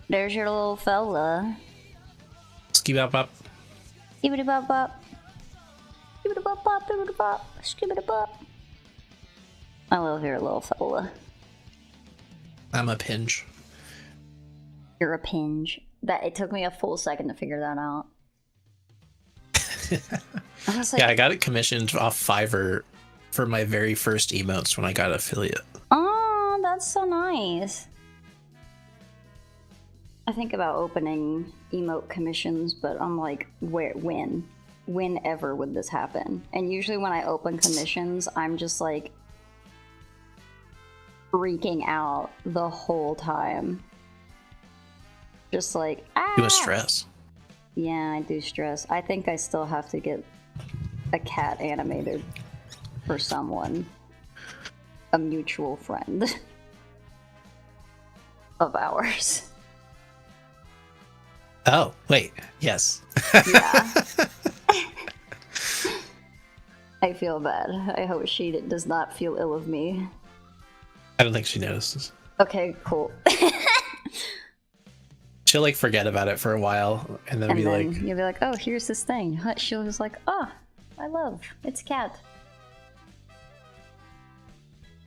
There's your little fella. Skibidi bop. Skibidi bop bop. Skibidi bop bop, skibidi bop, skibidi bop. I love your little fella. I'm a pinge. You're a pinge. That it took me a full second to figure that out. I was like, Yeah, I got it commissioned off Fiverr for my very first emotes when I got affiliate. oh, that's so nice. I think about opening emote commissions, but I'm like, whenever would this happen? And usually when I open commissions, I'm just like freaking out the whole time. Just like, You must stress. Yeah, I do stress. I think I still have to get a cat animated for someone. A mutual friend of ours. Oh, wait. Yes. Yeah. I feel bad. I hope she does not feel ill of me. I don't think she notices. Okay, cool. She'll like forget about it for a while and then you'll be like, oh, here's this thing. She'll just like, oh, I love, it's a cat.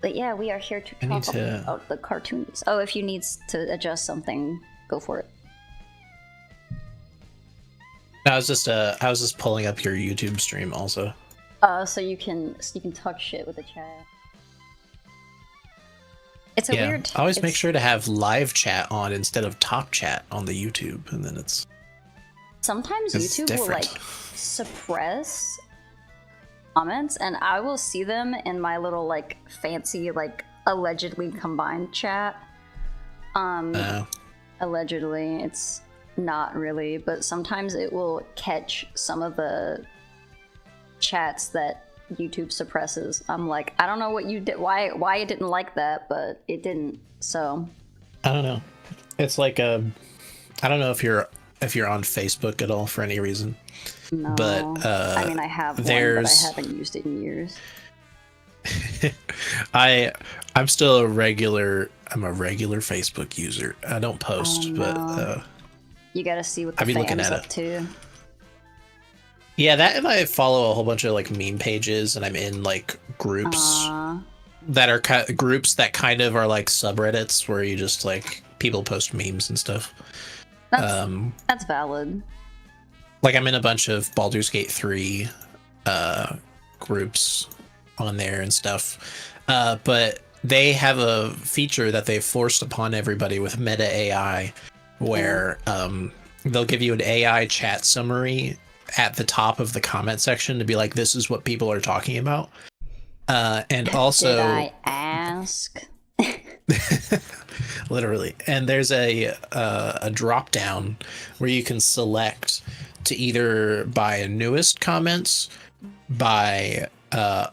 But yeah, we are here to talk about the cartoons. Oh, if you need to adjust something, go for it. I was just pulling up your YouTube stream also. So you can talk shit with the chat. It's a weird. I always make sure to have live chat on instead of top chat on the YouTube, and then it's. Sometimes YouTube will like suppress comments, and I will see them in my little like fancy like allegedly combined chat. Allegedly, it's not really, but sometimes it will catch some of the chats that YouTube suppresses. I'm like, I don't know what you did, why it didn't like that, but it didn't. So I don't know. It's like I don't know if you're on Facebook at all for any reason. No, but I mean I have one, but I haven't used it in years. I'm still a regular Facebook user. I don't post, but you gotta see what the fans up to. Yeah, that, and I follow a whole bunch of like meme pages, and I'm in like groups that are groups that kind of are like subreddits where you just like people post memes and stuff. That's valid. Like I'm in a bunch of Baldur's Gate 3 groups on there and stuff, but they have a feature that they've forced upon everybody with Meta AI, where they'll give you an AI chat summary at the top of the comment section to be like, this is what people are talking about. And also, did I ask? Literally. And there's a drop down where you can select to either by newest comments, by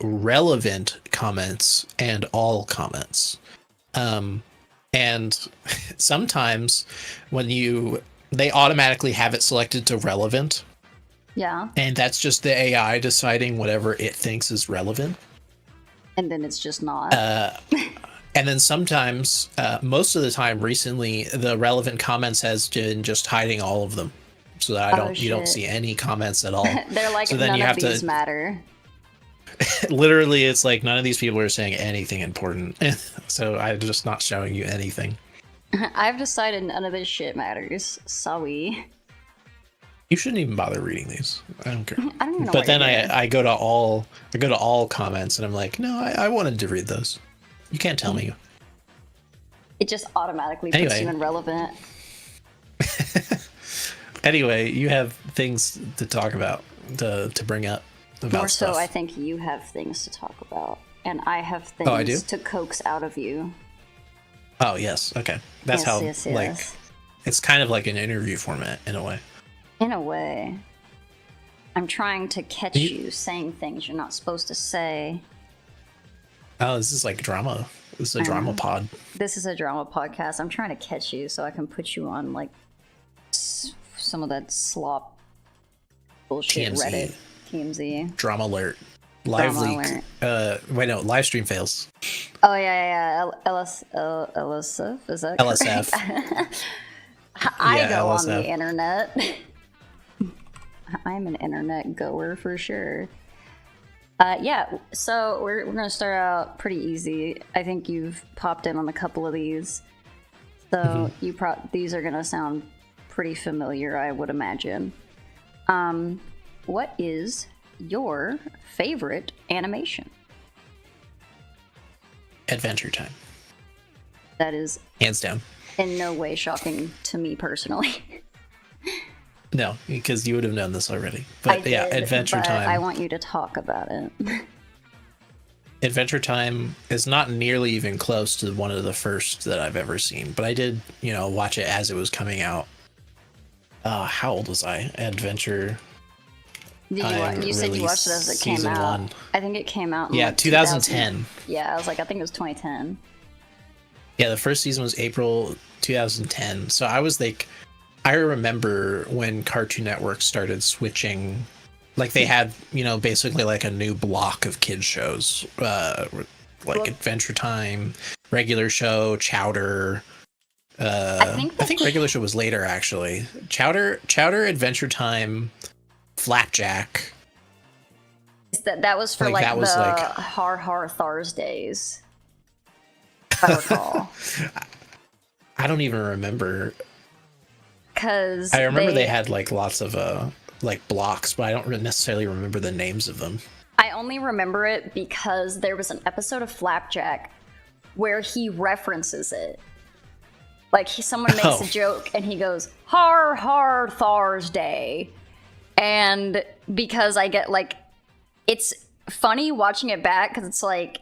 relevant comments, and all comments. And sometimes when they automatically have it selected to relevant. Yeah. And that's just the AI deciding whatever it thinks is relevant. And then it's just not. And then sometimes, most of the time recently, the relevant comments has been just hiding all of them, so that you don't see any comments at all. They're like, so then none of these matter. Literally, it's like none of these people are saying anything important, so I'm just not showing you anything. I've decided none of this shit matters. Sorry. You shouldn't even bother reading these. I don't care. I don't even know. But then I go to all comments, and I'm like, no, I wanted to read those. You can't tell me. It just automatically puts you in relevant. Anyway, you have things to talk about, to bring up about More stuff. so, I think you have things to talk about, and I have things to coax out of you. Oh yes, okay. That's like it's kind of like an interview format in a way. In a way. I'm trying to catch you saying things you're not supposed to say. Oh, this is like drama. This is a drama pod. This is a drama podcast. I'm trying to catch you so I can put you on like some of that slop bullshit TMZ. Reddit. TMZ. Drama alert. Live leak. Wait, no, live stream fails. Oh yeah. LSF, is that LSF. correct? I Yeah, go on LSF. the internet. I'm an internet goer for sure. Yeah, so we're gonna start out pretty easy. I think you've popped in on a couple of these, so these are gonna sound pretty familiar, I would imagine. What is your favorite animation? Adventure Time, That is hands down. in no way shocking to me personally. No, because you would have known this already. I But yeah, did, Adventure but Time. I want you to talk about it. Adventure Time is not nearly even close to one of the first that I've ever seen, but I did, watch it as it was coming out. How old was I? Adventure. Did you said you watched it as it came season out. 1. I think it came out in Yeah, like 2010. Yeah, I was like, I think it was 2010. Yeah, the first season was April 2010. So I was like, I remember when Cartoon Network started switching, like they had, basically like a new block of kids shows, like Adventure Time, regular show, Chowder. I think regular show was later actually. Chowder, Adventure Time, Flapjack. That was for Like, that was the like- Har Har Thursdays. If I recall. I don't even remember. Because I remember they had like lots of like blocks, but I don't necessarily remember the names of them. I only remember it because there was an episode of Flapjack where he references it. Like someone makes a joke and he goes, Har Har Thursday. And because I get like, it's funny watching it back because it's like,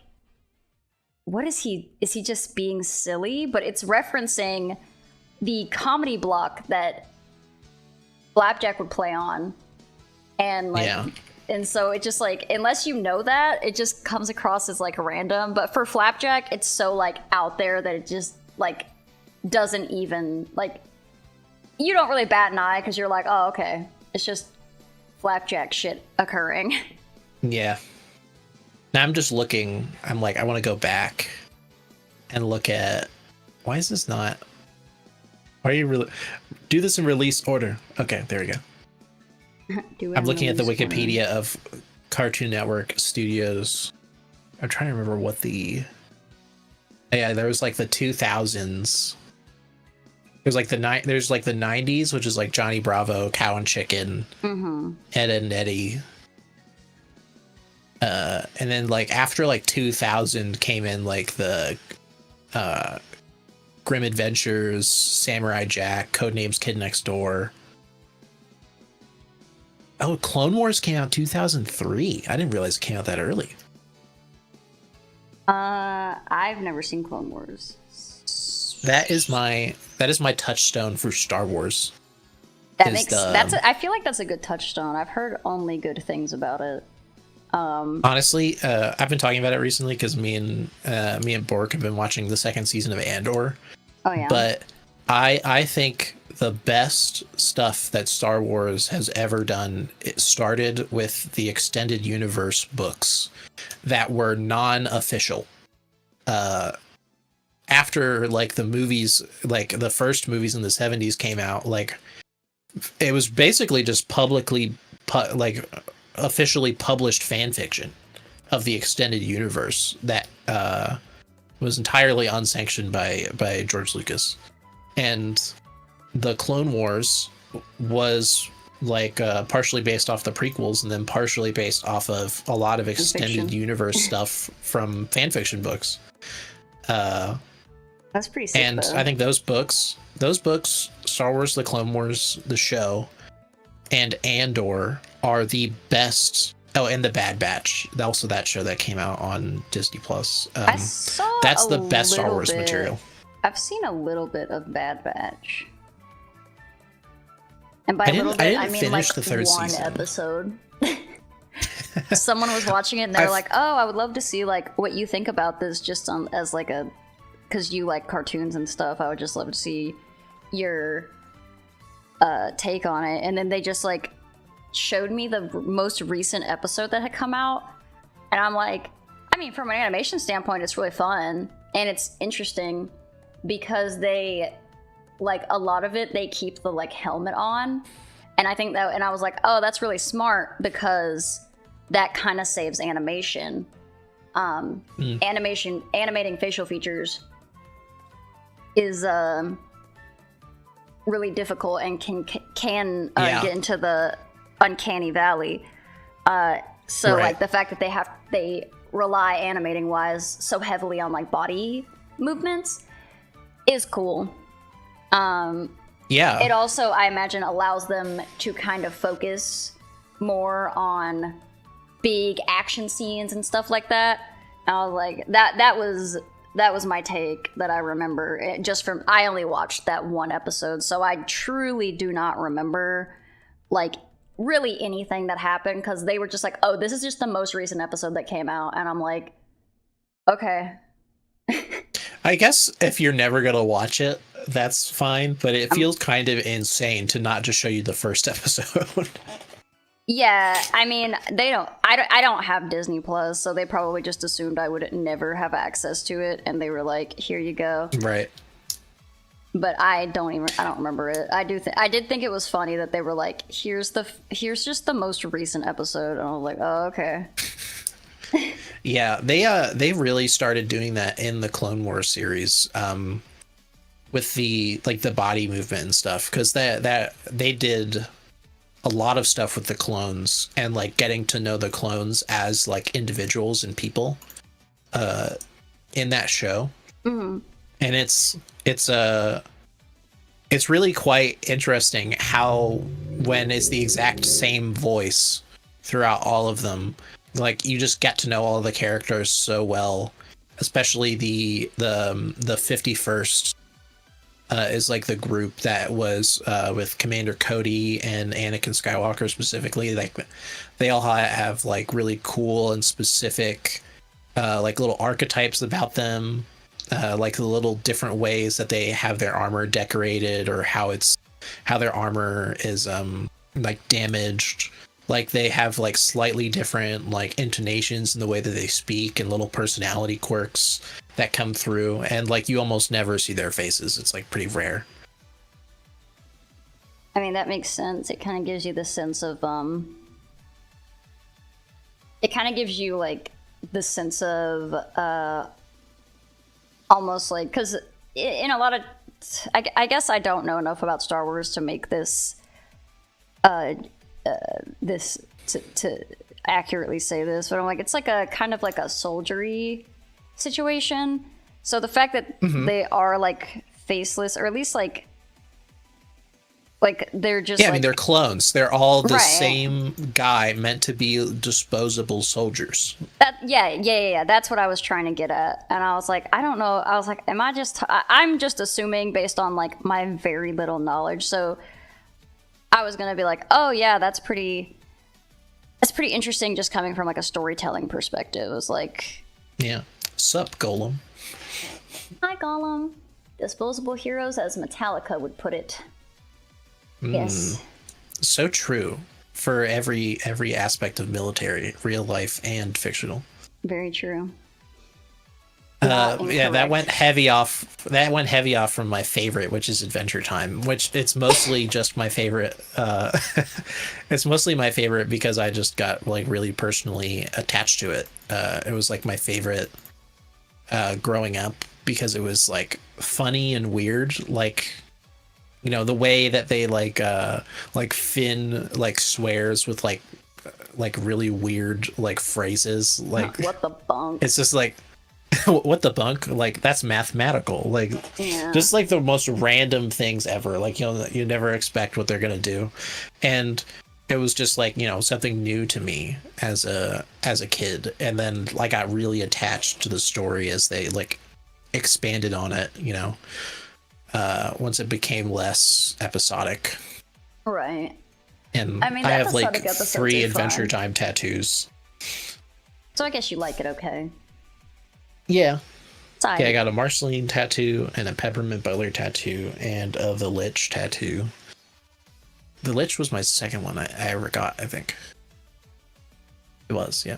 what is he just being silly? But it's referencing the comedy block that Flapjack would play on. And like, and so it just like, unless you know that, it just comes across as like random. But for Flapjack, it's so like out there that it just like doesn't even like, you don't really bat an eye because you're like, oh, okay, it's just Flapjack shit occurring. Yeah. Now I'm just looking, I'm like, I want to go back and look at, why is this not, why are you really, do this in release order. Okay, there we go. I'm looking at the Wikipedia of Cartoon Network Studios. I'm trying to remember what yeah, there was like the 2000s. There's like the 90s, which is like Johnny Bravo, Cow and Chicken, Ed and Eddie. And then like after like 2000 came in like the Grim Adventures, Samurai Jack, Codenames Kid Next Door. Oh, Clone Wars came out 2003. I didn't realize it came out that early. I've never seen Clone Wars. That is my touchstone for Star Wars. I feel like that's a good touchstone. I've heard only good things about it. Honestly, I've been talking about it recently because me and Bork have been watching the second season of Andor. Oh yeah. But I think the best stuff that Star Wars has ever done, it started with the extended universe books that were non-official. After like the movies, like the first movies in the 70s came out, like it was basically just officially published fan fiction of the extended universe that was entirely unsanctioned by George Lucas. And the Clone Wars was like partially based off the prequels and then partially based off of a lot of extended universe stuff from fan fiction books. That's pretty sick. And though. I think those books, Star Wars, the Clone Wars, the show, and Andor are the best. Oh, and the Bad Batch, also that show that came out on Disney Plus. I saw that's the best Star Wars material. I've seen a little bit of Bad Batch. And by I a little bit, I didn't mean like finish the third one season. episode. Someone was watching it and they're like, "Oh, I would love to see like what you think about this, just on as like a, because you like cartoons and stuff. I would just love to see your take on it." And then they just like showed me the most recent episode that had come out, and I'm like, I mean, from an animation standpoint, it's really fun and it's interesting because they like a lot of it they keep the like helmet on, and I think that, and I was like, oh, that's really smart because that kind of saves animation. Animating facial features is really difficult and can get into the uncanny valley. So like the fact that they rely animating wise so heavily on like body movements is cool. It also, I imagine, allows them to kind of focus more on big action scenes and stuff like that. And I was like, that was my take that I remember. I only watched that one episode, so I truly do not remember like really anything that happened, because they were just like, oh, this is just the most recent episode that came out, and I'm like, okay. I guess if you're never gonna watch it, that's fine, but it feels kind of insane to not just show you the first episode. Yeah, I mean, I don't have Disney Plus, so they probably just assumed I would never have access to it, and they were like, here you go. Right. But I don't remember it. I did think it was funny that they were like, here's just the most recent episode, and I was like, oh, okay. Yeah, they really started doing that in the Clone Wars series, with the body movement and stuff, because that they did a lot of stuff with the clones and like getting to know the clones as like individuals and people in that show. Mm-hmm. And it's really quite interesting how, when it's the exact same voice throughout all of them, like you just get to know all of the characters so well, especially the 51st is like the group that was with Commander Cody and Anakin Skywalker specifically. Like they all have like really cool and specific like little archetypes about them, like the little different ways that they have their armor decorated, or how their armor is like damaged. Like they have like slightly different like intonations in the way that they speak, and little personality quirks that come through, and like you almost never see their faces. It's like pretty rare. I mean, that makes sense. It kind of gives you the sense of it kind of gives you like the sense of almost like, because in a lot of I guess I don't know enough about Star Wars to make this to accurately say this, but I'm like, it's like a kind of like a soldiery situation. So the fact that they are like faceless, or at least like they're just I mean, they're clones. They're all the same guy, meant to be disposable soldiers. Yeah. That's what I was trying to get at, and I was like, I don't know. I was like, I'm just assuming based on like my very little knowledge. So I was gonna be like, oh yeah, that's pretty interesting, just coming from like a storytelling perspective. It was like, yeah, sup Golem. Hi Golem. Disposable heroes, as Metallica would put it. Yes. So true for every aspect of military, real life and fictional. Very true. Yeah, that went heavy off from my favorite, which is Adventure Time, which it's mostly just my favorite. It's mostly my favorite because I just got like really personally attached to it. It was like my favorite growing up because it was like funny and weird. Like, you know, the way that they like Finn like swears with like really weird like phrases, like what the bunk. It's just like, what the bunk? Like, that's mathematical. Like, just like the most random things ever. Like, you know, you never expect what they're gonna do, and it was just like, you know, something new to me as a kid. And then like got really attached to the story as they like expanded on it. You know, once it became less episodic. Right. And I mean, I have like 3 Adventure Time tattoos. So I guess you like it, okay? Yeah. Yeah, I got a Marceline tattoo and a Peppermint Butler tattoo and a The Lich tattoo. The Lich was my second one I ever got, I think. It was, yeah.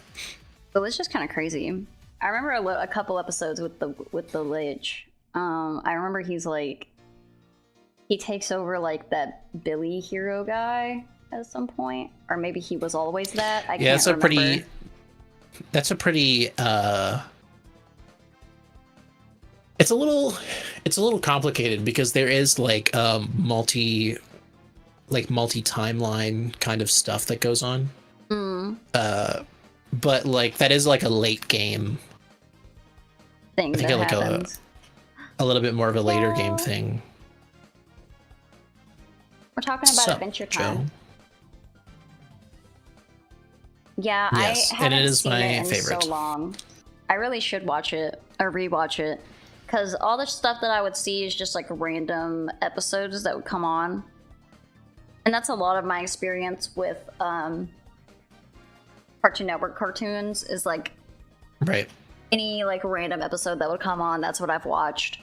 The Lich is kind of crazy. I remember a couple episodes with the Lich. I remember he's like, he takes over like that Billy hero guy at some point, or maybe he was always that. I can't remember. That's a pretty it's a little complicated because there is like multi timeline kind of stuff that goes on. But like that is like a late game thing. I think that like a little bit more of a later game thing. We're talking about Adventure Time. Joe? Yeah, yes, I haven't seen it in favorite. So long. I really should watch it or rewatch it, because all the stuff that I would see is just like random episodes that would come on, and that's a lot of my experience with Cartoon Network cartoons. Is like any like random episode that would come on. That's what I've watched.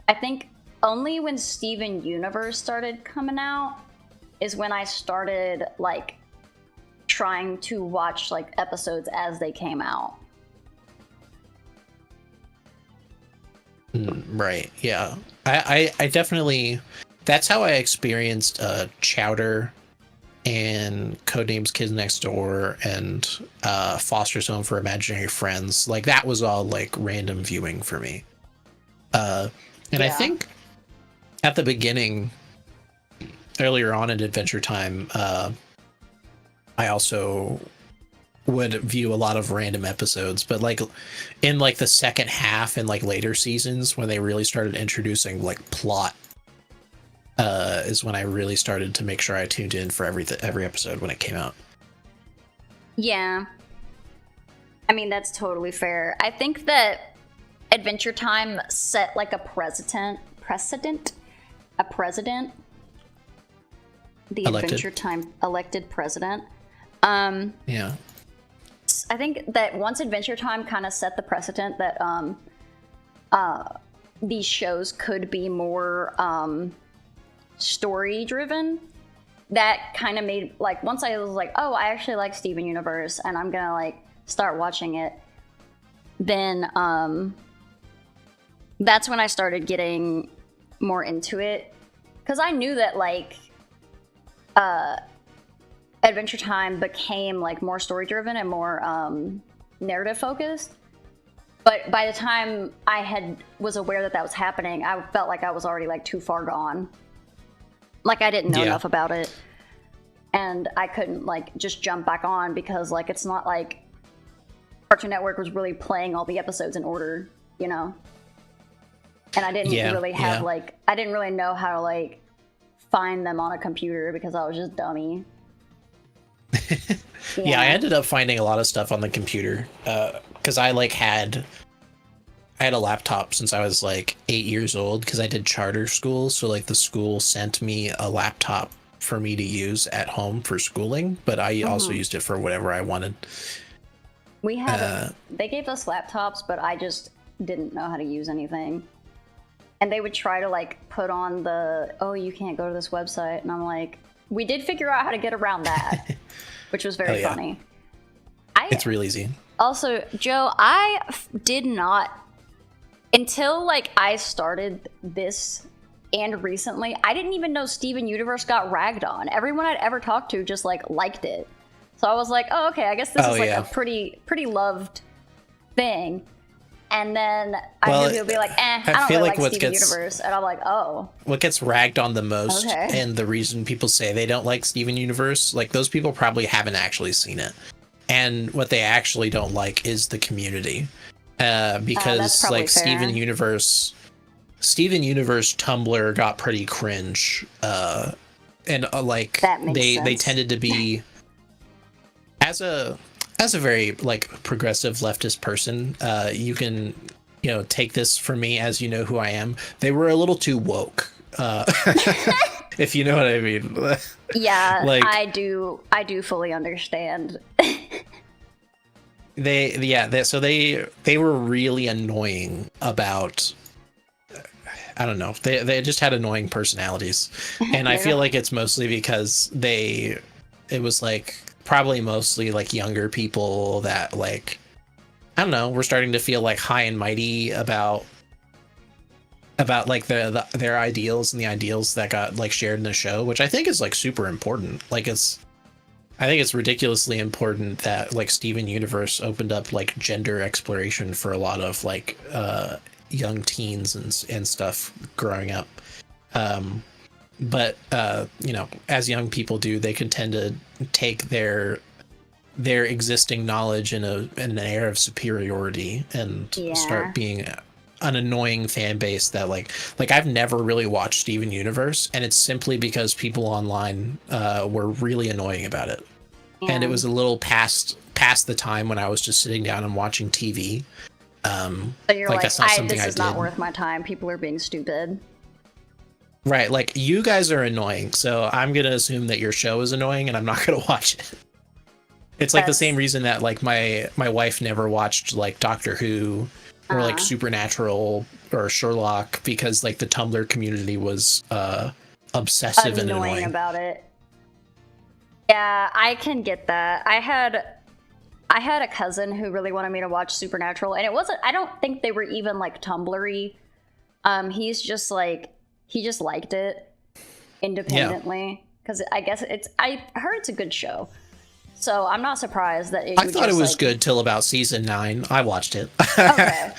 I think only when Steven Universe started coming out is when I started like trying to watch like episodes as they came out. Right. Yeah. I definitely, that's how I experienced Chowder and Codenames Kids Next Door and Foster's Home for Imaginary Friends. Like that was all like random viewing for me. I think at the beginning, earlier on in Adventure Time, I also would view a lot of random episodes, but like in like the second half and like later seasons when they really started introducing like plot, is when I really started to make sure I tuned in for every episode when it came out. Yeah. I mean, that's totally fair. I think that Adventure Time set like a precedent. The Adventure Time elected president. Yeah. I think that once Adventure Time kind of set the precedent that these shows could be more story driven, that kind of made like, once I was like, oh, I actually like Steven Universe and I'm gonna like start watching it, then that's when I started getting more into it, because I knew that like Adventure Time became like more story driven and more narrative focused. But by the time I was aware that was happening, I felt like I was already like too far gone. Like I didn't know enough about it, and I couldn't like just jump back on, because like it's not like Cartoon Network was really playing all the episodes in order, you know. And I didn't really have like, I didn't really know how to like find them on a computer because I was just dummy. Yeah, I ended up finding a lot of stuff on the computer because I had a laptop since I was like 8 years old, because I did charter school. So like the school sent me a laptop for me to use at home for schooling, but I also used it for whatever I wanted. We had they gave us laptops, but I just didn't know how to use anything. And they would try to like put on the, oh, you can't go to this website. And I'm like, we did figure out how to get around that, which was very funny. It's real easy. Also, Joe, I did not, until like I started this and recently, I didn't even know Steven Universe got ragged on. Everyone I'd ever talked to just like liked it. So I was like, oh, okay, I guess this is like a pretty loved thing. And then I knew people be like, I don't really like Steven Universe. And I'm like, oh. What gets ragged on the most, and the reason people say they don't like Steven Universe, like those people probably haven't actually seen it. And what they actually don't like is the community. Because like fair. Steven Universe Tumblr got pretty cringe. And like they tended to be, as a very like progressive leftist person, you can, take this from me as you know who I am. They were a little too woke, if you know what I mean. Yeah, like, I do fully understand. So they were really annoying about, I don't know, they just had annoying personalities, and I feel like it's mostly because it was like probably mostly like younger people that like, I don't know, we're starting to feel like high and mighty about about like their ideals and the ideals that got like shared in the show, which I think is like super important. Like I think it's ridiculously important that like Steven Universe opened up like gender exploration for a lot of like young teens and stuff growing up. But you know, as young people do, they can tend to take their existing knowledge in an air of superiority and start being an annoying fan base that like I've never really watched Steven Universe, and it's simply because people online were really annoying about it. Yeah. And it was a little past the time when I was just sitting down and watching TV. So you're like that's not something this is I not did. worth my time. People are being stupid. Right, like you guys are annoying, so I'm gonna assume that your show is annoying and I'm not gonna watch it. It's like the same reason that like my wife never watched like Doctor Who or like Supernatural or Sherlock, because like the Tumblr community was obsessive and annoying about it. Yeah, I can get that. I had a cousin who really wanted me to watch Supernatural, and I don't think they were even like Tumblr-y. He just liked it independently, because I guess I heard it's a good show. So I'm not surprised that I thought it was good till about season 9. I watched it. Okay.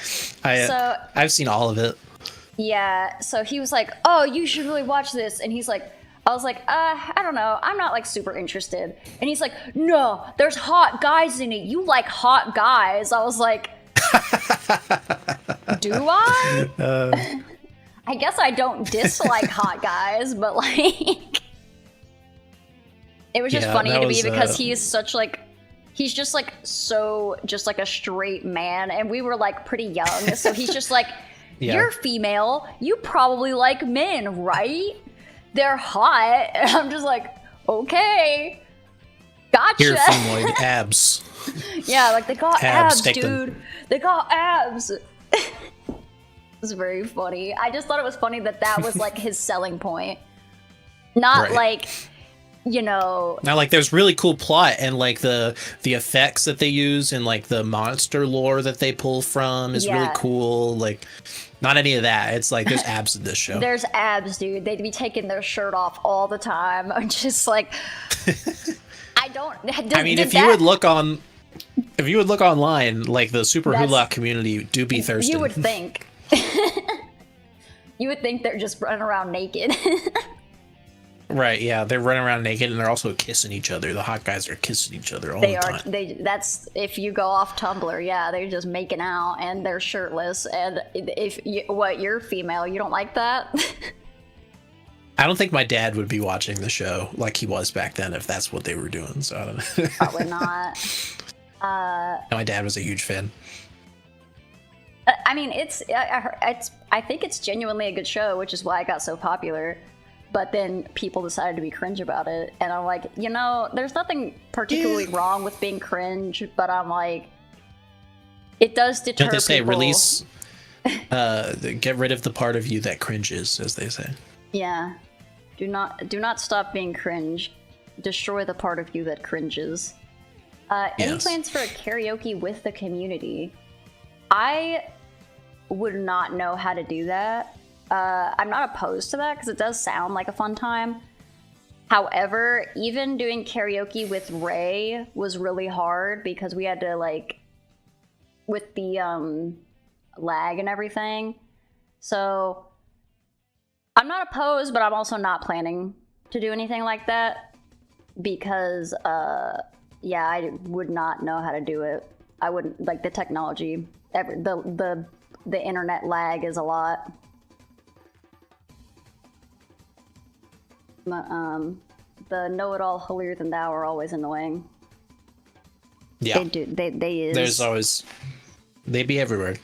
I've seen all of it. Yeah. So he was like, "Oh, you should really watch this," and he's like, I was like, I don't know. I'm not like super interested. And he's like, "No, there's hot guys in it. You like hot guys." I was like, do I? I guess I don't dislike hot guys, but like, it was just funny to me because he's just like so just like a straight man, and we were like pretty young. So he's just like, "You're female. You probably like men, right? They're hot." And I'm just like, "Okay, gotcha." Here, femoid abs. Yeah, like they got abs, dude. Them. They got abs. It was very funny. I just thought it was funny that was like his selling point. Not like, you know. Now, like, there's really cool plot, and like the effects that they use and like the monster lore that they pull from is really cool. Like, not any of that. It's like there's abs in this show. There's abs, dude. They'd be taking their shirt off all the time. I'm just like, if you would look online, like the Super Hula community do be thirsty. You would think. You would think they're just running around naked. Right, yeah, they're running around naked, and they're also kissing each other. The hot guys are kissing each other all the time. That's if you go off Tumblr, yeah, they're just making out and they're shirtless. And you're female, you don't like that? I don't think my dad would be watching the show like he was back then if that's what they were doing. So I don't know. Probably not. My dad was a huge fan. I mean, I think it's genuinely a good show, which is why it got so popular. But then people decided to be cringe about it, and I'm like, there's nothing particularly wrong with being cringe, but I'm like, it does deter people. Don't they say release? Get rid of the part of you that cringes, as they say. Yeah, do not stop being cringe. Destroy the part of you that cringes. Any plans for a karaoke with the community? I would not know how to do that. I'm not opposed to that because it does sound like a fun time. However, even doing karaoke with Ray was really hard because we had to with the lag and everything. So I'm not opposed, but I'm also not planning to do anything like that because I would not know how to do it. I wouldn't like the technology. The internet lag is a lot. The know-it-all holier than thou are always annoying. Yeah, they is. There's always they be everywhere.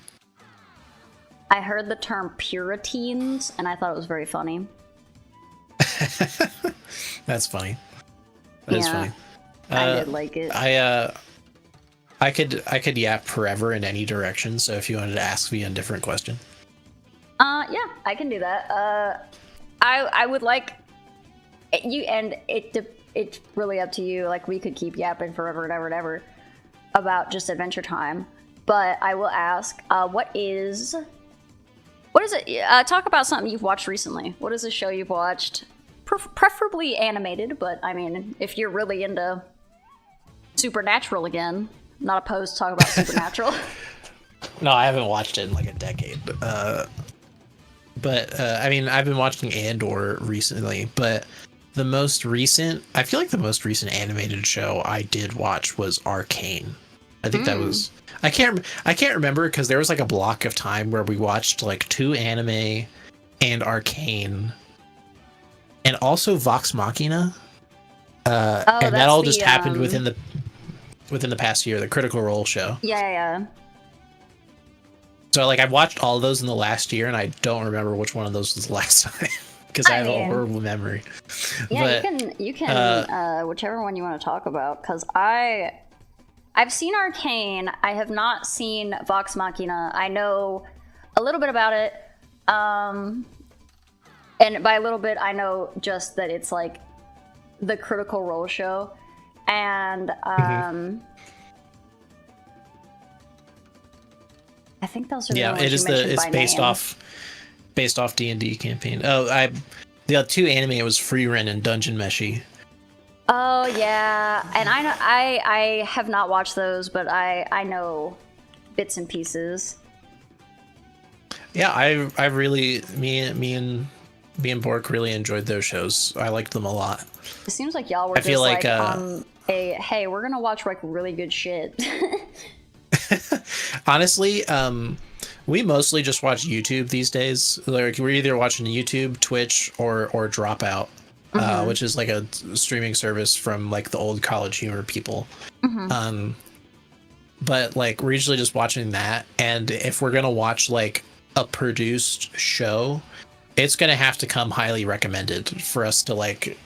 I heard the term Puritans, and I thought it was very funny. That's funny. That is funny. I did like it. I could yap forever in any direction. So if you wanted to ask me a different question, yeah, I can do that. I would like you, and it's really up to you. Like we could keep yapping forever and ever and ever about just Adventure Time, but I will ask, what is What is it? Talk about something you've watched recently. What is a show you've watched? Preferably animated, but I mean, if you're really into Supernatural again, not opposed to talk about Supernatural. No, I haven't watched it in like a decade. But I mean, I've been watching Andor recently, but I feel like the most recent animated show I did watch was Arcane. I think that was, I can't remember because there was like a block of time where we watched like 2 anime and Arcane and also Vox Machina. And that all just happened within the past year, the Critical Role show. Yeah. So like I've watched all of those in the last year, and I don't remember which one of those was the last time because I have a horrible memory. Yeah, but, you can whichever one you want to talk about, because I've seen Arcane. I have not seen Vox Machina. I know a little bit about it, and by a little bit, I know just that it's like the Critical Role show, and I think those are the ones it is it's based off D&D campaign. The 2 anime was Frieren and Dungeon Meshi. Oh yeah, and I have not watched those, but I know bits and pieces. Yeah, I really me and Bork really enjoyed those shows. I liked them a lot. It seems like y'all were hey, we're gonna watch like really good shit. Honestly, we mostly just watch YouTube these days. Like we're either watching YouTube, Twitch, or Dropout, which is like a streaming service from like the old College Humor people. But like we're usually just watching that, and if we're gonna watch like a produced show, it's gonna have to come highly recommended for us to like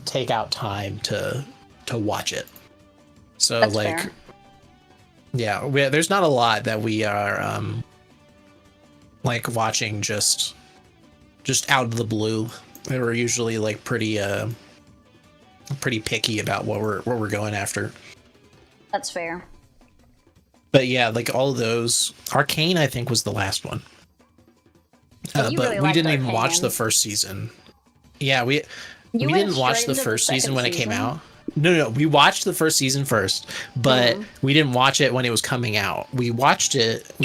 take out time to watch it. So that's like fair. Yeah, there's not a lot that we are like watching just out of the blue. We're usually like pretty picky about what we're going after. That's fair. But yeah, like all of those, Arcane I think was the last one. But really we didn't even watch the first season. Yeah, we didn't watch the first season when it came out. No, we watched the first season first, but we didn't watch it when it was coming out. We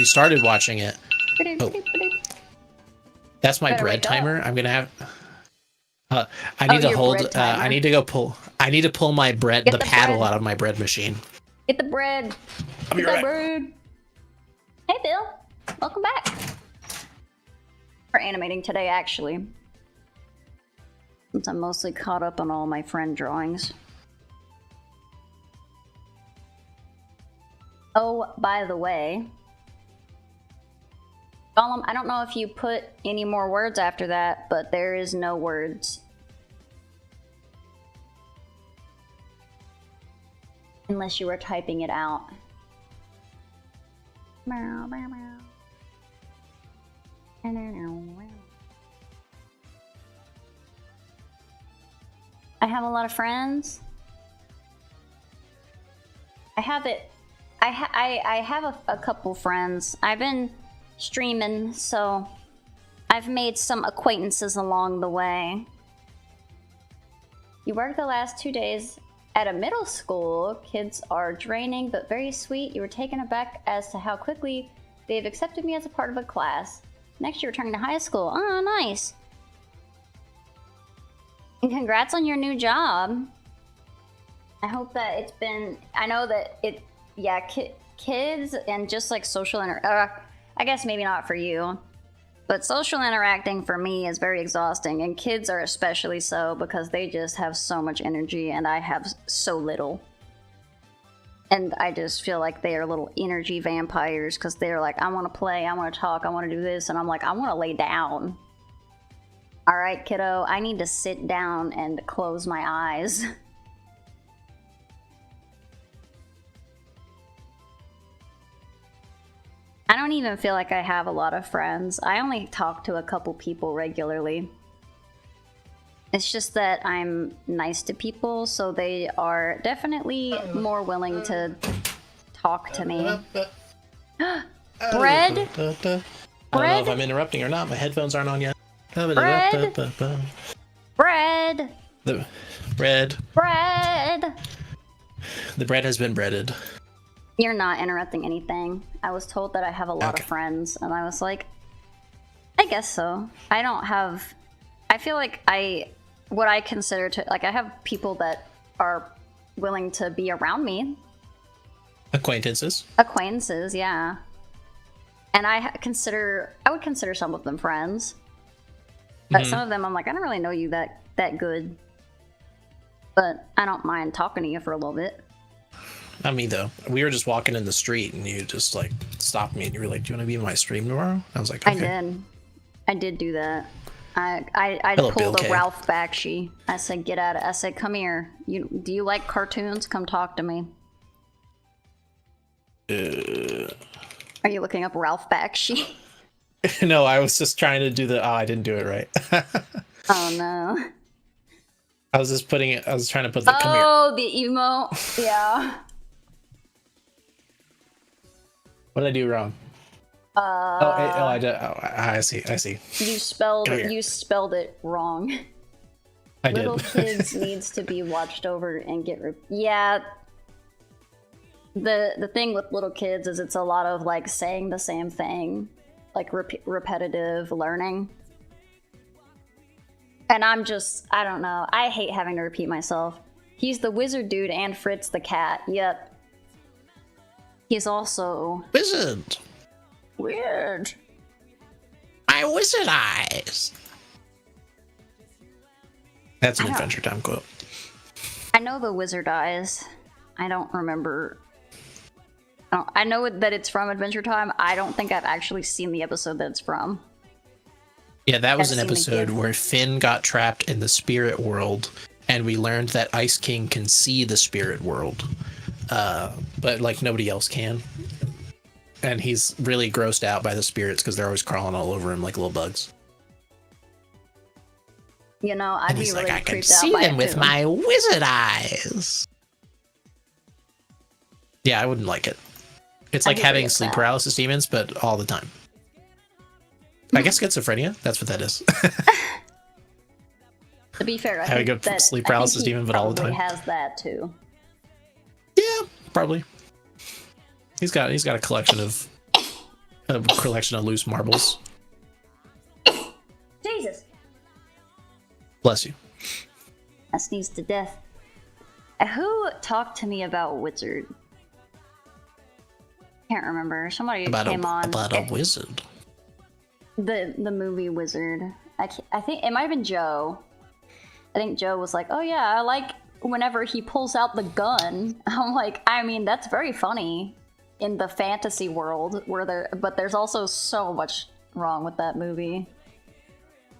started watching it. Oh. That's my bread timer. I'm gonna have I need to hold I need to pull my bread, the paddle out of my bread machine. Get the bread. I'll be right back. Hey Bill, welcome back. We're animating today actually, since I'm mostly caught up on all my friend drawings. Oh, by the way, Gollum, I don't know if you put any more words after that, but there is no words. Unless you were typing it out. I have a lot of friends. I have a couple friends. I've been streaming, so I've made some acquaintances along the way. You worked the last 2 days at a middle school. Kids are draining but very sweet. You were taken aback as to how quickly they've accepted me as a part of a class. Next you're returning to high school. Oh, nice. And congrats on your new job. I hope that it's been, I know that it, yeah, kids and just like social I guess maybe not for you, but social interacting for me is very exhausting, and kids are especially so because they just have so much energy and I have so little. And I just feel like they are little energy vampires because they're like, I want to play, I want to talk, I want to do this, and I'm like, I want to lay down. All right, kiddo, I need to sit down and close my eyes. I don't even feel like I have a lot of friends. I only talk to a couple people regularly. It's just that I'm nice to people, so they are definitely more willing to talk to me. Bread? I don't know if I'm interrupting or not. My headphones aren't on yet. Bread. Bread. The bread. Bread. The bread has been breaded. You're not interrupting anything. I was told that I have a lot of friends, and I was like, I guess so. I don't have... I feel like what I consider to... Like, I have people that are willing to be around me. Acquaintances. Acquaintances, yeah. And I would consider some of them friends. But some of them, I'm like, I don't really know you that good. But I don't mind talking to you for a little bit. Not me, though. We were just walking in the street, and you just, like, stopped me, and you were like, do you want to be in my stream tomorrow? I was like, okay. I did do that. I pulled a Ralph Bakshi. I said, get out of... I said, come here. Do you like cartoons? Come talk to me. Are you looking up Ralph Bakshi? No, I was just trying to do I didn't do it right. Oh, no. I was trying to put the come here. Oh, the emo. Yeah. What did I do wrong? I did. Oh, I see. You spelled it wrong. I did. Little kids needs to be watched over and yeah. The thing with little kids is it's a lot of like saying the same thing, like repetitive learning. And I don't know. I hate having to repeat myself. He's the wizard dude and Fritz the cat. Yep. He's also... Wizard. Weird. My wizard eyes. That's an Adventure Time quote. I know the wizard eyes. I don't remember... I know that it's from Adventure Time. I don't think I've actually seen the episode that it's from. Yeah, that was an episode where Finn got trapped in the spirit world, and we learned that Ice King can see the spirit world, but like nobody else can. And he's really grossed out by the spirits because they're always crawling all over him like little bugs. You know, I'd be really I can creeped out see by them it with too. my wizard eyes. Yeah, I wouldn't like it. It's like having sleep paralysis demons, but all the time. I guess schizophrenia. That's what that is. To be fair, I having think a sleep paralysis demon, but all the time. Has that too. Yeah, probably. He's got a collection of loose marbles. Jesus. Bless you. I sneezed to death. Who talked to me about Wizard? Can't remember. Somebody came on about a wizard. The movie Wizard. I think it might have been Joe. I think Joe was like, "Oh yeah, I like whenever he pulls out the gun." I'm like, I mean, that's very funny in the fantasy world but there's also so much wrong with that movie.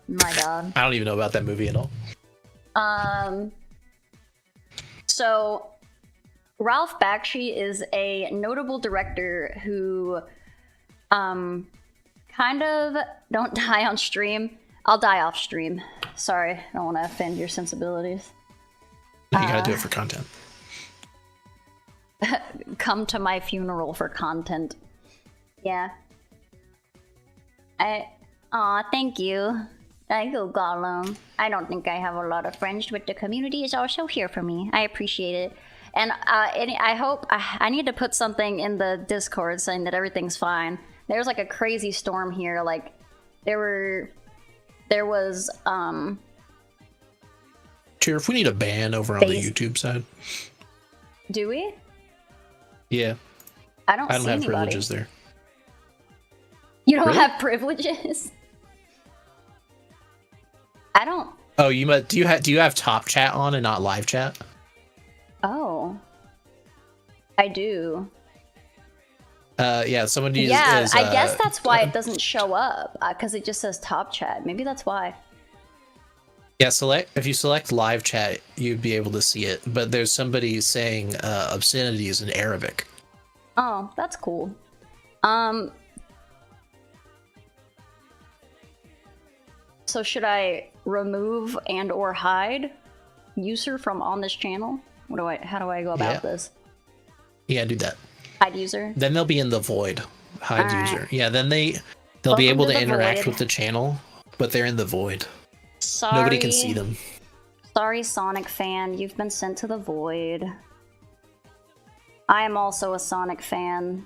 My God. I don't even know about that movie at all. So Ralph Bakshi is a notable director who kind of don't die on stream. I'll die off stream. Sorry, I don't want to offend your sensibilities. You gotta do it for content. Come to my funeral for content. Yeah. Thank you. Thank you, Gollum. I don't think I have a lot of friends, but the community is also here for me. I appreciate it. And I hope... I need to put something in the Discord saying that everything's fine. There's like a crazy storm here. Like, there was... If we need a ban over on the YouTube side. Do we? Yeah. I don't have anybody. Privileges there. You don't have privileges? I don't... Oh, do you have top chat on and not live chat? Oh. I do. Yeah, someone uses... Yeah, I guess that's why it doesn't show up, because it just says top chat. Maybe that's why. Yeah, if you select live chat, you'd be able to see it. But there's somebody saying obscenities in Arabic. Oh, that's cool. So should I remove and or hide user from on this channel? How do I go about this? Yeah, do that. Hide user? Then they'll be in the void. Hide user. Yeah, then They'll be Welcome able to to the interact void. with the channel, but they're in the void. Sorry. Nobody can see them. Sorry, Sonic fan. You've been sent to the void. I am also a Sonic fan.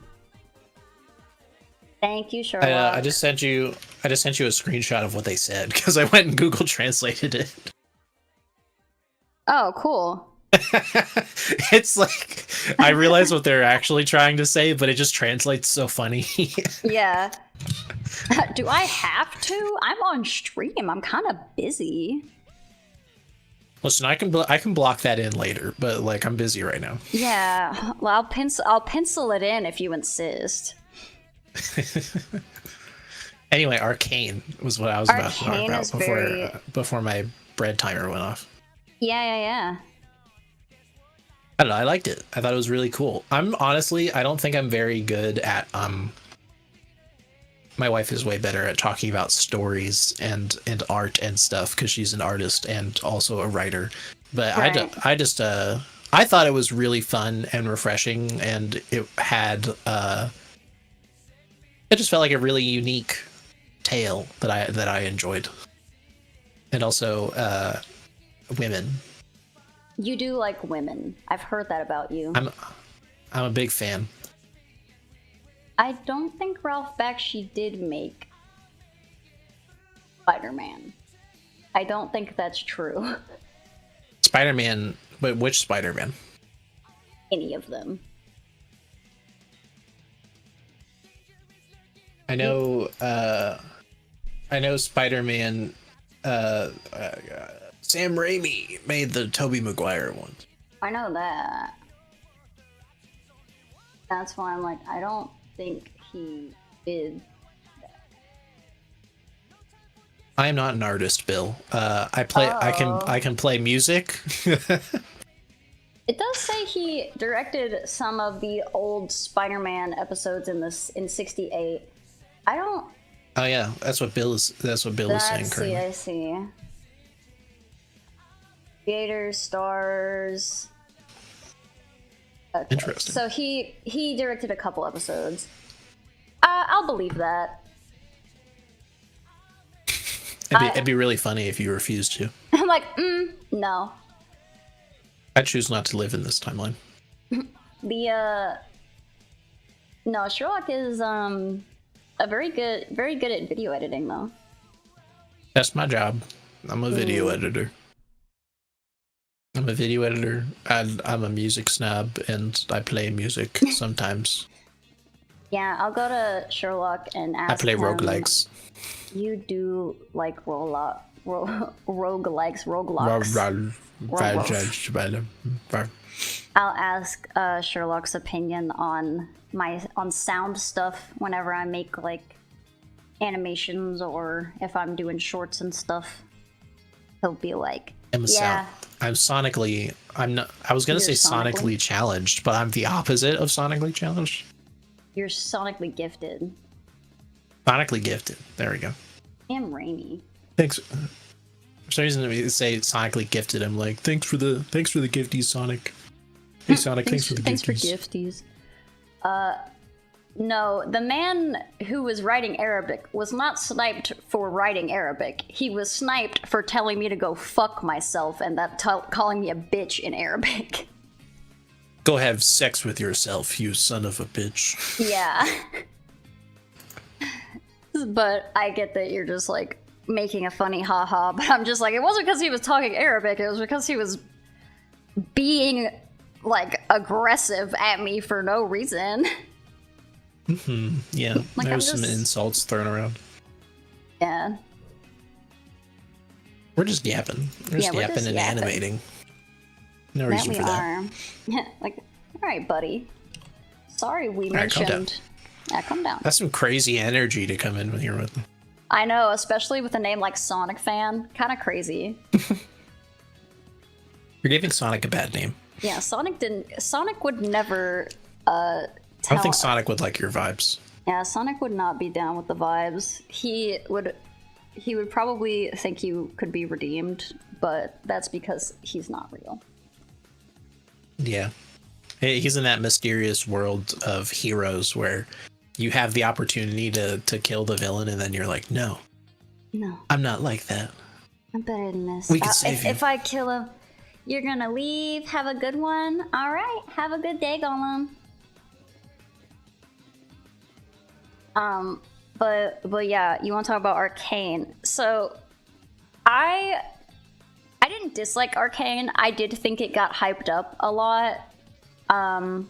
Thank you, Sherlock. I just sent you a screenshot of what they said because I went and Google translated it. Oh, cool. It's like I realize what they're actually trying to say, but it just translates so funny. Yeah. Do I have to? I'm on stream. I'm kind of busy. Listen, I can block that in later, but like I'm busy right now. Yeah. Well, I'll pencil it in if you insist. Anyway, Arcane was what I was about to talk Arcane about is before very... before my bread timer went off. Yeah. I don't know, I liked it. I thought it was really cool. I don't think I'm very good at my wife is way better at talking about stories and art and stuff because she's an artist and also a writer. But right. I thought it was really fun and refreshing, and it had it just felt like a really unique tale that I enjoyed. And also women. You do like women. I've heard that about you. I'm a big fan. I don't think Ralph Bakshi did make Spider-Man. I don't think that's true. Spider-Man, but which Spider-Man? Any of them. I know Spider-Man, Sam Raimi made the Tobey Maguire one. I know that. That's why I'm like, I don't think he did that. I am not an artist, Bill. I can play music. It does say he directed some of the old Spider-Man episodes in '68. I don't. Oh yeah, that's what Bill is saying currently. I see. Creators, stars. Okay. Interesting. So he directed a couple episodes. I'll believe that. It'd be really funny if you refused to. I'm like, no. I choose not to live in this timeline. No, Sherlock is very good at video editing though. That's my job. I'm a video editor. I'm a music snob, and I play music sometimes. Yeah, I'll go to Sherlock and ask I play him, roguelikes. You do like roguelikes. I'll ask Sherlock's opinion on sound stuff whenever I make like animations or if I'm doing shorts and stuff. He'll be like, I was gonna say sonically challenged, but I'm the opposite of sonically challenged. You're sonically gifted. Sonically gifted. There we go. Damn Raimi. Thanks. For some reason, we say sonically gifted. I'm like, thanks for the gifties, Sonic. Hey, Sonic, thanks for the gifties. Thanks for gifties. No, the man who was writing Arabic was not sniped for writing Arabic. He was sniped for telling me to go fuck myself and calling me a bitch in Arabic. Go have sex with yourself, you son of a bitch. Yeah. But I get that you're just like making a funny haha, but I'm just like, it wasn't because he was talking Arabic, it was because he was being like aggressive at me for no reason. Yeah, like, there's some insults thrown around. Yeah. We're just yapping. We're just yapping and animating. No reason for that. Yeah, like, alright, buddy. Sorry we mentioned... Yeah, calm down. That's some crazy energy to come in here with. I know, especially with a name like Sonic Fan. Kind of crazy. You're giving Sonic a bad name. Yeah, Sonic would never, I don't think Sonic would like your vibes. Yeah, Sonic would not be down with the vibes. He would probably think you could be redeemed, but that's because he's not real. Yeah. He's in that mysterious world of heroes where you have the opportunity to kill the villain, and then you're like, no, I'm not like that. I'm better than this. We can save you. If I kill him, you're gonna leave. Have a good one. All right. Have a good day, Gollum. But yeah, you want to talk about Arcane? So, I didn't dislike Arcane. I did think it got hyped up a lot. I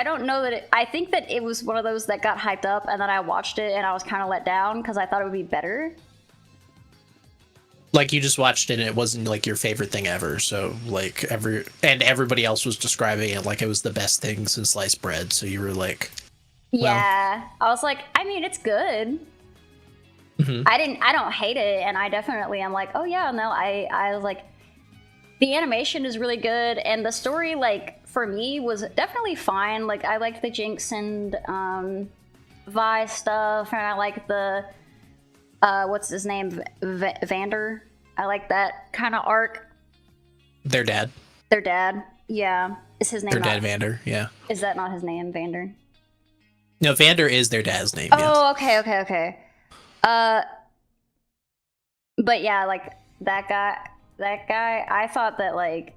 don't know that I think that it was one of those that got hyped up, and then I watched it and I was kind of let down because I thought it would be better. Like, you just watched it and it wasn't like your favorite thing ever, so like everybody else was describing it like it was the best thing since sliced bread, so you were like, well. Yeah, I was like, I mean, it's good. Mm-hmm. I don't hate it, and I definitely am like, oh yeah, no, I was like, the animation is really good, and the story, like, for me was definitely fine. Like, I liked the Jinx and Vi stuff, and I like the what's his name, Vander. I like that kind of arc. Their dad, yeah. Is his name their dad Vander? Yeah. Is that not his name, Vander? No, Vander is their dad's name. Oh, yes. okay. But yeah, like that guy, I thought that, like,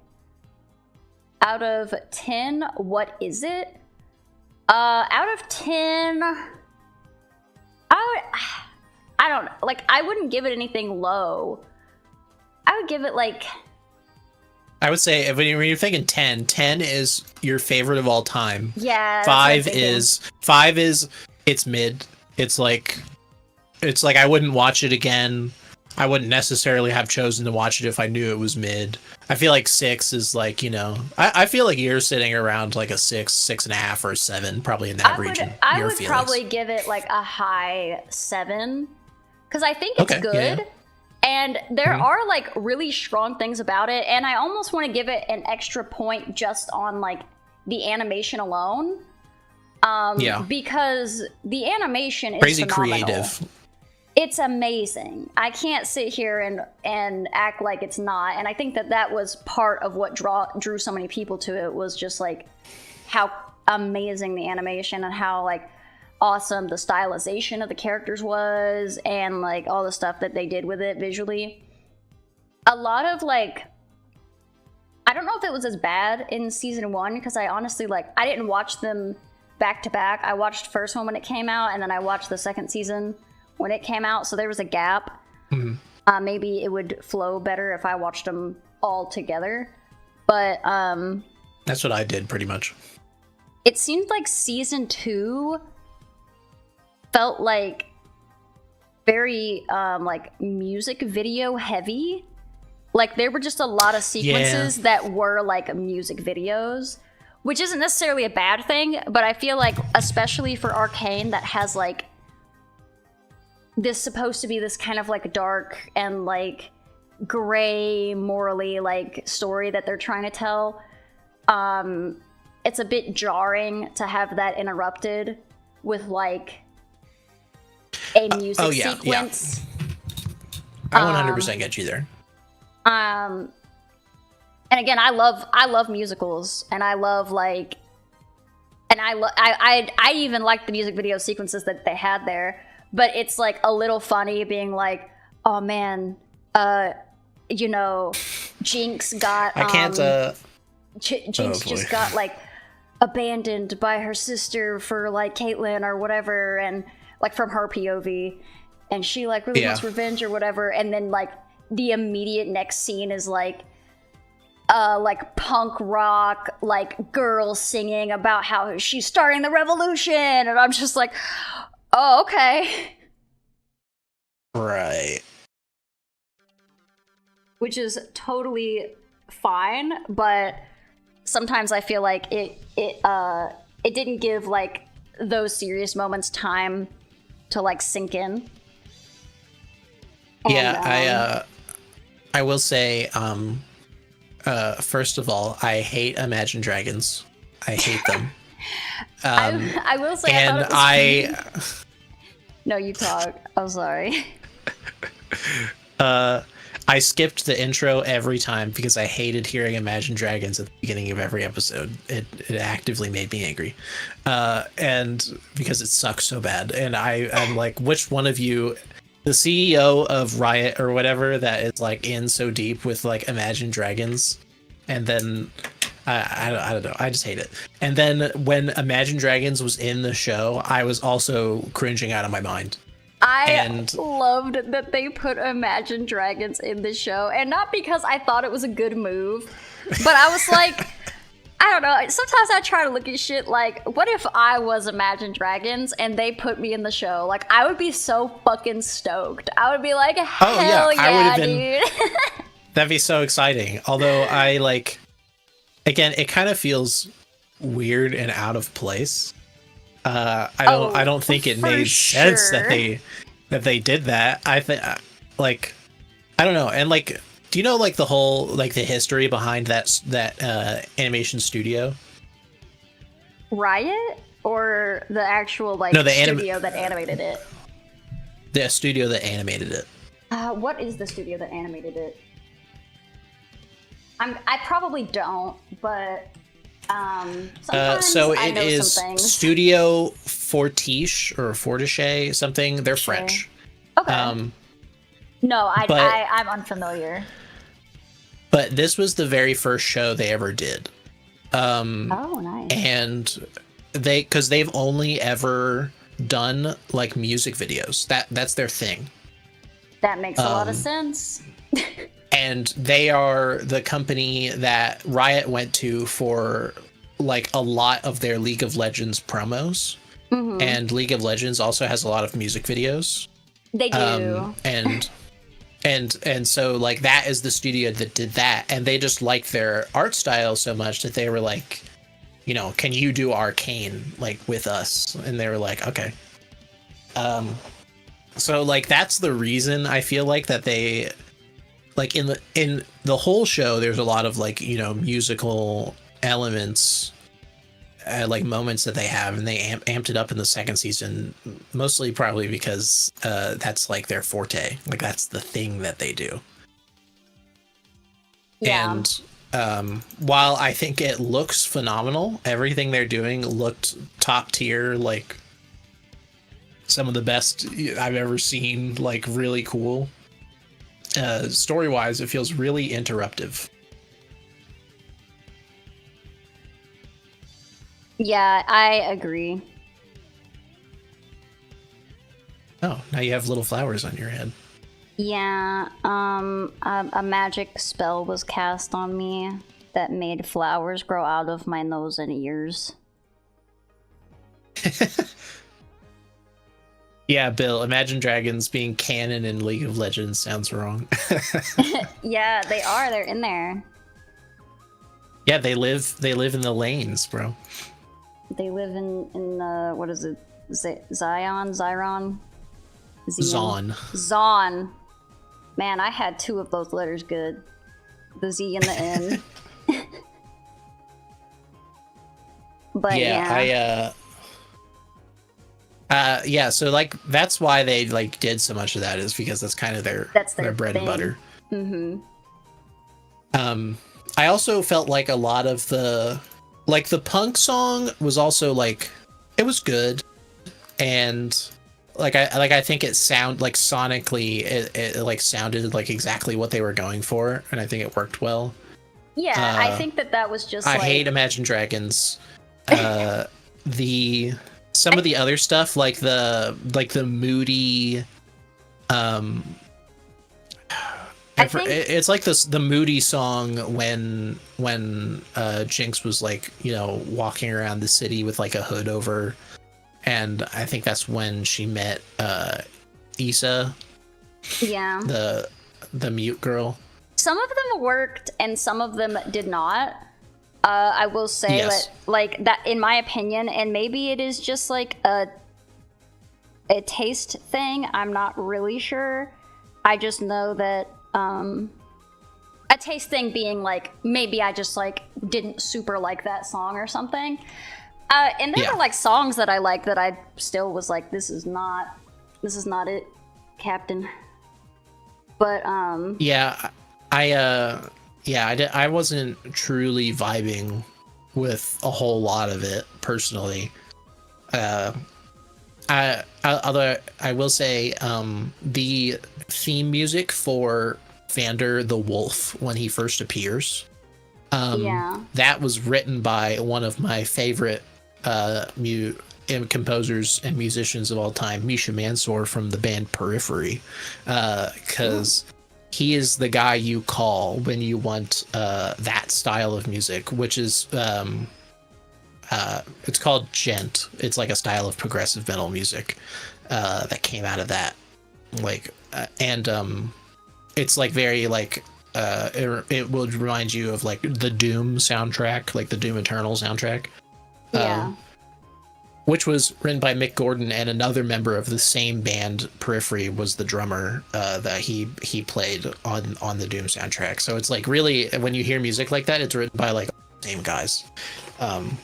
out of 10, what is it? Out of 10, I don't know. Like, I wouldn't give it anything low. I would give it, like, I would say when you're thinking 10 is your favorite of all time. Yeah. 5 is it's mid. It's like I wouldn't watch it again. I wouldn't necessarily have chosen to watch it if I knew it was mid. I feel like 6 is like, you know, I feel like you're sitting around like a 6.5, or a 7, probably in that region. I would probably give it like a high 7, because I think it's good. Yeah. And there are like really strong things about it, and I almost want to give it an extra point just on like the animation alone. Because the animation is crazy phenomenal. Creative. It's amazing. I can't sit here and act like it's not. And I think that was part of what drew so many people to it, was just like how amazing the animation and how like awesome the stylization of the characters was, and like all the stuff that they did with it visually. A lot of like, I don't know if it was as bad in season 1, because I honestly, like, I didn't watch them back to back. I watched the first one when it came out, and then I watched the second season when it came out, so there was a gap. Maybe it would flow better if I watched them all together, but that's what I did pretty much. It seemed like season 2 felt like very like music video heavy. Like, there were just a lot of sequences that were like music videos, which isn't necessarily a bad thing, but I feel like, especially for Arcane, that has like this supposed to be this kind of like dark and like gray, morally like story that they're trying to tell. It's a bit jarring to have that interrupted with like a music sequence. I 100% get you there. And again, I love musicals, and I love like, and I even like the music video sequences that they had there. But it's like a little funny being like, oh man, you know, Jinx got I can't Jinx just got like abandoned by her sister for like Caitlyn or whatever, and like from her POV, and she like really wants revenge or whatever, and then like the immediate next scene is like punk rock, like girls singing about how she's starting the revolution, and I'm just like, oh, okay. Right. Which is totally fine, but sometimes I feel like it didn't give like those serious moments time to like sink in. And, I will say, first of all, I hate Imagine Dragons. I hate them. I will say, and No, you talk. I'm sorry. I skipped the intro every time because I hated hearing Imagine Dragons at the beginning of every episode. It actively made me angry, and because it sucks so bad. And I'm like, which one of you, the CEO of Riot or whatever, that is like in so deep with like Imagine Dragons, and then I don't know. I just hate it. And then when Imagine Dragons was in the show, I was also cringing out of my mind. I loved that they put Imagine Dragons in the show, and not because I thought it was a good move, but I was like, I don't know, sometimes I try to look at shit like, what if I was Imagine Dragons and they put me in the show? Like, I would be so fucking stoked. I would be like, hell yeah, I would have been, dude. that'd be so exciting. Although I like, again, it kind of feels weird and out of place. I don't think it made sense that they did that. I think like, I don't know. And like, do you know like the whole like the history behind that animation studio? Riot or the actual like studio that animated it? The studio that animated it. What is the studio that animated it? I probably don't, but sometimes so I it know is some things. Studio Fortiche or Fortiche something. They're French. Okay. No, I'm unfamiliar. But this was the very first show they ever did. Oh, nice. And because they've only ever done like music videos. That's their thing. That makes a lot of sense. And they are the company that Riot went to for like a lot of their League of Legends promos. Mm-hmm. And League of Legends also has a lot of music videos. They do. And so like that is the studio that did that, and they just liked their art style so much that they were like, you know, can you do Arcane like with us? And they were like, okay. So like that's the reason I feel like that they like in the whole show there's a lot of like, you know, musical elements, like moments that they have, and they amped it up in the second season, mostly probably because that's like their forte, like that's the thing that they do. Yeah. And while I think it looks phenomenal, everything they're doing looked top tier, like some of the best I've ever seen, like really cool. Story wise, it feels really interruptive. Yeah, I agree. Oh, now you have little flowers on your head. Yeah, a magic spell was cast on me that made flowers grow out of my nose and ears. Yeah, Bill, Imagine Dragons being canon in League of Legends sounds wrong. Yeah, they are. They're in there. Yeah, they live in the lanes, bro. They live in what is it? Zion? Zon. Man, I had two of those letters good. The Z and the N. But yeah. Yeah, so like that's why they like did so much of that, is because that's kind of their bread and butter. Mm-hmm. I also felt like a lot of the punk song was also like, it was good, and I think it sound like sonically it like sounded like exactly what they were going for, and I think it worked well. Yeah, I think that was just I hate Imagine Dragons. Some of the other stuff, like the moody, it's like the moody song when Jinx was like, you know, walking around the city with like a hood over, and I think that's when she met Issa. Yeah. The mute girl. Some of them worked and some of them did not. I will say that, like, that, in my opinion, and maybe it is just like a taste thing, I'm not really sure. I just know that a taste thing being like, maybe I just like didn't super like that song or something. And there were like songs that I liked that I still was like, this is not it, Captain. But Yeah, I wasn't truly vibing with a whole lot of it personally. Although I will say, the theme music for Vander the Wolf when he first appears, that was written by one of my favorite composers and musicians of all time, Misha Mansour from the band Periphery, because he is the guy you call when you want that style of music, which is it's called gent. It's like a style of progressive metal music that came out of that, it's like very like it will remind you of like the Doom soundtrack, like the Doom Eternal soundtrack, which was written by Mick Gordon, and another member of the same band, Periphery, was the drummer that he played on the Doom soundtrack. So it's like, really, when you hear music like that, it's written by like the same guys. I mean,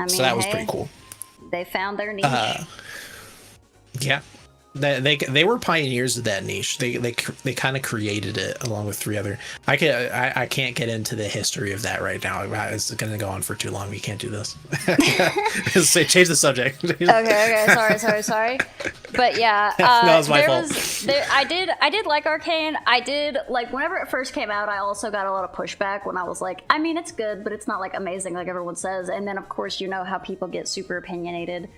so that was pretty cool. They found their niche. Yeah. They were pioneers of that niche. They kind of created it along with three other. I can't get into the history of that right now. It's going to go on for too long. We can't do this. Change the subject. Okay. Sorry. But yeah, that was my fault. I did like Arcane. I did like whenever it first came out. I also got a lot of pushback when I was like, I mean, it's good, but it's not like amazing like everyone says. And then of course you know how people get super opinionated.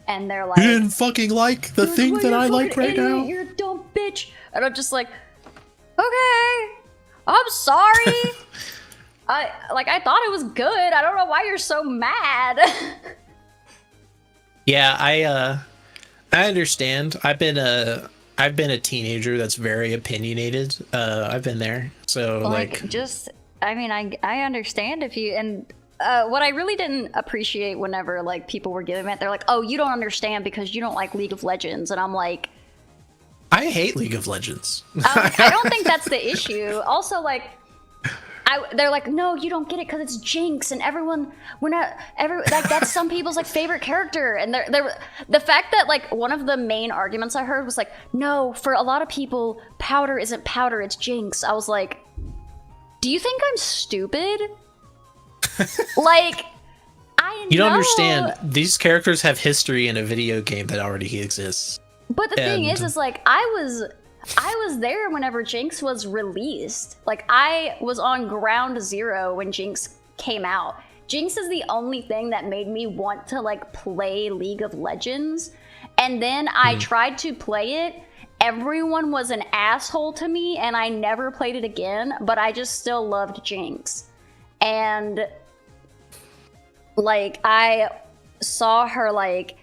And they're like, you didn't fucking like the thing that I like right now? You're a dumb bitch. And I'm just like, okay, I'm sorry. I thought it was good. I don't know why you're so mad. Yeah, I understand. I've been a teenager that's very opinionated. I've been there. So I understand if you and what I really didn't appreciate whenever like people were giving it, they're like, oh, you don't understand because you don't like League of Legends. And I'm like, I hate League of Legends. I don't think that's the issue. Also, like, they're like, no, you don't get it because it's Jinx, and that's some people's like favorite character. And the fact that like one of the main arguments I heard was like, no, for a lot of people, Powder isn't Powder, it's Jinx. I was like, do you think I'm stupid? Like, you don't understand. These characters have history in a video game that already exists. But the thing is like I was there whenever Jinx was released. Like, I was on ground zero when Jinx came out. Jinx is the only thing that made me want to like play League of Legends. And then I tried to play it. Everyone was an asshole to me, and I never played it again. But I just still loved Jinx. And like, I saw her like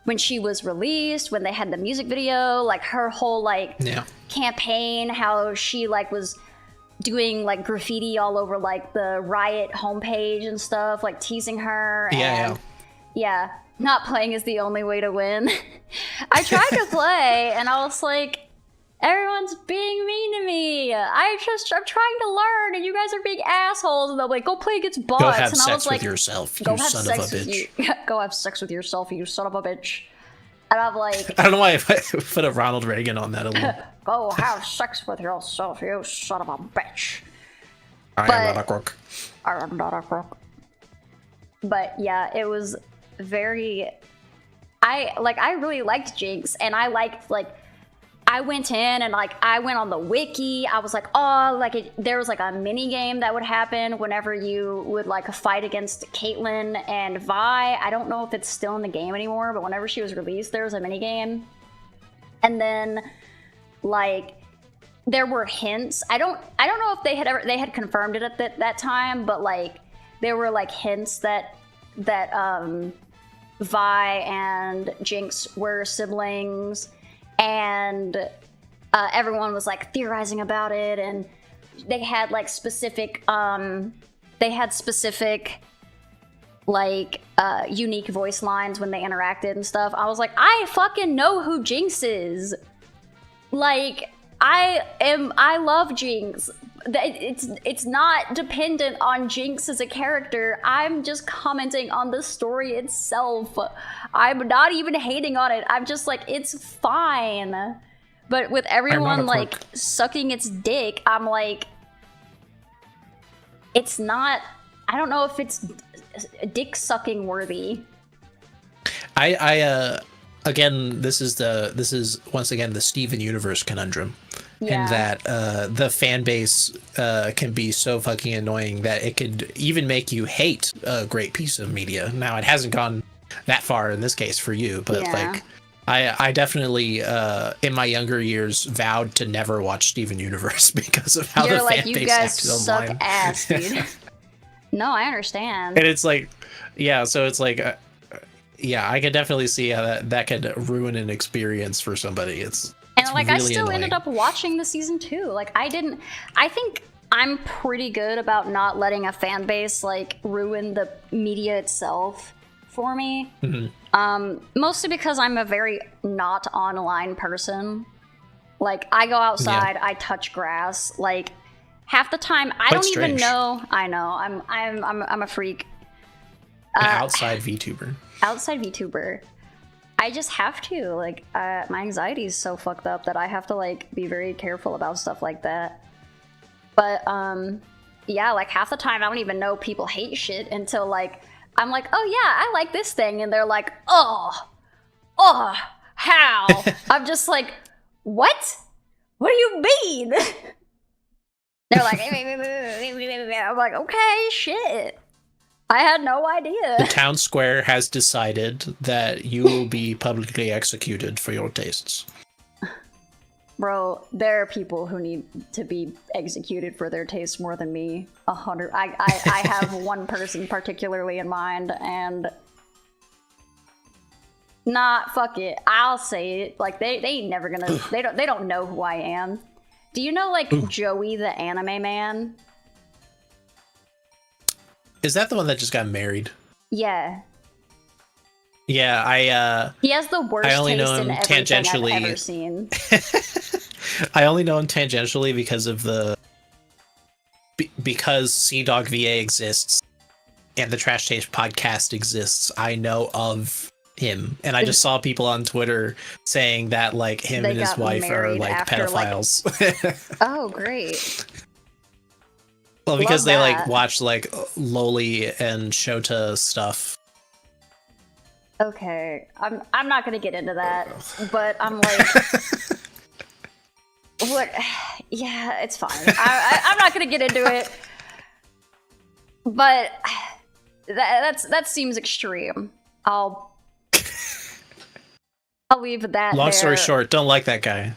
when she was released, when they had the music video, like her whole like campaign, how she like was doing like graffiti all over like the Riot homepage and stuff, like teasing her. Yeah, not playing is the only way to win. I tried to play and I was like, everyone's being mean to me. I'm trying to learn, and you guys are being assholes. And they're like, go play against bots. Go have and sex I was with like, yourself, you son of a bitch. Go have sex with yourself, you son of a bitch. And I'm like, I don't know why I put a Ronald Reagan on that alone. Go have sex with yourself, you son of a bitch. I am not a crook. I am not a crook. But yeah, it was very. I really liked Jinx, and I liked like. I went in and like I went on the wiki. I was like, oh, like there was like a mini game that would happen whenever you would like fight against Caitlyn and Vi. I don't know if it's still in the game anymore, but whenever she was released, there was a mini game. And then like there were hints. I don't know if they had confirmed it at that time, but like there were like hints that Vi and Jinx were siblings. And everyone was like theorizing about it, and they had like specific like unique voice lines when they interacted and stuff. I was like, I fucking know who Jinx is. Like, I love Jinx. It's not dependent on Jinx as a character. I'm just commenting on the story itself. I'm not even hating on it. I'm just like, it's fine. But with everyone like sucking its dick, I'm like, it's not. I don't know if it's dick sucking worthy. Again, this is once again the Steven Universe conundrum, in that the fan base can be so fucking annoying that it could even make you hate a great piece of media. Now, it hasn't gone that far in this case for you, but like I definitely in my younger years vowed to never watch Steven Universe because of how the fan base acted online. You guys suck ass, dude. No, I understand. And it's like, yeah, so it's like, yeah, I could definitely see how that could ruin an experience for somebody. It's like really I still annoying. ended up watching the season 2. Like I think I'm pretty good about not letting a fan base like ruin the media itself for me. Mostly because I'm a very not online person. Like I go outside, I touch grass. Like half the time I don't even know. I know I'm a freak. An outside VTuber. Outside VTuber. I just have to, like, my anxiety is so fucked up that I have to, like, be very careful about stuff like that. But, yeah, like, half the time I don't even know people hate shit until, like, I'm like, oh, yeah, I like this thing. And they're like, oh, how? I'm just like, what? What do you mean? They're like, I'm like, okay, shit. I had no idea. The town square has decided that you will be publicly executed for your tastes. Bro, there are people who need to be executed for their tastes more than me. 100. I have one person particularly in mind, and fuck it. I'll say it. Like they ain't never gonna. They don't know who I am. Do you know like Joey the anime man? Is that the one that just got married? Yeah. Yeah, he has the worst taste in everything I've ever seen. I only know him tangentially because of because CDawg VA exists and the Trash Taste podcast exists. I know of him, and I just saw people on Twitter saying that like him and his wife are like pedophiles. Like... Oh, great. Well, because they like watch like Loli and Shota stuff. Okay, I'm not gonna get into that, but I'm like, what? Yeah, it's fine. I'm not gonna get into it, but that seems extreme. I'll leave that. Long story short, don't like that guy.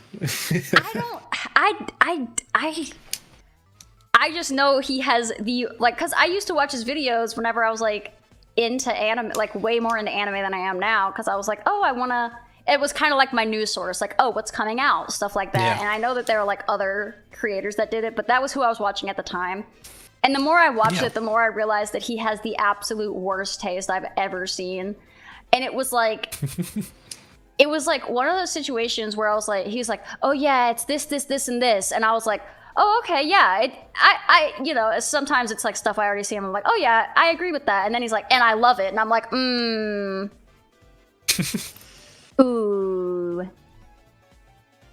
I just know he has the, like, because I used to watch his videos whenever I was, like, into anime, like, way more into anime than I am now, because I was like, oh, I want to, it was kind of like my news source, like, oh, what's coming out, stuff like that, and I know that there are, like, other creators that did it, but that was who I was watching at the time, and the more I watched it, the more I realized that he has the absolute worst taste I've ever seen, and it was, like... It was, like, one of those situations where I was like, he's like, oh, yeah, it's this, this, this, and this, and I was like, oh, okay, yeah, I you know, sometimes it's like stuff I already see, and I'm like, oh yeah, I agree with that, and then he's like, and I love it, and I'm like, ooh.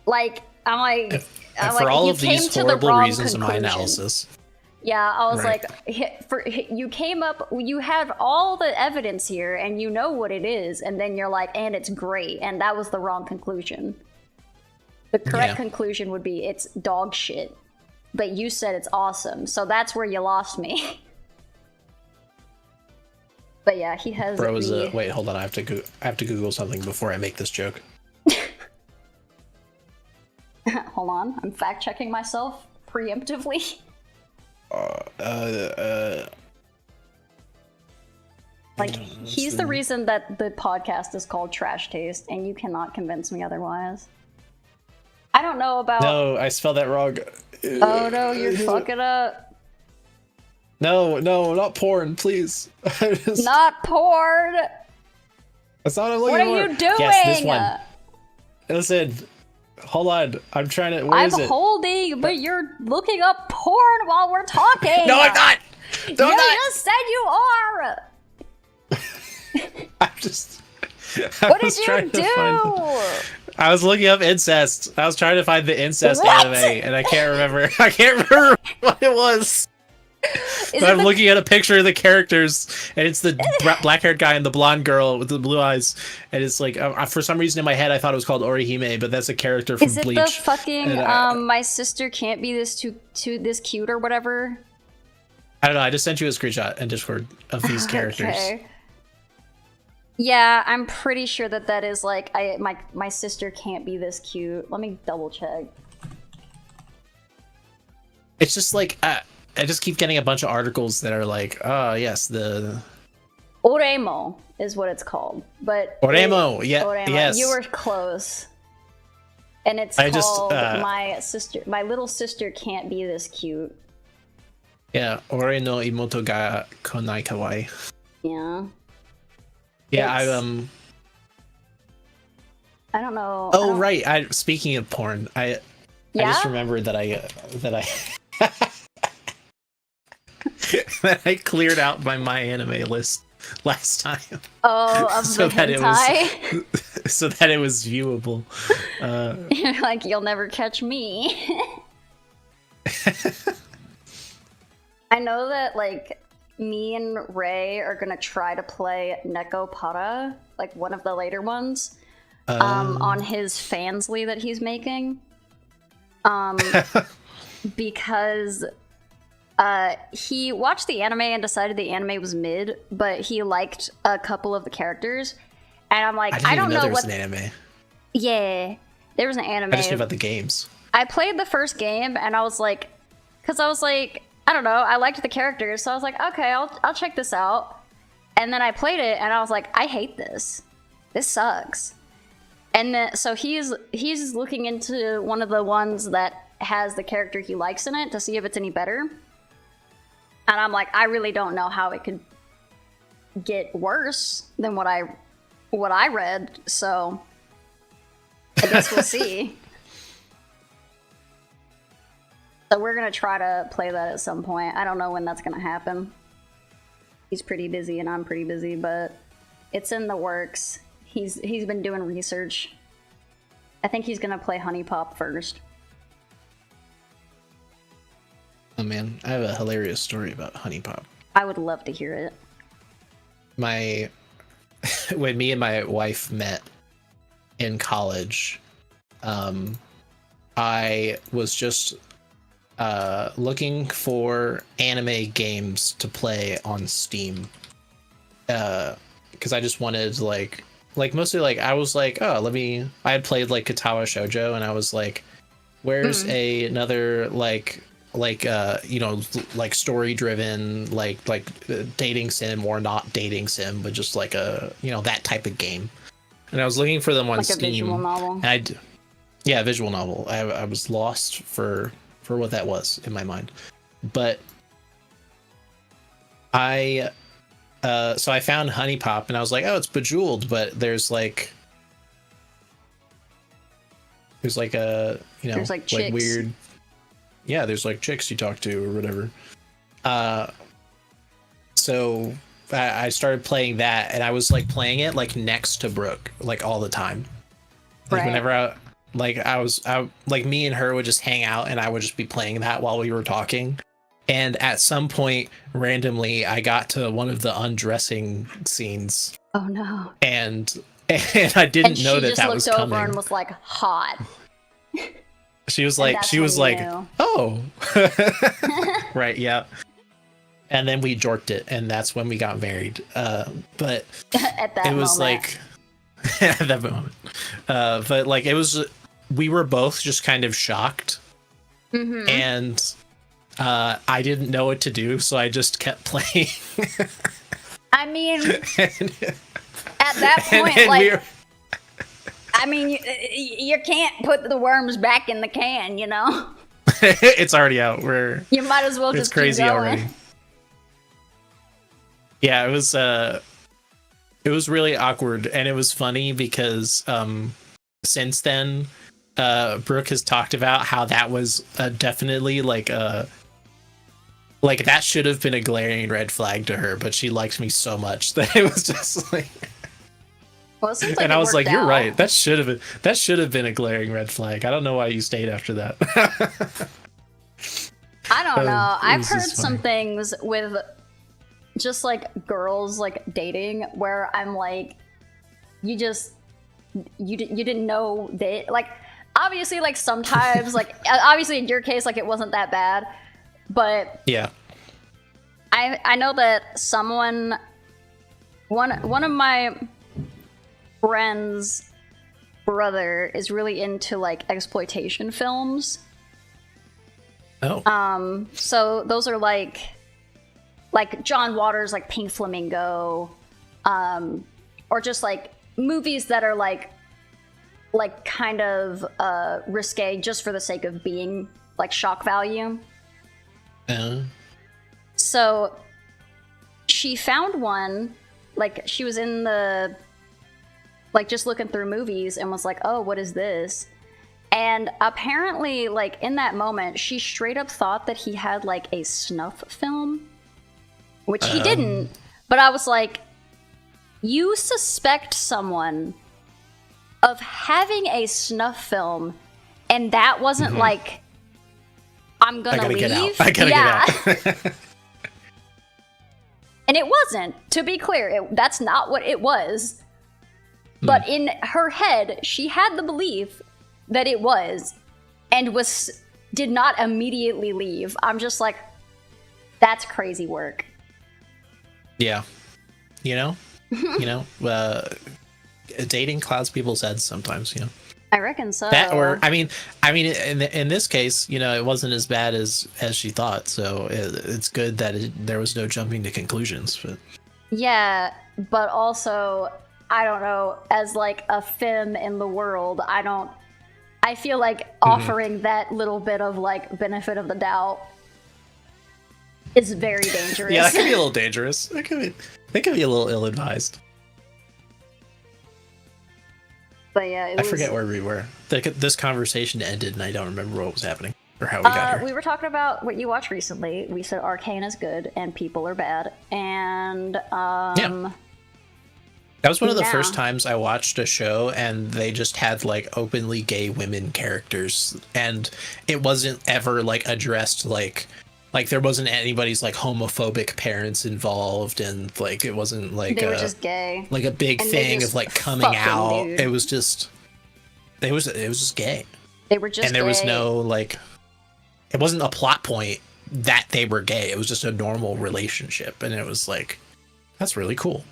Like, I'm like, for all of these horrible reasons in my analysis. Yeah, I was like, you have all the evidence here, and you know what it is, and then you're like, and it's great, and that was the wrong conclusion. The correct conclusion would be, it's dog shit. But you said it's awesome, so that's where you lost me. But yeah, he has. Bro, wait, hold on. I have to Google something before I make this joke. Hold on, I'm fact checking myself preemptively. Like he's the reason that the podcast is called Trash Taste, and you cannot convince me otherwise. I don't know about. No, I spelled that wrong. Oh no, you're fucking up. No, not porn, please. Not porn. That's not what I'm looking for. What are you doing? Yes, this one. Listen, hold on. I'm trying to. Where is it? I'm holding, but you're looking up porn while we're talking. No, I'm not. No, I'm not. You just said you are. I'm just. What did you do? I was looking up incest. I was trying to find the incest What? anime, and I can't remember. I can't remember what it was. But I'm looking at a picture of the characters, and it's the black-haired guy and the blonde girl with the blue eyes, and it's like for some reason in my head I thought it was called Orihime, but that's a character from Bleach. Is it the fucking my sister can't be this this cute or whatever? I don't know. I just sent you a screenshot in Discord of these characters. Okay. Yeah, I'm pretty sure that is like my sister can't be this cute. Let me double check. It's just like I just keep getting a bunch of articles that are like, oh yes, the Oremo is what it's called, but Oremo, yes, you were close. And it's called my little sister can't be this cute. Yeah, Ore no imoto ga konai kawaii. Yeah. Yeah, I don't know. Oh right, speaking of porn, I just remembered that I that I cleared out my anime list last time. Oh, of so the hentai? So that it was viewable. You're like, you'll never catch me. I know that, like, me and Ray are gonna try to play Neko Para, like one of the later ones, on his fansly that he's making. Because he watched the anime and decided the anime was mid, but he liked a couple of the characters, and I'm like, I don't know there what. Was an anime. Yeah, there was an anime. I just knew about the games. I played the first game, and I was like, I don't know, I liked the characters, so I was like, okay, I'll check this out. And then I played it, and I was like, I hate this. This sucks. And then, so he's looking into one of the ones that has the character he likes in it to see if it's any better. And I'm like, I really don't know how it could get worse than what I read, so I guess we'll see. So we're gonna try to play that at some point. I don't know when that's gonna happen. He's pretty busy and I'm pretty busy, but it's in the works. He's been doing research. I think he's gonna play Honey Pop first. Oh man, I have a hilarious story about Honey Pop. I would love to hear it. When me and my wife met in college, I was just looking for anime games to play on Steam, because I just wanted like mostly like I was like, oh, I had played like Katawa Shoujo, and I was like, where's another like story driven like dating sim, or not dating sim, but just like that type of game. And I was looking for them on Steam. Like a visual novel. And visual novel. I was lost for what that was in my mind, but I found Honey Pop, and I was like, oh, it's Bejeweled, but there's like a there's like weird, there's like chicks you talk to or whatever. So I started playing that, and I was like playing it like next to Brooke like all the time. Like whenever me and her would just hang out, and I would just be playing that while we were talking. And at some point, randomly, I got to one of the undressing scenes. Oh no! And I didn't know that was coming. She just looked over and was like, hot. She was like, oh, right, yeah. And then we jorked it, and that's when we got married. But at that it was moment. like at that moment. But like we were both just kind of shocked, and I didn't know what to do, so I just kept playing. I mean, at that point, you can't put the worms back in the can, you know? It's already out. You might as well just crazy keep going. Already. Yeah, it was really awkward, and it was funny because since then, Brooke has talked about how that was definitely like that should have been a glaring red flag to her, but she liked me so much that it was just like Well, it seems like And it I was worked like, "You're out. right. That should have been a glaring red flag. I don't know why you stayed after that." I don't know. It I've was heard just some funny. things with just like girls like dating where I'm like, you didn't know that, like, obviously, like sometimes like obviously in your case like it wasn't that bad, but Yeah. I know that one of my friends' brother is really into like exploitation films. Oh. So those are like John Waters, like Pink Flamingo, or just like movies that are like kind of risque just for the sake of being like shock value. So she found one, like she was in the like just looking through movies and was like, "Oh, what is this?" And apparently, like in that moment, she straight up thought that he had like a snuff film, which he didn't. But I was like, you suspect someone of having a snuff film, and that wasn't like, I'm gonna leave. Get out. I gotta get out. And it wasn't, to be clear. That's not what it was. But in her head, she had the belief that it was, and did not immediately leave. I'm just like, that's crazy work. Yeah. You know, dating clouds people's heads sometimes, you know. I reckon so. That, or I mean, in this case, you know, it wasn't as bad as she thought. So it's good that there was no jumping to conclusions. But yeah, but also, I don't know. As like a femme in the world, I feel like offering that little bit of like benefit of the doubt is very dangerous. yeah, that could be a little dangerous. That could be a little ill-advised. But yeah, I forget where we were. This conversation ended, and I don't remember what was happening or how we got here. We were talking about what you watched recently. We said Arcane is good and people are bad, and Yeah. That was one of the first times I watched a show, and they just had like openly gay women characters, and it wasn't ever like addressed like there wasn't anybody's like homophobic parents involved, and like it wasn't like they were just gay, like a big and thing of like coming out. Dude. It was just gay. They were just, and there was no like, it wasn't a plot point that they were gay. It was just a normal relationship, and it was like, that's really cool.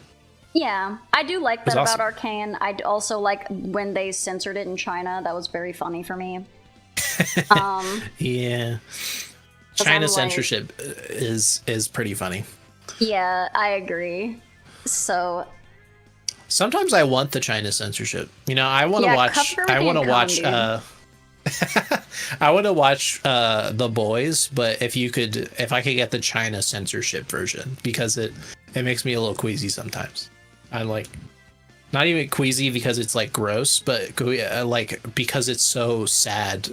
Yeah, I do like that about awesome. Arcane. I also like when they censored it in China. That was very funny for me. Yeah. China censorship is pretty funny. Yeah, I agree. So sometimes I want the China censorship. You know, I want to watch. I want to watch. I want to watch The Boys, but if I could get the China censorship version, because it makes me a little queasy sometimes. I'm like, not even queasy because it's like gross, but like because it's so sad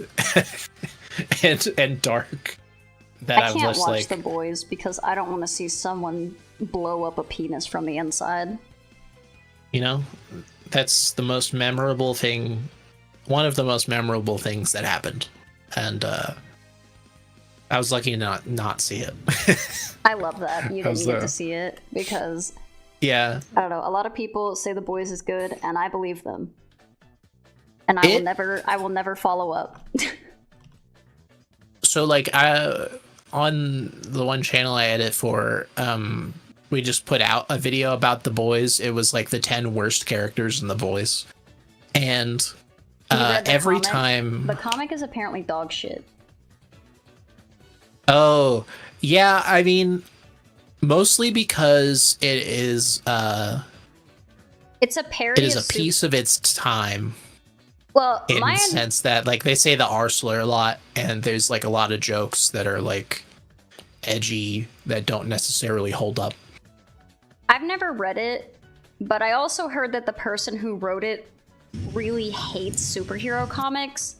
and dark. That I can't watch like, The Boys because I don't want to see someone blow up a penis from the inside. You know, that's the most memorable thing. One of the most memorable things that happened, and I was lucky to not see it. I love that you didn't get to see it because yeah, I don't know. A lot of people say The Boys is good, and I believe them, and I will never follow up. So like on the one channel I edit for, we just put out a video about The Boys. It was like the 10 worst characters in The Boys, and every time the comic is apparently dog shit. Oh yeah, I mean, mostly because it is it's a parody. It is a piece of its time. Well, in the sense that like they say the R slur a lot, and there's like a lot of jokes that are like edgy that don't necessarily hold up. I've never read it, but I also heard that the person who wrote it really hates superhero comics.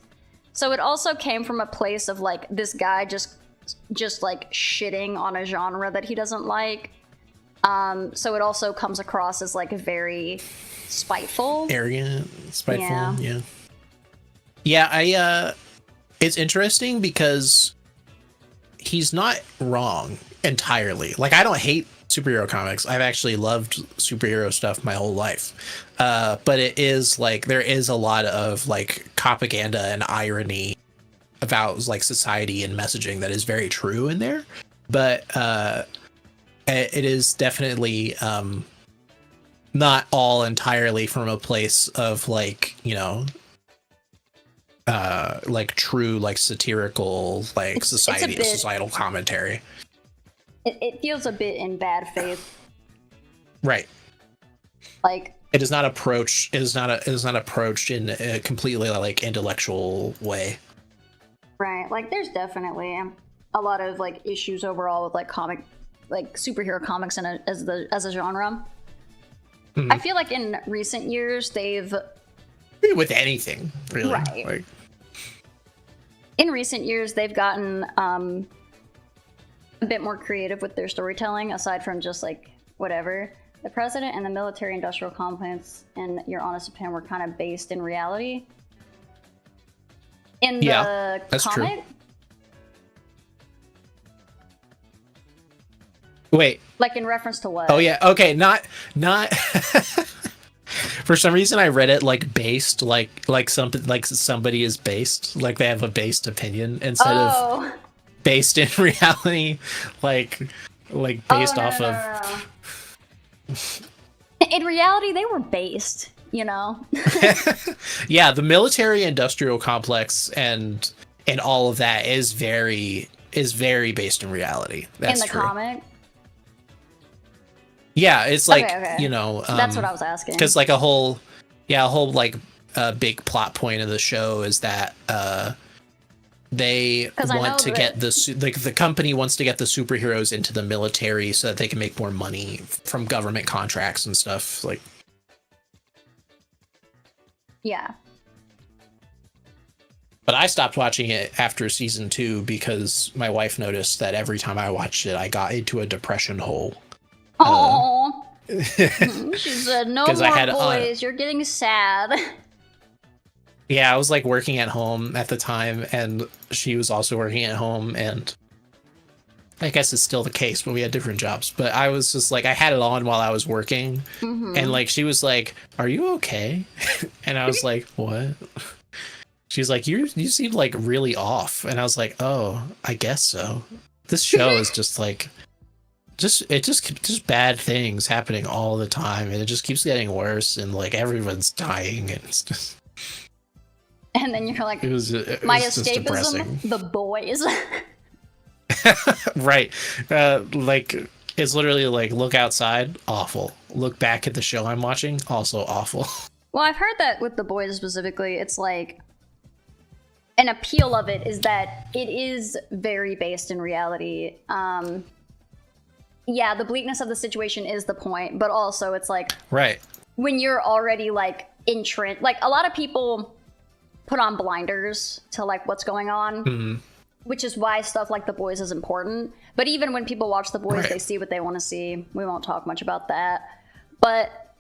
So it also came from a place of like this guy just like shitting on a genre that he doesn't like. So it also comes across as like very spiteful, arrogant, spiteful. Yeah. It's interesting because he's not wrong entirely. Like, I don't hate superhero comics. I've actually loved superhero stuff my whole life. But it is like, there is a lot of like propaganda and irony about like society and messaging that is very true in there. But it is definitely not all entirely from a place of like, you know, like true, like satirical, like societal commentary. It feels a bit in bad faith. Right. Like, it is not approached. It is not approached in a completely like intellectual way. Right. Like, there's definitely a lot of like issues overall with like superhero comics as a genre. Mm-hmm. I feel like in recent years they've, with anything really, right? Like, in recent years they've gotten a bit more creative with their storytelling, aside from just like whatever. The president and the military-industrial complex, in Your Honest Opinion, were kind of based in reality. In the that's comic, true. Wait. Like in reference to what? Oh yeah. Okay. Not. For some reason, I read it like based, like something like somebody is based, like they have a based opinion instead of based in reality, like based off of. In reality, they were based, you know. Yeah, the military-industrial complex and all of that is very based in reality. That's in the true. Comic. Yeah, it's like you know. That's what I was asking. Because like a whole like big plot point of the show is that they want to get the company wants to get the superheroes into the military so that they can make more money from government contracts and stuff. Like, yeah. But I stopped watching it after season 2 because my wife noticed that every time I watched it, I got into a depression hole. Oh, she said, "No more boys. You're getting sad." Yeah, I was like working at home at the time, and she was also working at home, and I guess it's still the case, but we had different jobs. But I was just like, I had it on while I was working, and like she was like, "Are you okay?" And I was like, "What?" She's like, "You seem like really off," and I was like, "Oh, I guess so." This show is just like. Just bad things happening all the time, and it just keeps getting worse, and like everyone's dying, and it's just. And then you're like, my escapism, The Boys. Right, like it's literally like look outside, awful. Look back at the show I'm watching, also awful. Well, I've heard that with The Boys specifically, it's like an appeal of it is that it is very based in reality. Yeah, the bleakness of the situation is the point, but also it's like, right, when you're already like entrenched, like a lot of people put on blinders to like what's going on, which is why stuff like The Boys is important. But even when people watch The Boys, they see what they want to see. We won't talk much about that, but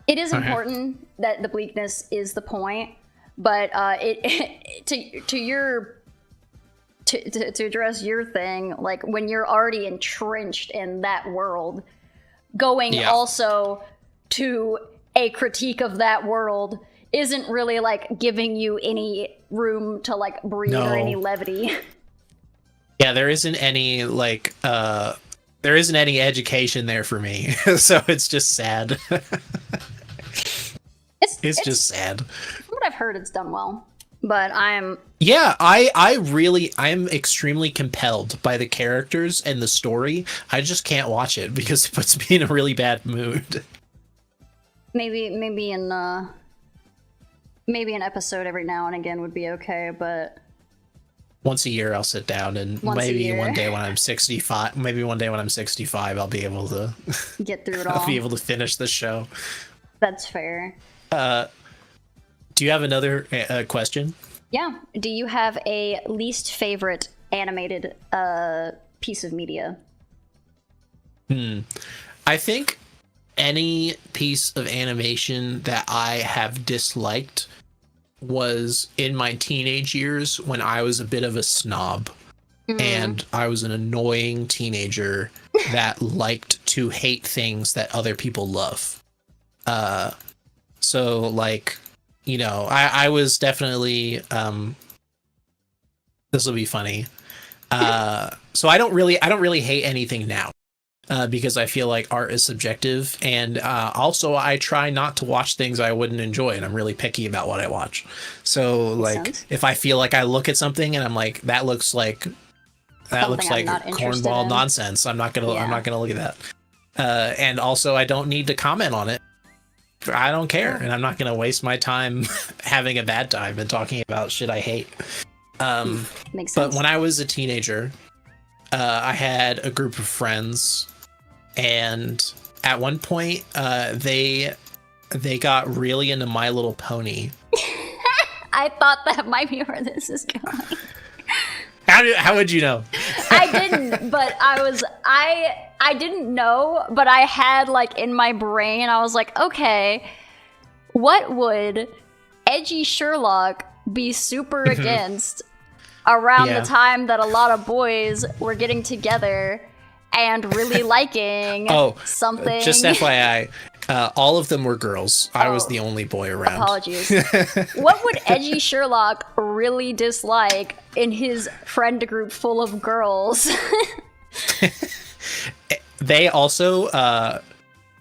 it is important that the bleakness is the point. But to address your thing, like when you're already entrenched in that world, going also to a critique of that world isn't really like giving you any room to like breathe or any levity. Yeah, there isn't any like there isn't any education there for me. So it's just sad. It's just sad. From what I've heard, it's done well. But I'm extremely compelled by the characters and the story. I just can't watch it because it puts me in a really bad mood. Maybe an episode every now and again would be okay, but once a year I'll sit down and maybe one day when I'm 65, I'll be able to get through it all. I'll be able to finish the show. That's fair. Do you have another question? Yeah. Do you have a least favorite animated piece of media? I I think any piece of animation that I have disliked was in my teenage years when I was a bit of a snob. And I was an annoying teenager that liked to hate things that other people love. So like, you know, I was definitely, this will be funny. So I don't really hate anything now. Because I feel like art is subjective, and also I try not to watch things I wouldn't enjoy, and I'm really picky about what I watch. So like, if I feel like I look at something and I'm like, that looks like cornball nonsense, I'm not gonna look at that. And also I don't need to comment on it. I don't care, and I'm not gonna waste my time having a bad time and talking about shit I hate. Makes sense. But when I was a teenager, I had a group of friends, and at one point they got really into My Little Pony. I thought that might be where this is going. How would you know? I didn't, but I didn't know, but I had like in my brain, I was like, okay, what would edgy Sherlock be super against around the time that a lot of boys were getting together and really liking something? Just FYI, all of them were girls. I was the only boy around. Apologies. What would edgy Sherlock really dislike in his friend group full of girls? They also,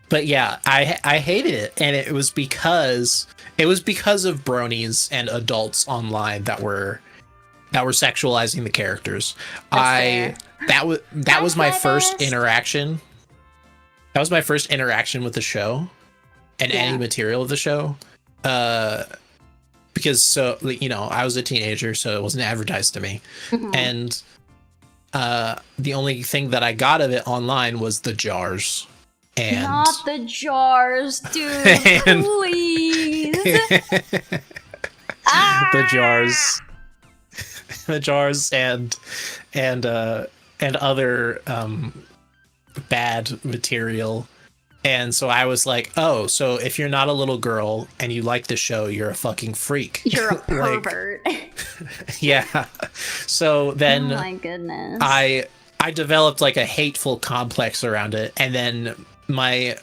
but yeah, I hated it, and it was because of bronies and adults online that were sexualizing the characters. That was my first interaction. That was my first interaction with the show and any material of the show. Because I was a teenager, so it wasn't advertised to me. And the only thing that I got of it online was the jars. And not the jars, dude. Please. The jars. The jars and other bad material. And so I was like, oh, so if you're not a little girl and you like the show, you're a fucking freak. You're a pervert. Yeah. So then oh my goodness. I developed like a hateful complex around it, and then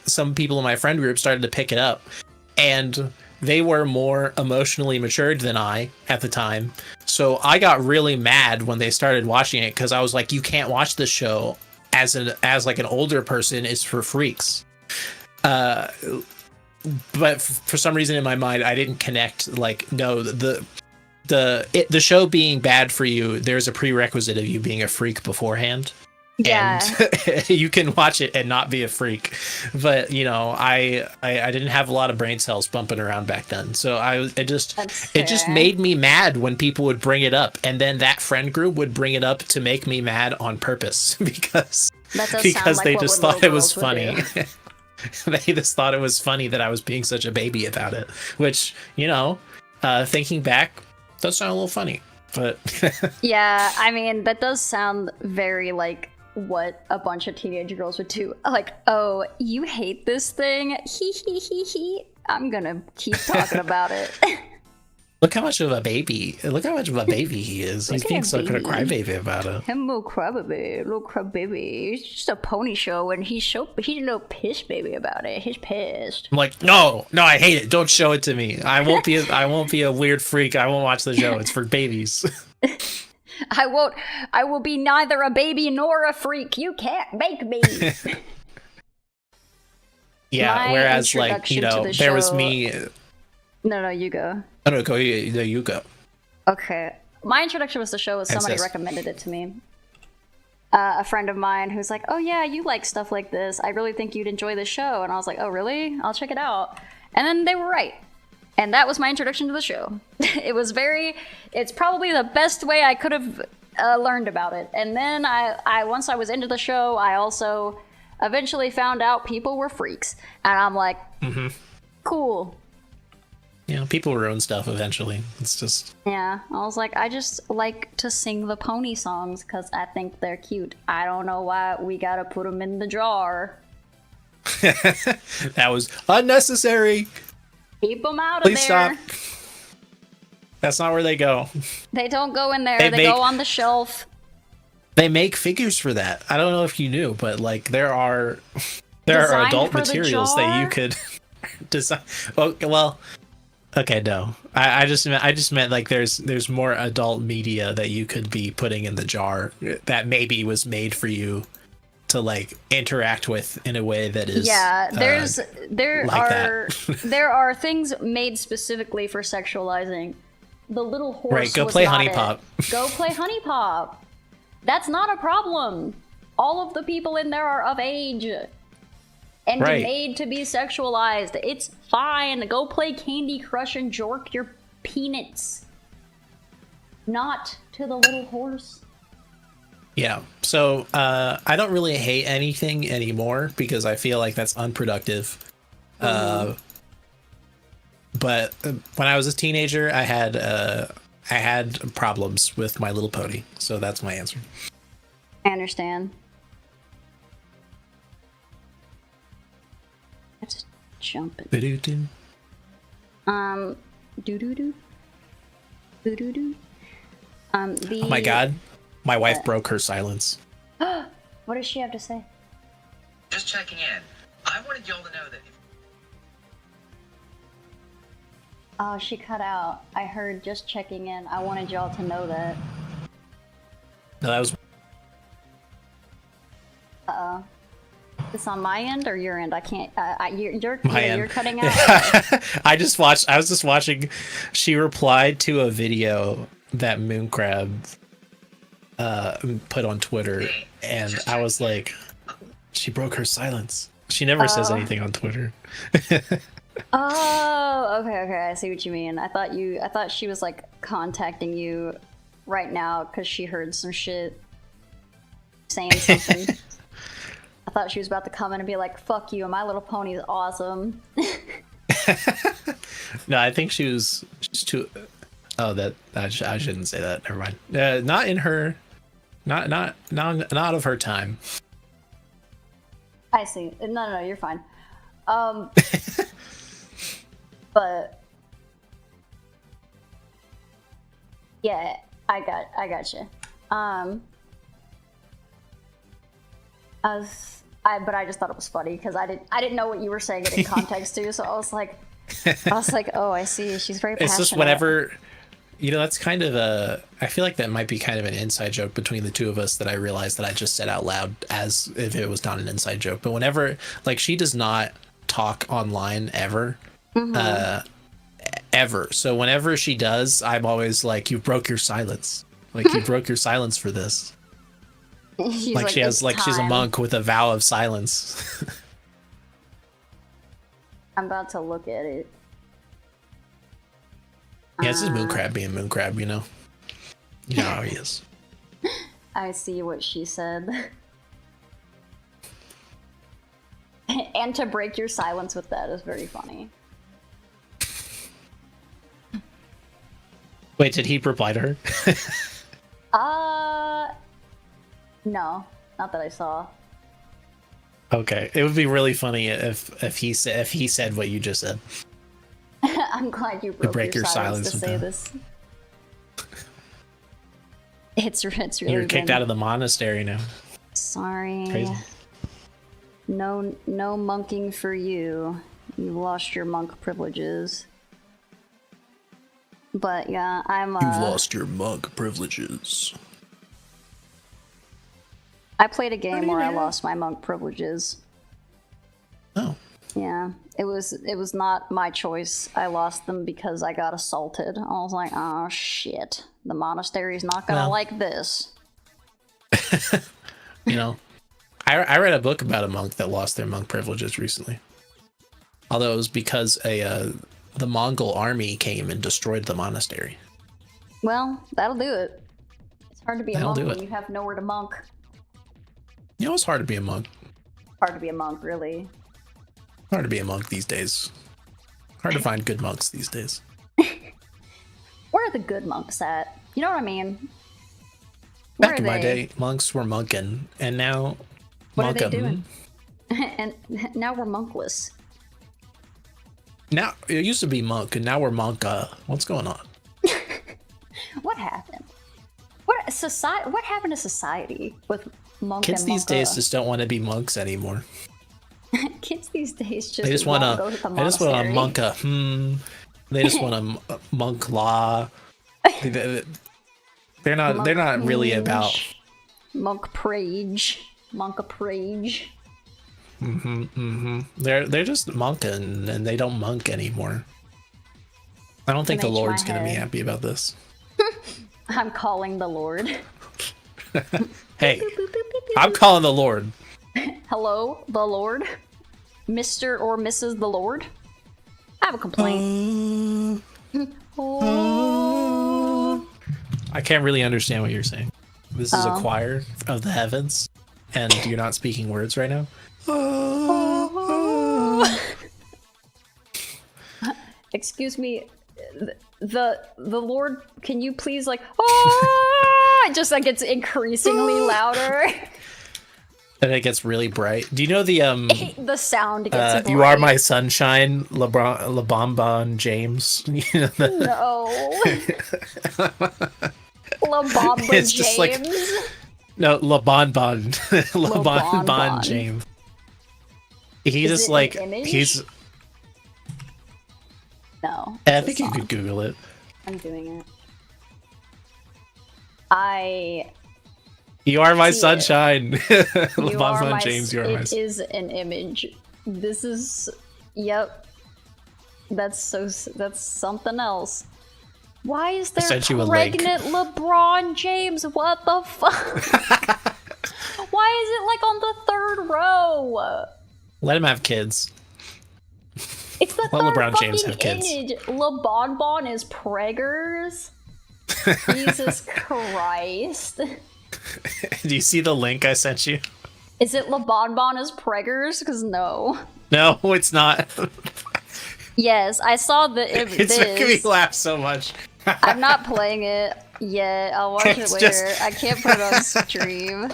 some people in my friend group started to pick it up, and they were more emotionally matured than I at the time. So I got really mad when they started watching it, because I was like, you can't watch this show as like an older person. It's for freaks. But for some reason in my mind, I didn't connect. Like, no, the show being bad for you, there's a prerequisite of you being a freak beforehand. Yeah. And you can watch it and not be a freak. But I didn't have a lot of brain cells bumping around back then, so it just made me mad when people would bring it up, and then that friend group would bring it up to make me mad on purpose because they just thought it was funny. They just thought it was funny that I was being such a baby about it, which, thinking back, does sound a little funny. But yeah, I mean, that does sound very like what a bunch of teenage girls would do. Like, oh, you hate this thing? He he he he. I'm gonna keep talking about it. Look how much of a baby he is. He's being such a crybaby about it. Him little crybaby. It's just a pony show, and he's a little piss baby about it. He's pissed. I'm like, no, I hate it. Don't show it to me. I won't be a weird freak. I won't watch the show. It's for babies. I will be neither a baby nor a freak. You can't make me. Yeah, whereas there was me. No, you go. Oh, no, go. You go. Okay. My introduction with the show was somebody recommended it to me. A friend of mine who's like, oh yeah, you like stuff like this. I really think you'd enjoy this show. And I was like, oh really? I'll check it out. And then they were right. And that was my introduction to the show. It's probably the best way I could have learned about it. And then once I was into the show, I also eventually found out people were freaks. And I'm like, cool. Yeah, people ruin stuff eventually. It's just... Yeah, I was like, I just like to sing the pony songs because I think they're cute. I don't know why we gotta put them in the jar. That was unnecessary. Keep them out of Please there. stop. That's not where they go. They don't go in there. They go on the shelf. They make figures for that. I don't know if you knew, but like there are Designed adult for the materials that you jar? could design. Well, okay, no. I just meant like there's more adult media that you could be putting in the jar that maybe was made for you to like interact with in a way that is Yeah, there like are that. there are things made specifically for sexualizing. The little horse. Right, go was play not Honey it. Pop. Go play Honey Pop. That's not a problem. All of the people in there are of age and Right. made to be sexualized. It's fine. Go play Candy Crush and jork your peanuts. Not to the little horse. Yeah. So I don't really hate anything anymore because I feel like that's unproductive. But when I was a teenager, I had problems with My Little Pony. So that's my answer. I understand. Let's jump it. Ba-doo-doo. Doo-doo-doo. Doo-doo-doo. Oh my god. My wife broke her silence. What does she have to say? Just checking in. I wanted y'all to know that. Oh, she cut out. I heard just checking in. I wanted y'all to know that. No, that was This on my end or your end? I can't. You're my yeah, end. you're cutting out. I was just watching. She replied to a video that Mooncrab put on Twitter, and I was like, she broke her silence. She never says anything on Twitter. Oh, okay. I see what you mean. I thought she was like contacting you right now because she heard some shit saying something. I thought she was about to come in and be like, "Fuck you, My Little Pony is awesome." No, I think she was just too. Oh, I shouldn't say that. Never mind. Not in her. Not of her time. I see. No, you're fine. But yeah, I got you. But I just thought it was funny because I didn't know what you were saying it in context too. So I was like, oh, I see. She's very passionate. It's just whenever, that's kind of I feel like that might be kind of an inside joke between the two of us that I realized that I just said out loud as if it was not an inside joke. But whenever, like, she does not talk online ever. Ever. So whenever she does, I'm always like, you broke your silence. Like, you broke your silence for this. She's Like she has, like, she's a time. monk with a vow of silence. I'm about to look at it. Yeah, this is Mooncrab being Mooncrab, You know how he is. I see what she said. And to break your silence with that is very funny. Wait, did he reply to her? No, not that I saw. Okay, it would be really funny if he said what you just said. I'm glad you broke break your silence to with say that. this. It's really You're kicked been... out of the monastery now. Sorry. Crazy. No monking for you. You lost your monk privileges. But yeah, I'm You've lost your monk privileges. I played a game where I lost my monk privileges. Oh. Yeah, it was not my choice. I lost them because I got assaulted. I was like, oh shit, the monastery's not gonna like this. I read a book about a monk that lost their monk privileges recently. Although it was because the Mongol army came and destroyed the monastery. Well, that'll do it. It's hard to be a That'll monk do when it. you have nowhere to monk. It's hard to be a monk. Hard to be a monk, really. Hard to be a monk these days. Hard to find good monks these days. Where are the good monks at? You know what I mean? Where Back are in my they? day, monks were monking, and now What are they monkum. doing? And now we're monkless. Now it used to be monk, and now we're monka. What's going on? What happened? What happened to society with monk Kids and these monka? days just don't want to be monks anymore. Kids these days They just want go to. to the They just want a monastery. monka. They just want a monk law. They're not. They're not really about. Monk prage. Monka prage. They're just monking, and they don't monk anymore. I don't think the Makes my Lord's gonna be head. happy about this. I'm calling the Lord. Hey, I'm calling the Lord. Hello, the Lord? Mr. or Mrs. the Lord? I have a complaint. Oh. I can't really understand what you're saying. This is a Oh. choir of the heavens, and you're not speaking words right now. Excuse me, the Lord, can you please like, oh, it just like gets increasingly louder. And it gets really bright. Do you know the The sound gets bright. You Are My Sunshine, LeBonbon James? You know No. La Bamba It's James. just like- No, LeBonbon. LeBonbon LeBonbon. James. He Is just it an like image? he's. No. I it's a think you song. could Google it. I'm doing it. You are my See it. sunshine. You are LeBonbon my James. You are my. It is an image. This is. Yep. That's something else. Why is there sent you a link. pregnant LeBron James? What the fuck? Why is it like on the third row? Let him have kids. It's the Let third LeBron James fucking have kids. image. LeBonbon is preggers. Jesus Christ. Do you see the link I sent you? Is it LeBonbon is preggers? Because no. No, it's not. Yes, I saw the image. It's making me laugh so much. I'm not playing it yet. I'll watch it It's later. just- I can't put it on stream.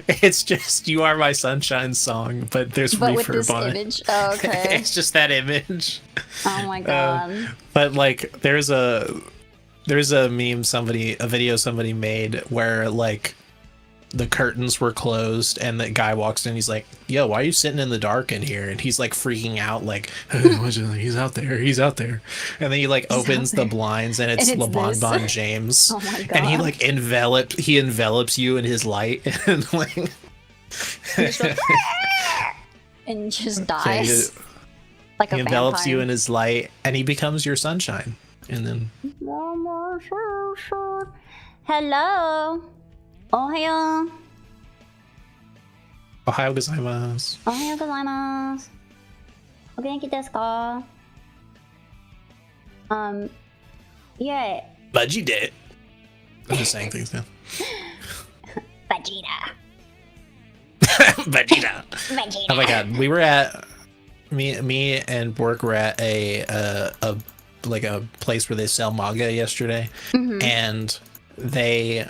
It's just "You Are My Sunshine" song, but there's But with reverb this on it. image. Oh, okay. It's just that image. Oh my god. But like, there's a meme a video somebody made where like the curtains were closed and the guy walks in. He's like, "Yo, why are you sitting in the dark in here?" And he's like freaking out, like, "He's out there, he's out there." And then he like opens the blinds and it's And it's LeBonbon this. James. Oh my And he God. like envelops you in his light and like And just so dies. Like a he envelops vampire. you in his light and he becomes your sunshine. And then Hello. Ohayo. Ohio gozaimasu. Ohayo gozaimasu. O genki desu ka? Yeah. Budgie did. I'm just saying things now. Vegeta. Vegeta. Vegeta. Oh my god, we were at me and Bork were at a place where they sell manga yesterday, and they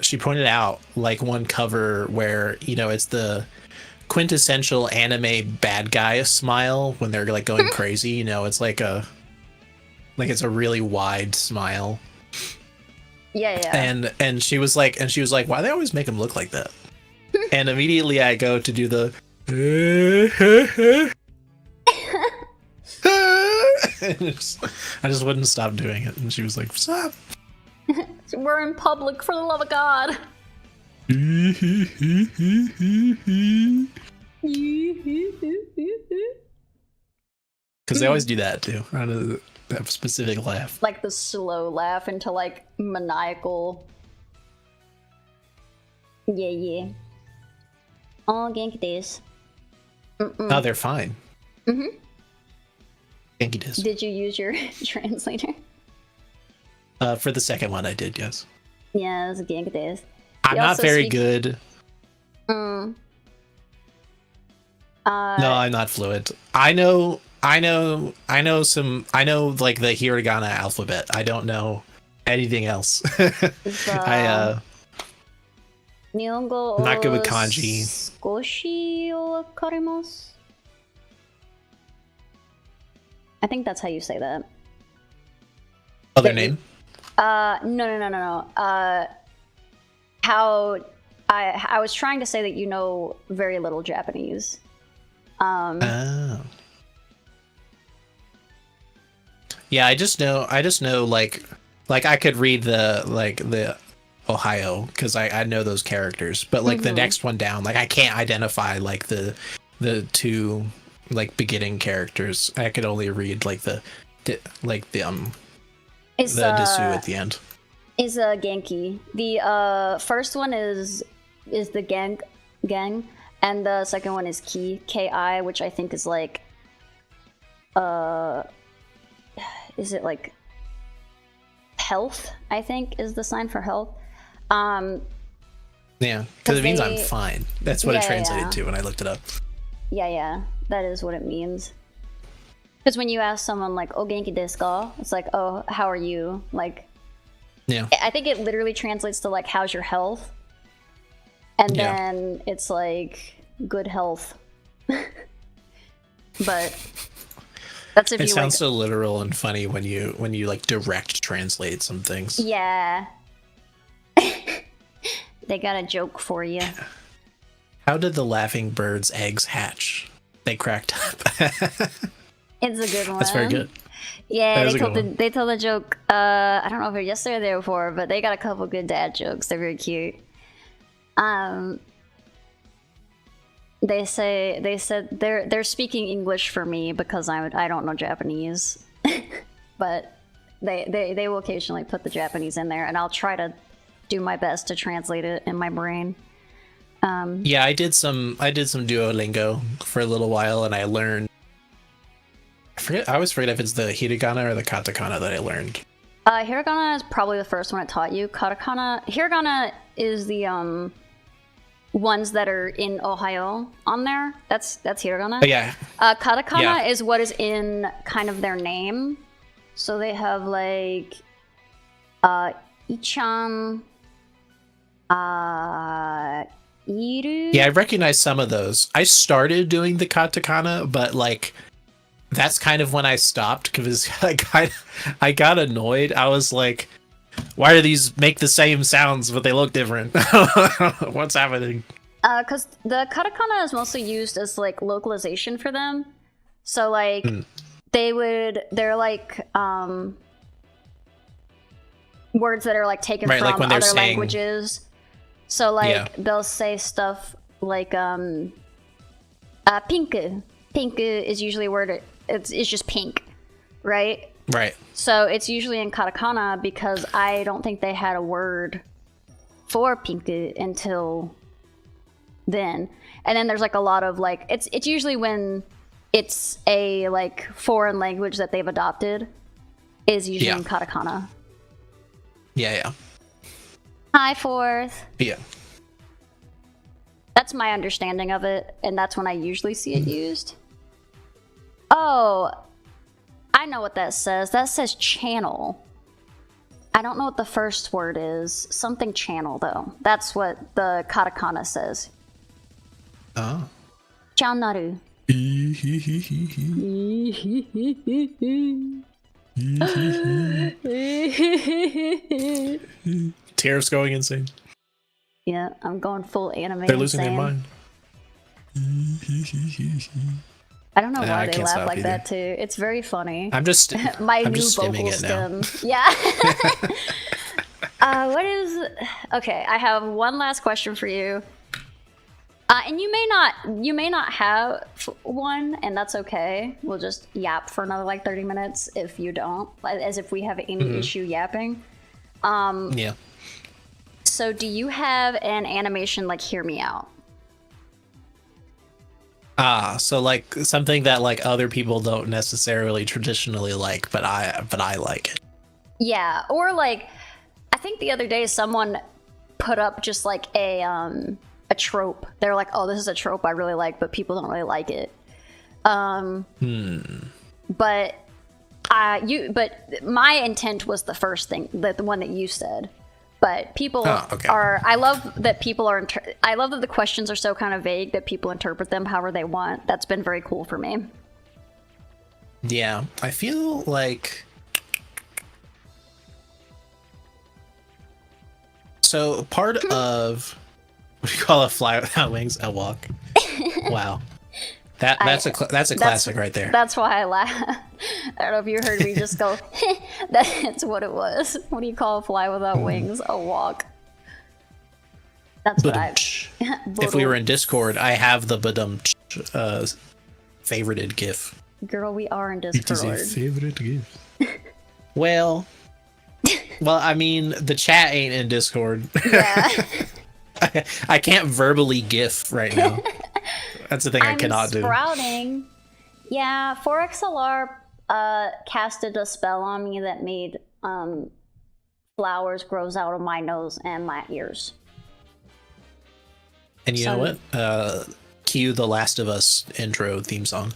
she pointed out like one cover where, you know, it's the quintessential anime bad guy smile when they're like going crazy, you know, it's like it's a really wide smile. Yeah, yeah. And she was like, why do they always make him look like that? And immediately I go to do the I just wouldn't stop doing it, and she was like, stop. We're in public, for the love of God. Because they always do that too. I know that specific laugh. Like the slow laugh into like maniacal. Yeah, yeah. Oh, genki desu. Oh, they're fine. Mhm. Thank you, Diz. Did you use your translator? For the second one, I did, yes. Yeah, it was genki desu. I'm You not also very speak- good. No, I'm not fluent. I know like the hiragana alphabet. I don't know anything else. Nihongo I'm not good with kanji. Skoshi wakarimasu? I think that's how you say that. Other name? No. How I was trying to say that you know very little Japanese. Oh. Yeah, I just know like I could read the Ohio because I know those characters, but like the next one down, like I can't identify like the two like beginning characters. I could only read like the desu at the end. Is Genki. The first one is the gang, and the second one is Ki, which I think is like is it like health? I think is the sign for health. Yeah, because it means I'm fine. That's what it translated to when I looked it up. Yeah, that is what it means. Because when you ask someone like "O genki desu ka?" it's like, "Oh, how are you?" Like, yeah, I think it literally translates to like, "How's your health?" And then it's like, "Good health." But that's if it you sounds like, so literal and funny when you like direct translate some things. Yeah. They got a joke for you. How did the laughing bird's eggs hatch? They cracked up. It's a good one. That's very good. Yeah, they told the joke. I don't know if it was yesterday or the day before, but they got a couple good dad jokes. They're very cute. They said they're speaking English for me because I don't know Japanese, but they will occasionally put the Japanese in there, and I'll try to do my best to translate it in my brain. Yeah, I did some Duolingo for a little while, and I learned. I always forget if it's the hiragana or the katakana that I learned. Hiragana is probably the first one it taught you. Hiragana is the ones that are in Ohio on there. That's hiragana. Oh, yeah. Katakana is what is in kind of their name. So they have like Ichan, Iru. Yeah, I recognize some of those. I started doing the katakana, but like that's kind of when I stopped because I got annoyed. I was like, why do these make the same sounds but they look different? What's happening? Because the katakana is mostly used as like localization for them. So like they're like words that are like taken from like when they're other saying, languages. So like they'll say stuff like pink. Pink is usually a word. It's just pink, right? Right. So it's usually in katakana because I don't think they had a word for pink until then. And then there's like a lot of like it's usually when it's a like foreign language that they've adopted is usually in katakana. Yeah. Hi, Fourth. Yeah. That's my understanding of it, and that's when I usually see it used. Oh, I know what that says. That says channel. I don't know what the first word is. Something channel, though. That's what the katakana says. Oh. Channaru. Tariff's going insane. Yeah, I'm going full anime. They're losing their mind. I don't know why they laugh like that too. It's very funny. I'm just my new vocal stem. Yeah. What is? Okay, I have one last question for you. And you may not have one, and that's okay. We'll just yap for another like 30 minutes if you don't, as if we have any issue yapping. Yeah. So do you have an animation like Hear Me Out? So like something that like other people don't necessarily traditionally like, but I like it. Yeah, or like I think the other day someone put up just like a trope. They're like, "Oh, this is a trope I really like, but people don't really like it." But my intent was the first thing, the one that you said. But people okay. are. I love that people are. I love that the questions are so kind of vague that people interpret them however they want. That's been very cool for me. Yeah, I feel like. So part of what do you call a fly without wings? A walk. Wow, that's a classic right there. That's why I laugh. I don't know if you heard me just go. That's what it was. What do you call a fly without wings? A walk. That's what I. If we were in Discord, I have the badum favorited GIF. Girl, we are in Discord. It is a favorite GIF. Well, I mean, the chat ain't in Discord. Yeah. I can't verbally GIF right now. That's the thing I cannot do. Sprouting. Yeah, 4XLR casted a spell on me that made flowers grows out of my nose and my ears. And you know what? Cue the Last of Us intro theme song.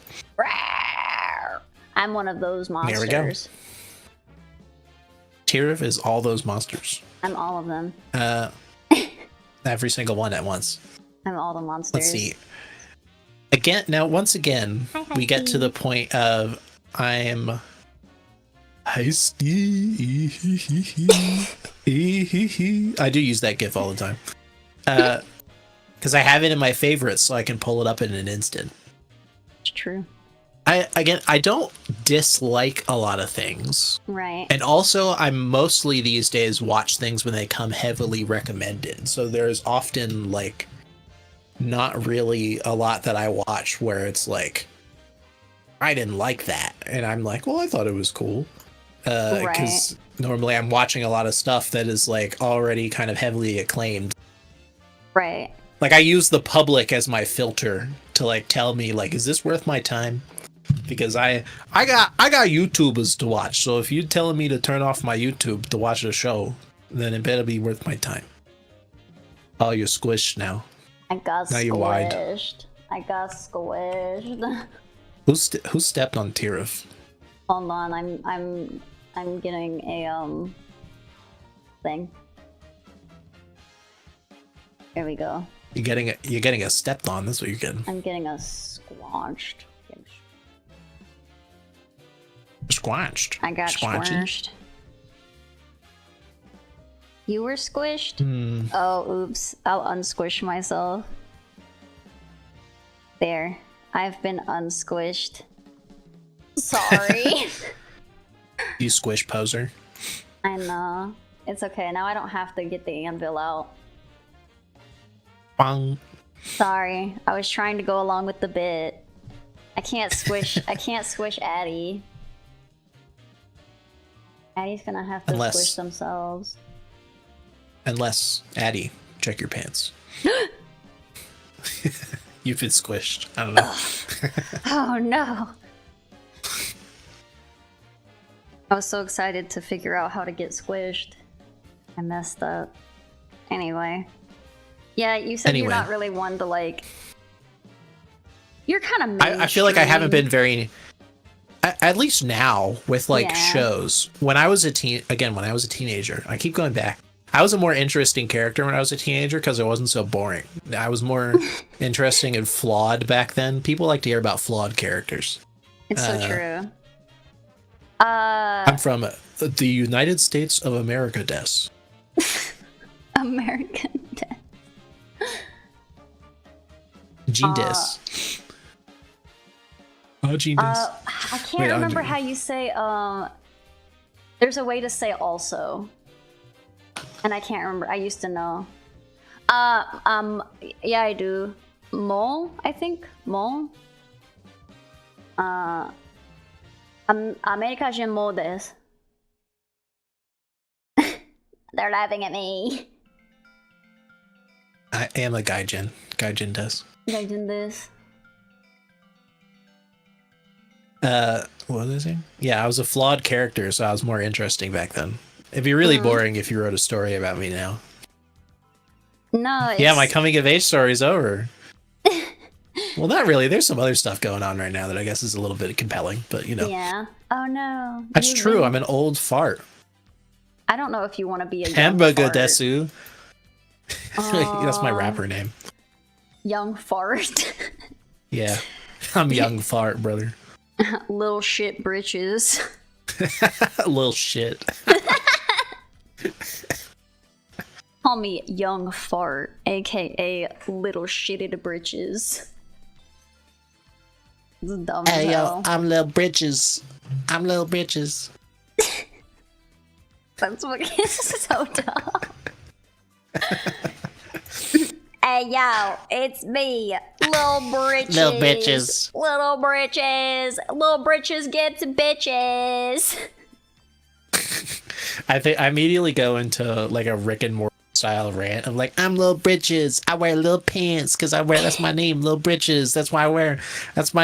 I'm one of those monsters. There we go. Tirith is all those monsters. I'm all of them. Every single one at once. I'm all the monsters. Let's see. Once again, we get to the point of I'm heisty. I do use that GIF all the time. Because I have it in my favorites, so I can pull it up in an instant. It's true. I don't dislike a lot of things. Right. And also, I mostly these days watch things when they come heavily recommended. So there's often, like, not really a lot that I watch where it's like, I didn't like that. And I'm like, well, I thought it was cool. Because normally I'm watching a lot of stuff that is, like, already kind of heavily acclaimed. Right. Like, I use the public as my filter to, like, tell me, like, is this worth my time? Because I got YouTubers to watch, so if you're telling me to turn off my YouTube to watch a show, then it better be worth my time. Oh, you're squished now. I got now squished. You're wide. I got squished. Who stepped on Tirith? Hold on, I'm getting a thing. There we go. You're getting a stepped on. That's what you're getting. I'm getting a squanched. Squanched. I got squished. You were squished? Oh, oops. I'll unsquish myself. There. I've been unsquished. Sorry. You squish poser. I know. It's okay. Now I don't have to get the anvil out. Bang. Sorry. I was trying to go along with the bit. I can't squish Addie. Addie's gonna have to squish themselves. Unless, Addie, check your pants. You've been squished. I don't know. Oh no. I was so excited to figure out how to get squished. I messed up. Anyway. Yeah, you said you're not really one to, like... You're kind of mainstream. I feel like I haven't been very... At least now, with, like, shows. When I was a teenager, I keep going back. I was a more interesting character when I was a teenager because I wasn't so boring. I was more interesting and flawed back then. People like to hear about flawed characters. It's so true. I'm from the United States of America, Des. American Des. Gene Des. Oh, Gene Des. I can't remember how you say, there's a way to say also. And I can't remember. I used to know. Yeah, I do. Mole, I think. Mole. America Jin Mole desu. They're laughing at me. I am a gaijin. Gaijin des. Gaijin desu. What was I saying? Yeah, I was a flawed character, so I was more interesting back then. It'd be really boring if you wrote a story about me now. No, yeah, my coming of age story's over. Well, not really. There's some other stuff going on right now that I guess is a little bit compelling, but you know. Yeah. Oh no. That's true. I'm an old fart. I don't know if you want to be a young Hamburger fart. desu. That's my rapper name. Young fart. Yeah. I'm young fart, brother. Little shit britches. Little shit. Call me young fart, aka little shitted britches. This is dumb as Hey hell. yo, I'm little britches. I'm little britches. That's what is so dumb. Hey yo, it's me, Lil Britches. Little bitches. Little Britches. Lil Britches gets bitches. I think I immediately go into like a Rick and Morty style rant of like, I'm little britches. I wear little pants because that's my name, little britches. That's my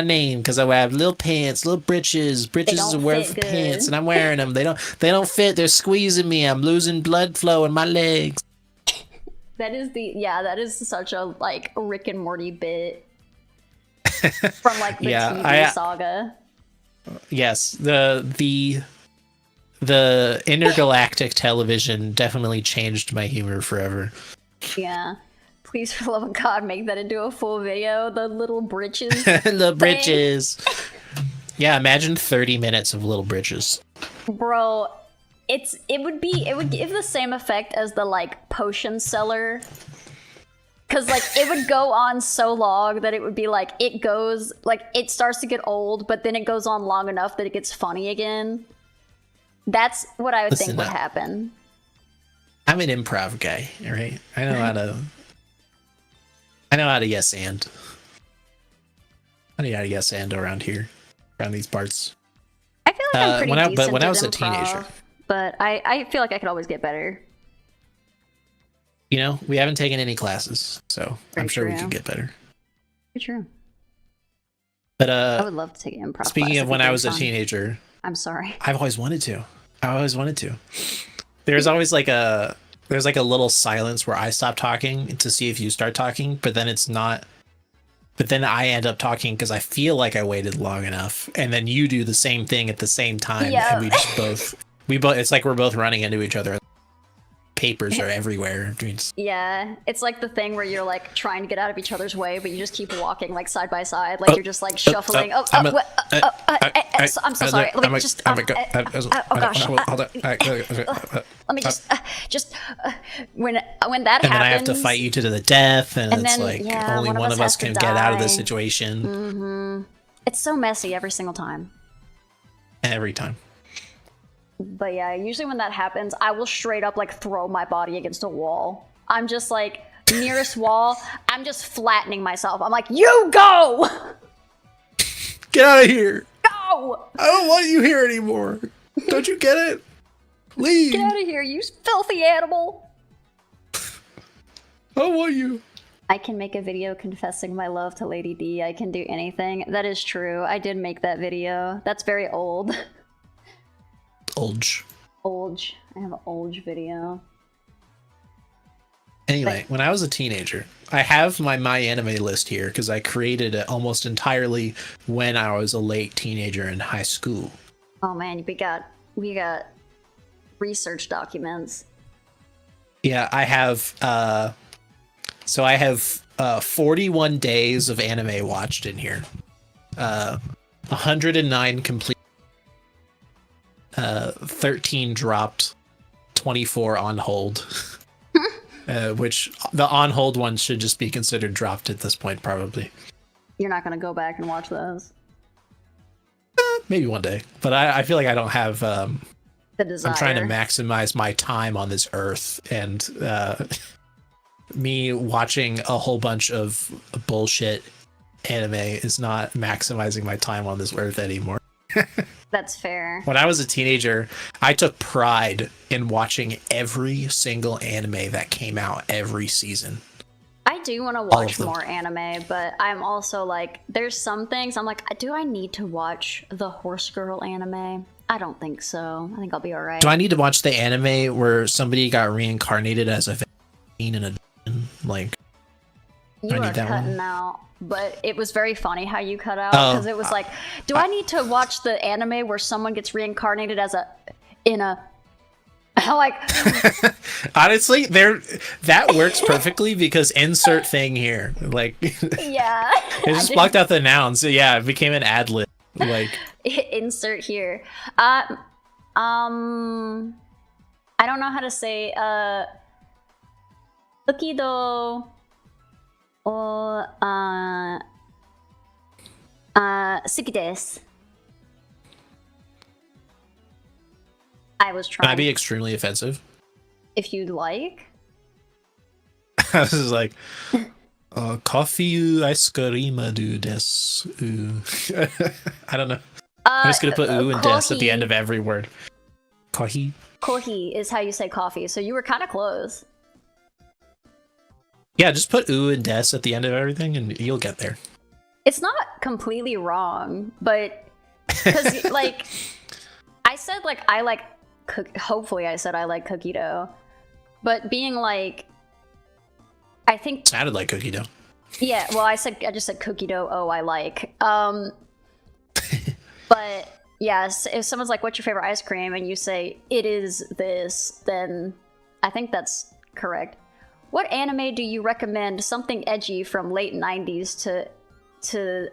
name because I have little pants, little britches. Britches don't are wear fit good. pants, and I'm wearing them. They don't fit. They're squeezing me. I'm losing blood flow in my legs. That is such a like Rick and Morty bit from like the TV saga. Yes, the intergalactic television definitely changed my humor forever. Yeah. Please, for the love of God, make that into a full video. The little britches. The britches. Yeah, imagine 30 minutes of little britches. Bro, it would give the same effect as the like potion seller. Cause like it would go on so long that it would be like it starts to get old, but then it goes on long enough that it gets funny again. That's what I would think would happen. I'm an improv guy, all right? I know how to yes and. I know how to yes and around here, around these parts. I feel like I'm pretty decent when I at was a improv, teenager. But I feel like I could always get better. You know, we haven't taken any classes, so I'm sure we true. could get better. Very true. But I would love to take an improv speaking class. of when I was a teenager, I'm sorry. I've always wanted to. There's always like a little silence where I stop talking to see if you start talking, but then it's not. But then I end up talking because I feel like I waited long enough, and then you do the same thing at the same time, Yeah. and we both. It's like we're both running into each other. Papers are everywhere. Yeah, it's like the thing where you're like trying to get out of each other's way, but you just keep walking like side by side, like you're just like shuffling. I'm so sorry. Let me just. Oh gosh. Let me just. When that happens. And then I have to fight you to the death, and it's then, like yeah, only one of us can get out of this situation. Mm-hmm. It's so messy every single time. Every time. But yeah, usually when that happens, I will straight up like throw my body against a wall. I'm just like, nearest wall, I'm just flattening myself. I'm like, you go! Get out of here! Go! I don't want you here anymore. Don't you get it? Leave! Get out of here, you filthy animal! I don't want you. I can make a video confessing my love to Lady D. I can do anything. That is true. I did make that video. That's very old. Olge. I have an Olge video. Anyway, when I was a teenager, I have my anime list here because I created it almost entirely when I was a late teenager in high school. Oh man, we got research documents. Yeah, I have 41 days of anime watched in here. 109 complete. 13 dropped, 24 on hold. Which the on hold ones should just be considered dropped at this point, probably. You're not gonna go back and watch those? Maybe one day, but I feel like I don't have the desire. I'm trying to maximize my time on this earth, and me watching a whole bunch of bullshit anime is not maximizing my time on this earth anymore. That's fair. When I was a teenager, I took pride in watching every single anime that came out every season. I do want to watch more anime, but I'm also like, there's some things I'm like, do I need to watch the Horse Girl anime? I don't think so. I think I'll be alright. Do I need to watch the anime where somebody got reincarnated as a vaccine in a dungeon? Like, you are cutting out. But it was very funny how you cut out, because it was like, do I need to watch the anime where someone gets reincarnated as Like, Honestly, that works perfectly because insert thing here. Like, yeah. it just blocked out the nouns. So yeah, it became an ad lib. Like, insert here. I don't know how to say Tokido or suki desu. I was trying. Can I be extremely offensive? If you'd like. I was just like, coffee ice cream do desu. I don't know. I'm just gonna put and des at the end of every word. Kohi. Kohi is how you say coffee, so you were kind of close. Yeah, just put and des at the end of everything, and you'll get there. It's not completely wrong, but because like I said, like I like. Hopefully I said I like cookie dough, but being like, I think sounded like cookie dough. Yeah, well, I just said cookie dough. Oh, I like. But yes, if someone's like, "What's your favorite ice cream?" and you say it is this, then I think that's correct. What anime do you recommend? Something edgy from late '90s to the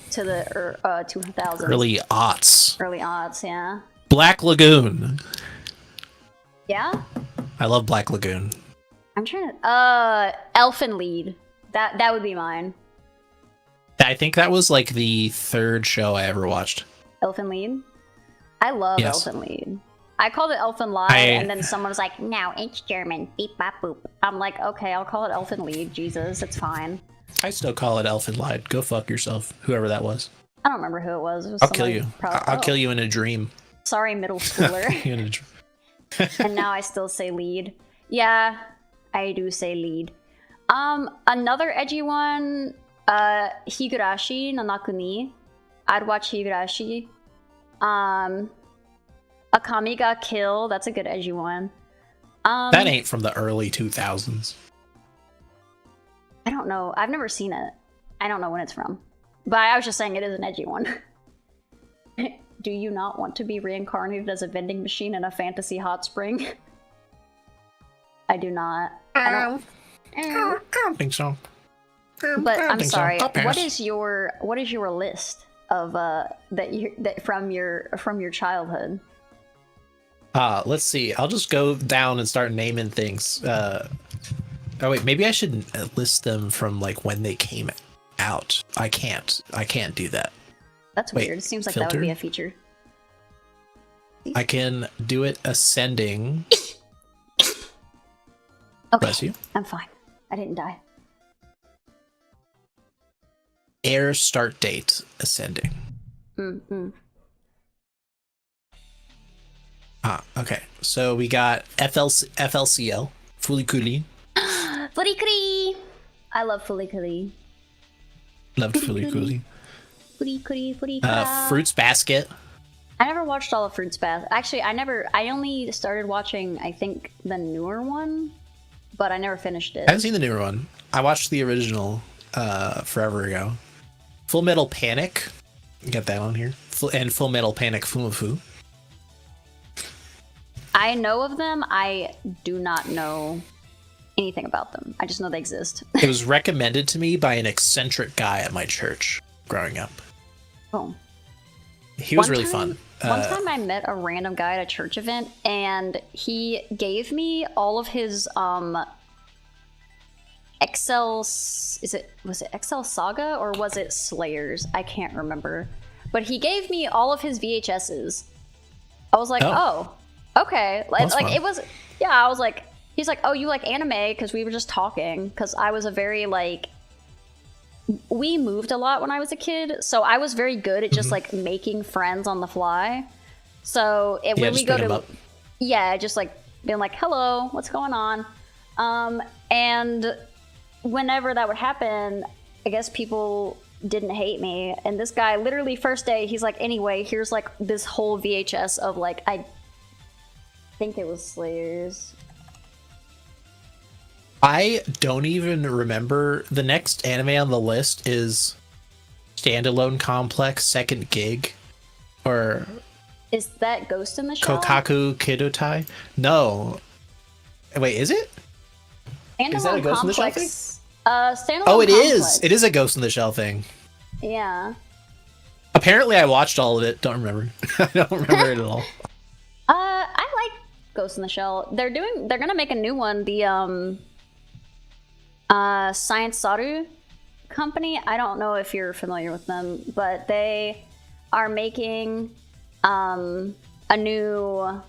2000s. Early aughts. Early aughts, yeah. Black Lagoon. Yeah? I love Black Lagoon. I'm trying to Elfen Lied. That would be mine. I think that was like the third show I ever watched. Elfen Lied? I love Elfen Lied. I called it Elfen Lied, and then someone was like, "No, it's German. Beep bop boop." I'm like, okay, I'll call it Elfen Lied. Jesus, it's fine. I still call it Elfen Lied. Go fuck yourself, whoever that was. I don't remember who it was. I'll kill you. I'll kill you in a dream. Sorry, middle schooler. And now I still say lead. Yeah, I do say lead. Another edgy one, Higurashi no Nakuni. I'd watch Higurashi. Akami ga Kill. That's a good edgy one. That ain't from the early 2000s. I don't know. I've never seen it. I don't know when it's from. But I was just saying it is an edgy one. Do you not want to be reincarnated as a vending machine in a fantasy hot spring? I do not. I don't think so. But I'm sorry. What is your list of from your childhood? Let's see. I'll just go down and start naming things. Oh wait, maybe I should list them from like when they came out. I can't do that. That's weird. It seems like filter? That would be a feature. I can do it ascending. Okay. Bless you. I'm fine. I didn't die. Air start date ascending. Okay. So we got FLCL, Fulikuli. Fulikuli! I love Fulikuli. Loved Fulikuli. Fruits Basket. I never watched all of Fruits Basket. Actually, I only started watching, I think, the newer one, but I never finished it. I haven't seen the newer one. I watched the original forever ago. Full Metal Panic. Get that on here. And Full Metal Panic Fumafu. I know of them. I do not know anything about them. I just know they exist. It was recommended to me by an eccentric guy at my church growing up. Oh. He was really fun. One time I met a random guy at a church event, and he gave me all of his was it Excel Saga or was it Slayers? I can't remember. But he gave me all of his VHSs. I was like, oh okay. Like it was, yeah, I was like, he's like, oh, you like anime? Because we were just talking. Because I was a very like, we moved a lot when I was a kid, so I was very good at just like making friends on the fly. So when we go to, just like being like, hello, what's going on? And whenever that would happen, I guess people didn't hate me. And this guy, literally first day, he's like, anyway, here's like this whole VHS of like, I think it was Slayers. I don't even remember. The next anime on the list is Standalone Complex Second Gig, or Is that Ghost in the Shell? Kokaku Kidotai? No. Wait, is it? Is that a Ghost in the Shell thing? Standalone Oh, it Complex. is. It is a Ghost in the Shell thing. Yeah. Apparently, I watched all of it. Don't remember. I don't remember it at all. I like Ghost in the Shell. They're gonna make a new one. The Science Saru company. I don't know if you're familiar with them, but they are making a new.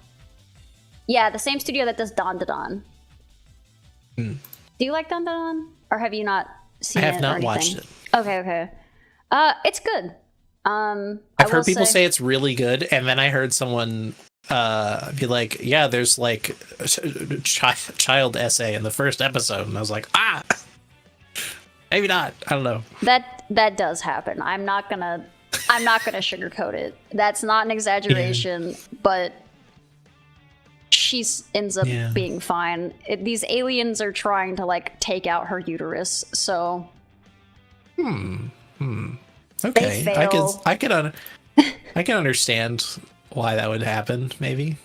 Yeah, the same studio that does Don Da Don. Do you like Don Da Don, or have you not seen it? I have not watched it. Okay. It's good. I've heard people say it's really good, and then I heard someone be like, "Yeah, there's like a child essay in the first episode," and I was like, maybe not. I don't know. That does happen. I'm not gonna sugarcoat it. That's not an exaggeration, but she ends up being fine. These aliens are trying to like take out her uterus, so. Okay, I can understand why that would happen. Maybe.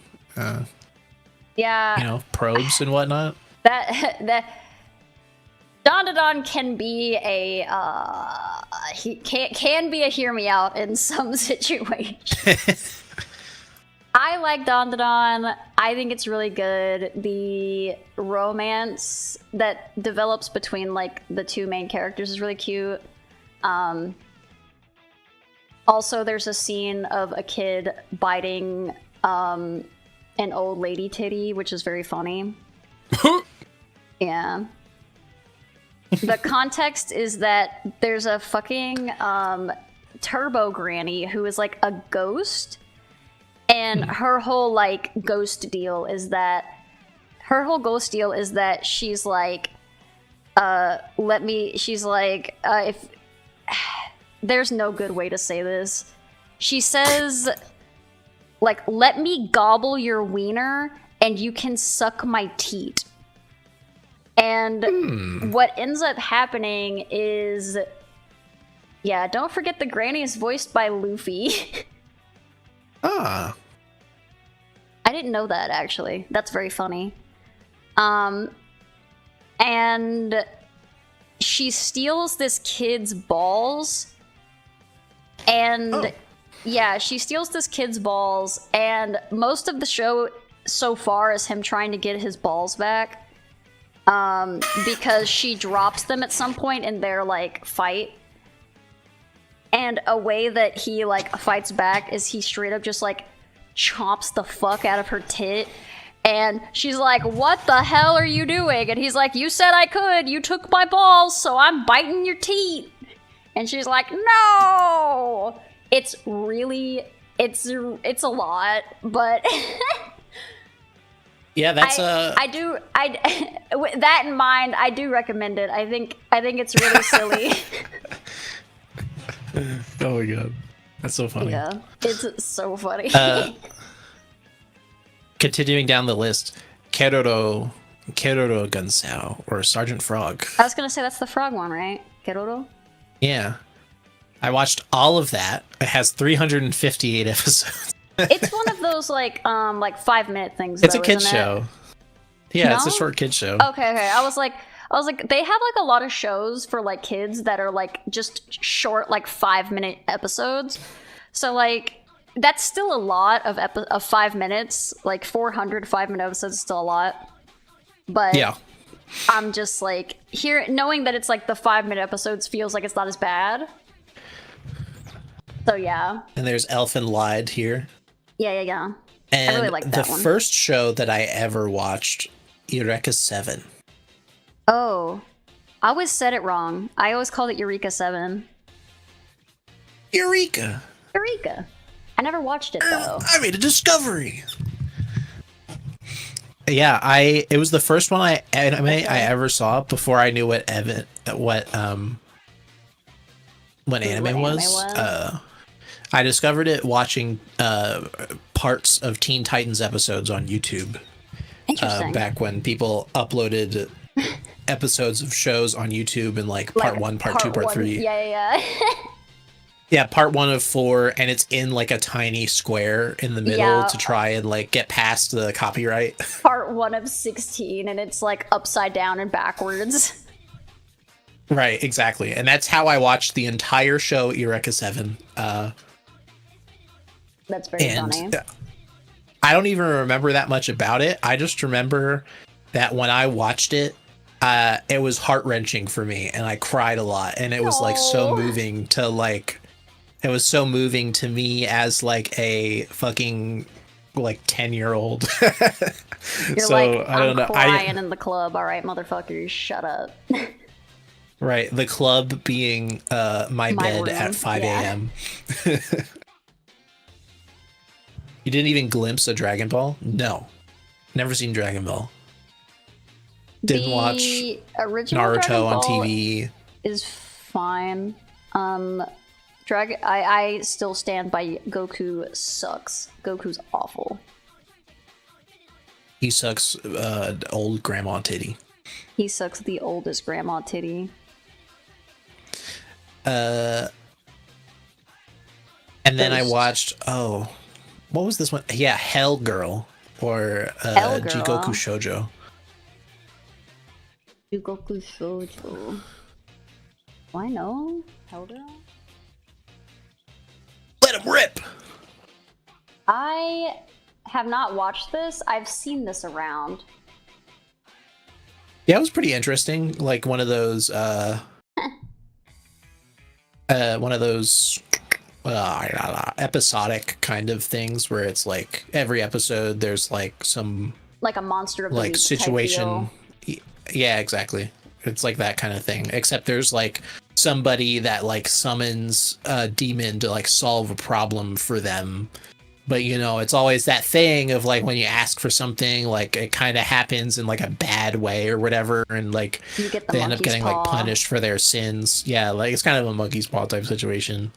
Yeah. Probes and whatnot. That Don Da Don can be a he can be a hear me out in some situations. I like Don Da Don. I think it's really good. The romance that develops between like the two main characters is really cute. Also, there's a scene of a kid biting an old lady titty, which is very funny. Yeah. The context is that there's a fucking turbo granny who is like a ghost, and her whole like ghost deal is that she's like if there's no good way to say this. She says, like, let me gobble your wiener and you can suck my teat. And what ends up happening is, yeah, don't forget the granny is voiced by Luffy. Ah. I didn't know that, actually. That's very funny. And she steals this kid's balls. And she steals this kid's balls, and most of the show so far is him trying to get his balls back. Because she drops them at some point in their like fight. And a way that he like fights back is he straight up just like chomps the fuck out of her tit. And she's like, what the hell are you doing? And he's like, you said I could, you took my balls, so I'm biting your teeth. And she's like, no! It's really, it's a lot, but yeah, that's with that in mind, I do recommend it. I think it's really silly. Oh my god, that's so funny. Yeah, it's so funny. Continuing down the list, Keroro Gunsao, or Sergeant Frog. I was gonna say that's the frog one, right? Keroro? Yeah. I watched all of that. It has 358 episodes. It's one of those like 5-minute things. It's a kid's show. Yeah, No? It's a short kid's show. Okay. I was like, they have like a lot of shows for like kids that are like just short, like 5-minute episodes. So like that's still a lot of 5 minutes. Like 400 5-minute episodes is still a lot. But yeah. I'm just like knowing that it's like the 5-minute episodes feels like it's not as bad. So yeah. And there's Elfin Lied here. Yeah. And I really like that one. The first show that I ever watched, Eureka 7. Oh, I always said it wrong. I always called it Eureka 7. Eureka. I never watched it though. I made a discovery. Yeah, it was the first one I ever saw before I knew what anime was. I discovered it watching parts of Teen Titans episodes on YouTube. Interesting. Back when people uploaded episodes of shows on YouTube in like part 1, part 2, part 3. Yeah. Yeah, part 1 of 4, and it's in like a tiny square in the middle Yeah. to try and like get past the copyright. Part 1 of 16, and it's like upside down and backwards. Right, exactly. And that's how I watched the entire show Eureka 7. That's very funny. I don't even remember that much about it. I just remember that when I watched it, it was heart-wrenching for me, and I cried a lot, and it was like so moving to like, it was so moving to me as like a fucking like 10-year-old. You're So like, I don't know. crying in the club. All right, motherfuckers, shut up. Right, the club being my bed room, at 5 yeah. a.m. You didn't even glimpse a Dragon Ball? No. Never seen Dragon Ball. Didn't watch original Naruto Dragon on Ball TV. is fine. I still stand by Goku sucks. Goku's awful. He sucks old grandma titty. He sucks the oldest grandma titty. And then I watched, what was this one? Yeah, Hell Girl, or Hell Girl. Jigoku Shoujo. Goku Shoujo. Why no? Hell Girl? Let him rip! I have not watched this. I've seen this around. Yeah, it was pretty interesting. Like one of those episodic kind of things where it's like every episode there's like some Like a monster of the like week situation. Yeah, exactly. It's like that kind of thing. Except there's like somebody that like summons a demon to like solve a problem for them. But you know, it's always that thing of like when you ask for something, like it kind of happens in like a bad way or whatever, and like You get the they end up monkey's getting paw. like punished for their sins. Yeah, like it's kind of a monkey's paw type situation.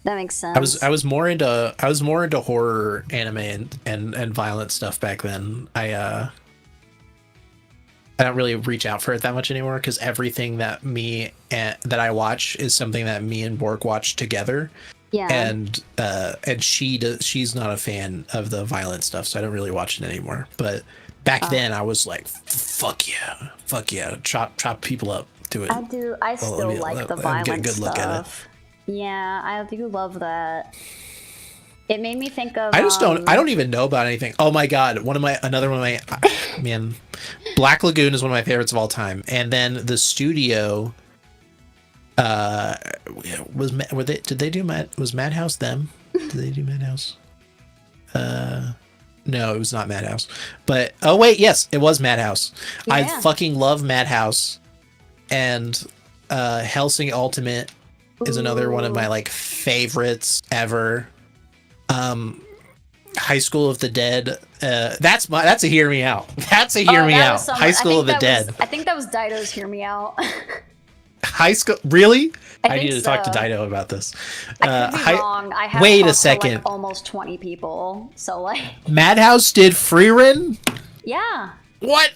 That makes sense. I was more into horror anime and violent stuff back then. I don't really reach out for it that much anymore because everything that I watch is something that me and Bork watch together. Yeah. And she's not a fan of the violent stuff, so I don't really watch it anymore. But back then I was like, fuck yeah, chop people up, do it. I do. I still like the violent get a good look at it. stuff. Yeah, I do love that. It made me think of. I don't even know about anything. Oh my god, another one of my man, Black Lagoon is one of my favorites of all time. And then the studio was Madhouse them? Did they do Madhouse? No, it was not Madhouse. But oh wait, yes, it was Madhouse. Yeah. I fucking love Madhouse. And Hellsing Ultimate is another one of my like favorites ever. High School of the Dead. That's a hear me out. That's a hear me out. High School of the Dead. I think that was Dido's Hear Me Out. High School, really? I think need to talk to so. Dido about this. I could be wrong. I have wait a talked to, second. like, almost 20 people. So like, Madhouse did Freerin? yeah, What?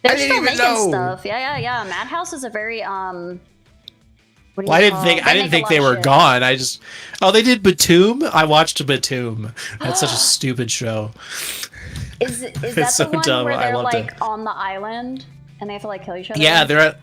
they're I didn't still even making know. stuff. Yeah. Madhouse is a very what do Well, you I call didn't it? think make a they lot were of shit. gone. They did Batum. I watched Batum. That's such a stupid show. Is that It's so the one dumb. where I they're loved like it. on the island and they have to like kill each other? Yeah, they have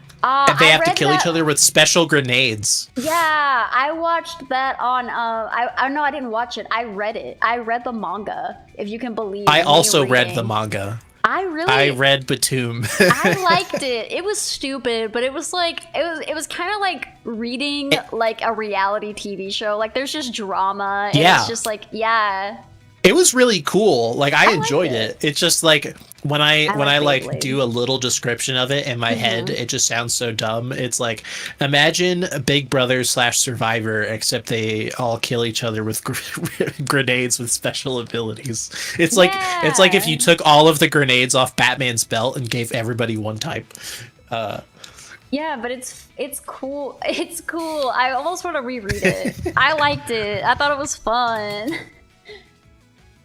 to read kill each that- other with special grenades. Yeah, I watched that on. I know I didn't watch it. I read it. I read the manga. If you can believe. I me also read reading. the manga. I read Batum. I liked it. It was stupid, but it was like it was kind of like reading like a reality TV show. Like there's just drama. And Yeah. It's just like yeah. It was really cool. Like I liked enjoyed it. it. It's just like when I like Beyblade. do a little description of it in my head, it just sounds so dumb. It's like imagine Big Brother / Survivor, except they all kill each other with grenades with special abilities. It's like if you took all of the grenades off Batman's belt and gave everybody one type. Yeah, but it's cool. It's cool. I almost want to reread it. I liked it. I thought it was fun.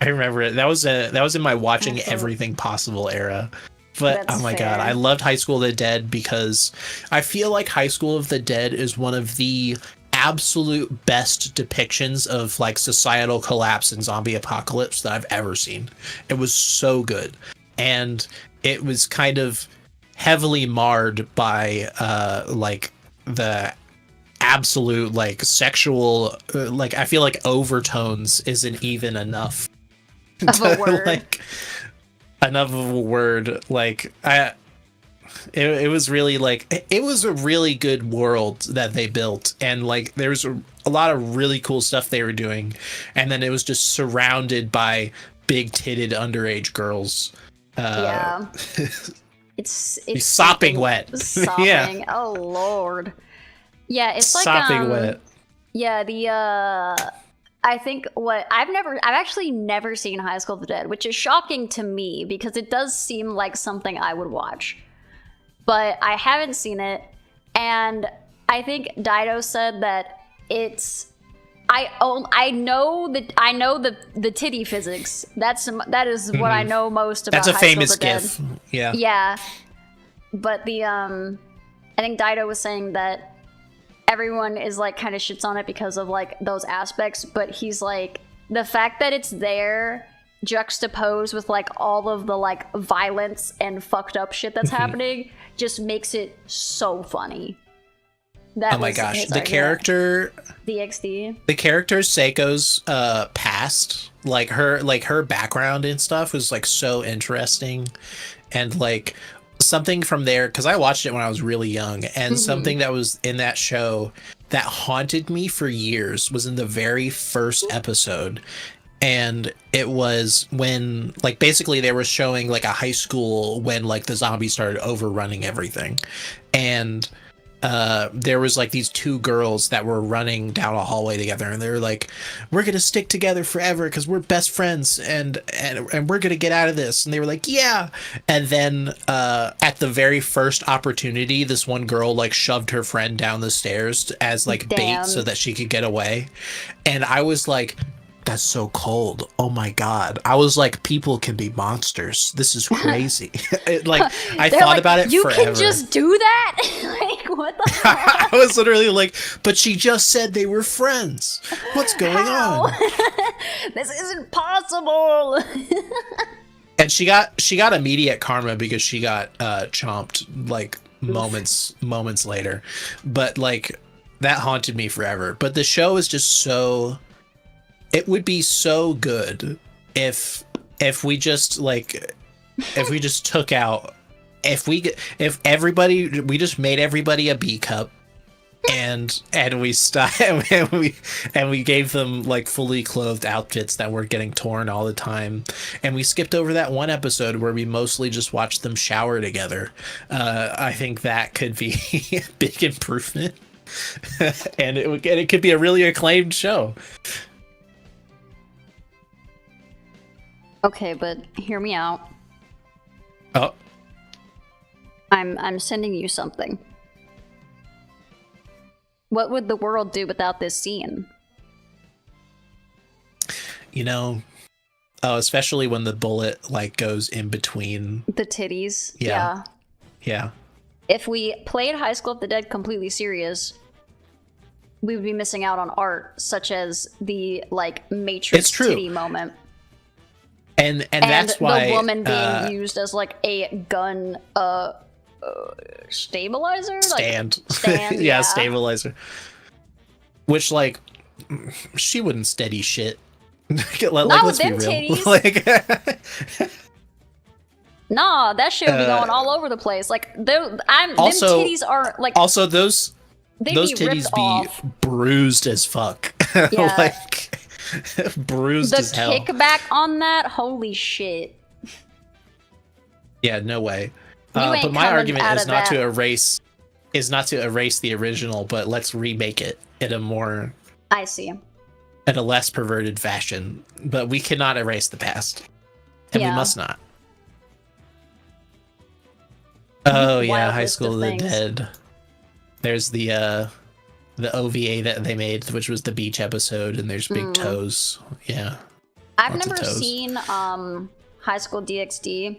I remember it. That was in my watching Also- everything possible era. But That's oh my god, fair. I loved High School of the Dead because I feel like High School of the Dead is one of the absolute best depictions of like societal collapse and zombie apocalypse that I've ever seen. It was so good. And it was kind of heavily marred by like the absolute like sexual like I feel like overtones isn't even enough of a word. Like enough of a word. Like it was really like it was a really good world that they built, and like there's a lot of really cool stuff they were doing, and then it was just surrounded by big titted underage girls. Yeah. It's sopping wet. Sopping. Yeah. Oh Lord. Yeah, it's like sopping wet. Yeah, I think I've actually never seen High School of the Dead, which is shocking to me because it does seem like something I would watch. But I haven't seen it, and I think Dido said that it's I know the titty physics. That is what I know most about. That's a High famous School of the gif. Dead. Yeah. But I think Dido was saying that everyone is like kind of shits on it because of like those aspects, but he's like the fact that it's there juxtaposed with like all of the like violence and fucked up shit that's happening just makes it so funny. Oh my gosh, the character DXD. The character Seiko's past, like her background and stuff was like so interesting, and like something from there, because I watched it when I was really young, and something that was in that show that haunted me for years was in the very first episode. And it was when like basically they were showing like a high school when like the zombies started overrunning everything, and there was like these two girls that were running down a hallway together, and they were like, we're gonna stick together forever because we're best friends, and we're gonna get out of this. And they were like, yeah. And then at the very first opportunity, this one girl like shoved her friend down the stairs as like bait so that she could get away. And I was like, that's so cold. Oh my god. I was like, people can be monsters. This is crazy. Like I thought about it you forever. You can just do that? Like what the I was literally like, but she just said they were friends. What's going on? This isn't possible. And she got immediate karma because she got chomped like moments later. But like that haunted me forever. But the show is just so, it would be so good if we just like if we just took out if everybody, we just made everybody a B cup, and we and we gave them like fully clothed outfits that were getting torn all the time, and we skipped over that one episode where we mostly just watched them shower together. I think that could be a big improvement. And it could be a really acclaimed show. Okay, but hear me out. Oh. I'm sending you something. What would the world do without this scene? You know, especially when the bullet like goes in between the titties. Yeah. If we played High School of the Dead completely serious, we would be missing out on art such as the like Matrix titty moment. And that's why the woman being used as like a gun stabilizer? Stand. Stand, yeah, stabilizer. Which like she wouldn't steady shit. Not with them titties. Like nah, that shit would be going all over the place. Like them titties are like also those titties be bruised as fuck. Yeah. Like bruised as hell. The kickback on that, holy shit. Yeah, no way. But my argument is not to erase the original, but let's remake it in a more I see. In a less perverted fashion. But we cannot erase the past. And we must not. Oh yeah, High School of the Dead. There's the OVA that they made, which was the beach episode, and there's big toes. Yeah. I've never seen High School DxD.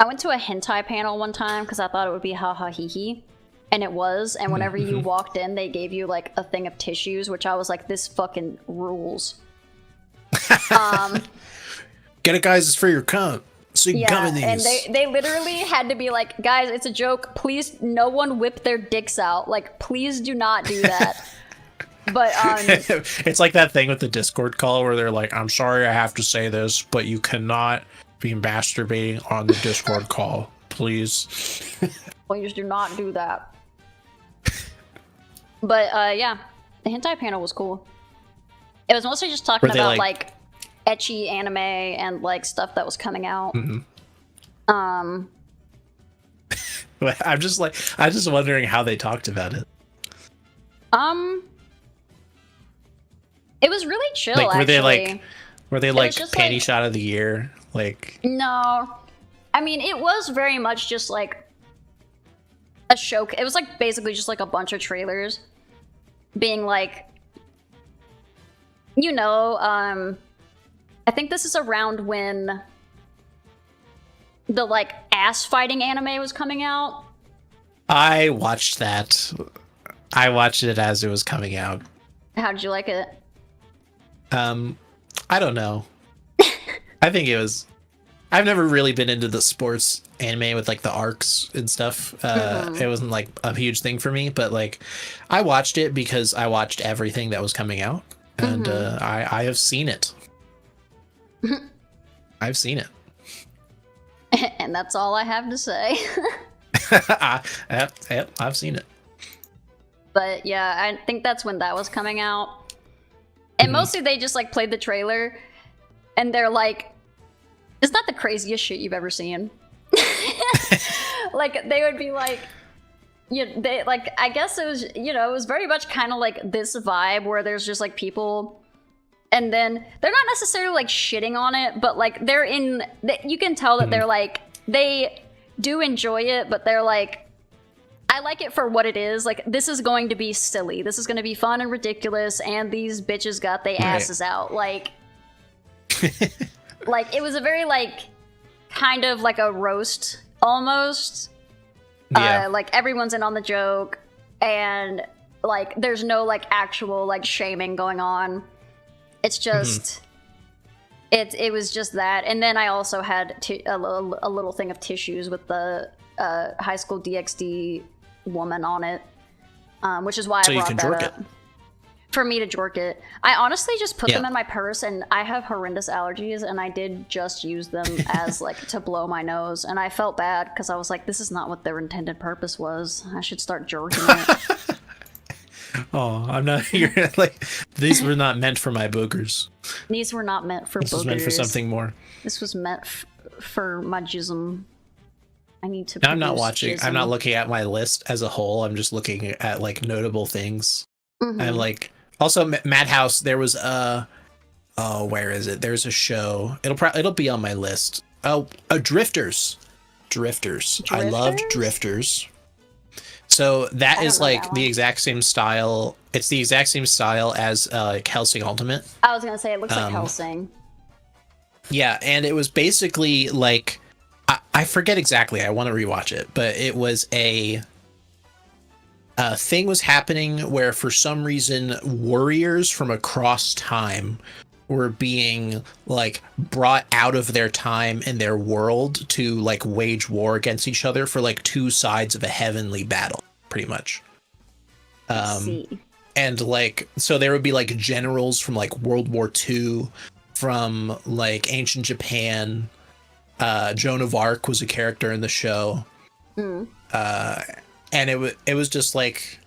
I went to a hentai panel one time because I thought it would be ha ha hee hee. And it was, and whenever you walked in, they gave you like a thing of tissues, which I was like, this fucking rules. Get it, guys, it's for your cum. So you can come in these. And they literally had to be like, guys, it's a joke. Please, no one whip their dicks out. Like, please do not do that. But it's like that thing with the Discord call where they're like, I'm sorry I have to say this, but you cannot be masturbating on the Discord call. Please. Please do not do that. But yeah, the hentai panel was cool. It was mostly just talking about like ecchi anime and like stuff that was coming out. I'm just wondering how they talked about it. It was really chill. Like, were actually. they like panty shot of the year? Like, no, I mean, it was very much just like a show. It was like basically just like a bunch of trailers being like, you know, I think this is around when the like ass fighting anime was coming out. I watched that. I watched it as it was coming out. How did you like it? I don't know. I think it was. I've never really been into the sports anime with like the arcs and stuff. It wasn't like a huge thing for me, but like I watched it because I watched everything that was coming out, and I have seen it. I've seen it. And that's all I have to say. I've seen it. But yeah, I think that's when that was coming out. And mostly they just like played the trailer and they're like, it's not the craziest shit you've ever seen. Like they would be like, they like, I guess it was, you know, it was very much kind of like this vibe where there's just like people and then they're not necessarily like shitting on it, but like they're in, you can tell that they're like, they do enjoy it, but they're like, I like it for what it is. Like, this is going to be silly. This is going to be fun and ridiculous, and these bitches got their asses out. Like, like, it was a very, like, kind of like a roast, almost. Yeah. Like, everyone's in on the joke, and, like, there's no, like, actual, like, shaming going on. It's just... It was just that. And then I also had a little thing of tissues with the High School DxD woman on it, which is why I brought that up. For me to jork it. I honestly just put them in my purse, and I have horrendous allergies, and I did just use them as like to blow my nose, and I felt bad because I was like, this is not what their intended purpose was. I should start jorking it. Oh, I'm not here. Like, these were not meant for my boogers. These were not meant for boogers. This was meant for something more. This was meant for my jism. I need to. I'm not watching. Jism. I'm not looking at my list as a whole. I'm just looking at like notable things. I'm like, also Madhouse. There was where is it? There's a show. It'll be on my list. Oh, Drifters. I loved Drifters. So that is like the exact same style. It's the exact same style as Hellsing Ultimate. I was gonna say it looks like Hellsing. Yeah, and it was basically like I forget exactly. I want to rewatch it, but it was a thing was happening where for some reason warriors from across time were being like brought out of their time and their world to like wage war against each other for like two sides of a heavenly battle, pretty much. And like, so there would be like generals from like World War II, from like ancient Japan. Joan of Arc was a character in the show. And it was just like,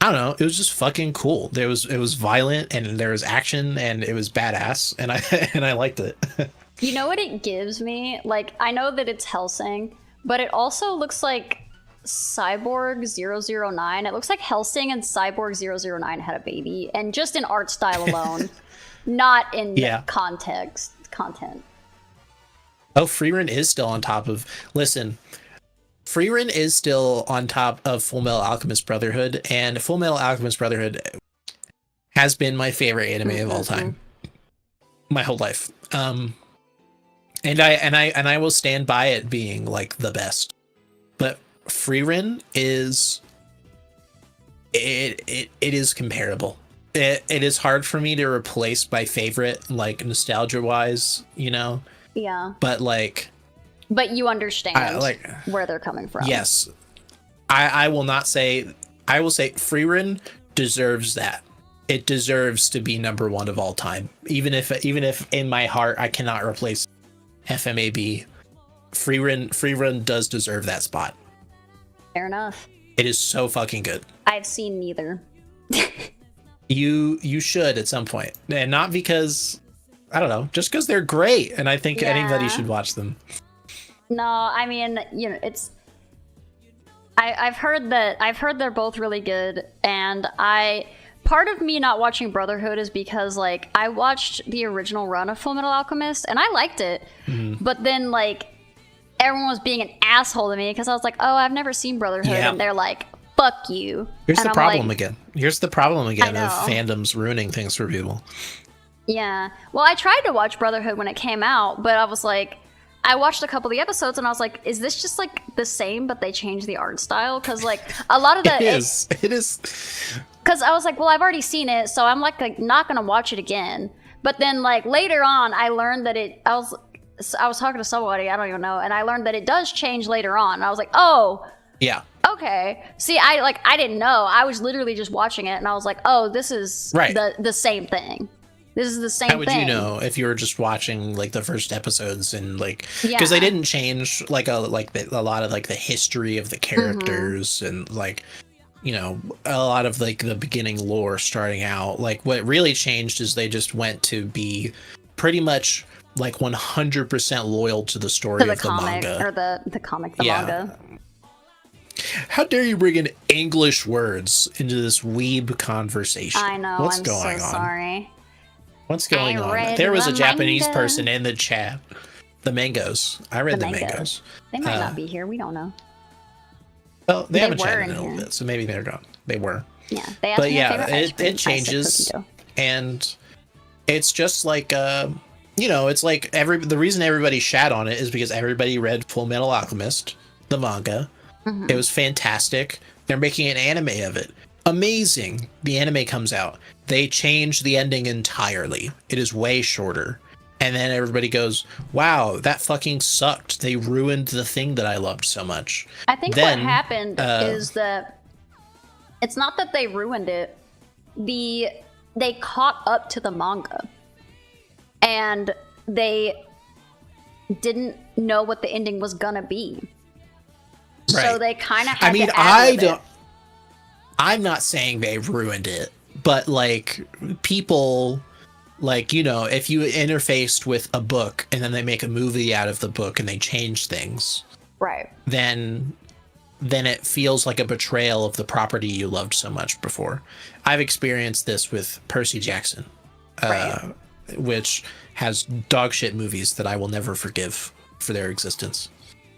I don't know, it was just fucking cool. It was violent and there was action and it was badass and I liked it. You know what it gives me? Like, I know that it's Hellsing, but it also looks like Cyborg 009. It looks like Hellsing and Cyborg 009 had a baby, and just in art style alone, not in content. Oh, Freerin is still on top of... Listen, Freerin is still on top of Fullmetal Alchemist Brotherhood, and Fullmetal Alchemist Brotherhood has been my favorite anime of all time. My whole life. And I will stand by it being like the best. But Freerin is it is comparable. It is hard for me to replace my favorite, like, nostalgia wise, you know. Yeah. But like. But you understand where they're coming from. Yes. I will not say. I will say Frieren deserves that. It deserves to be number one of all time. Even if in my heart I cannot replace FMAB, Frieren does deserve that spot. Fair enough. It is so fucking good. I've seen neither. You should at some point, and not because I don't know, just because they're great, and I think anybody should watch them. No, I mean, you know, it's. I've heard they're both really good, and part of me not watching Brotherhood is because, like, I watched the original run of Fullmetal Alchemist and I liked it, but then, like, everyone was being an asshole to me because I was like, oh, I've never seen Brotherhood, and they're like, fuck you. Here's and the problem again. Here's the problem again of fandoms ruining things for people. Yeah. Well, I tried to watch Brotherhood when it came out, but I was like, I watched a couple of the episodes and I was like, is this just like the same, but they changed the art style? Because like a lot of the... It is. Because I was like, well, I've already seen it, so I'm like not going to watch it again. But then like later on, I learned that I was talking to somebody, I don't even know, and I learned that it does change later on. And I was like, oh... Yeah. Okay. See, I didn't know. I was literally just watching it, and I was like, "Oh, this is the same thing. This is the same thing." How would you know if you were just watching like the first episodes and like because they didn't change like a lot of like the history of the characters and like you know a lot of like the beginning lore starting out. Like what really changed is they just went to be pretty much like 100% loyal to the story of the manga or the comic, manga. How dare you bring in English words into this weeb conversation? I know. I'm so sorry. What's going on? There was a Japanese person in the chat. The mangoes. I read the mangoes. They might not be here. We don't know. Well, they haven't chatted in a little bit, so maybe they're gone. They were. Yeah. But yeah, it changes, and it's just like you know, it's like the reason everybody shat on it is because everybody read Full Metal Alchemist, the manga. It was fantastic. They're making an anime of it. Amazing. The anime comes out. They change the ending entirely. It is way shorter. And then everybody goes, wow, that fucking sucked. They ruined the thing that I loved so much. I think what happened is that it's not that they ruined it. They caught up to the manga. And they didn't know what the ending was gonna be. Right. So they kind of had to add it. I'm not saying they ruined it, but like people, like, you know, if you interfaced with a book and then they make a movie out of the book and they change things, right? Then it feels like a betrayal of the property you loved so much before. I've experienced this with Percy Jackson, which has dog shit movies that I will never forgive for their existence.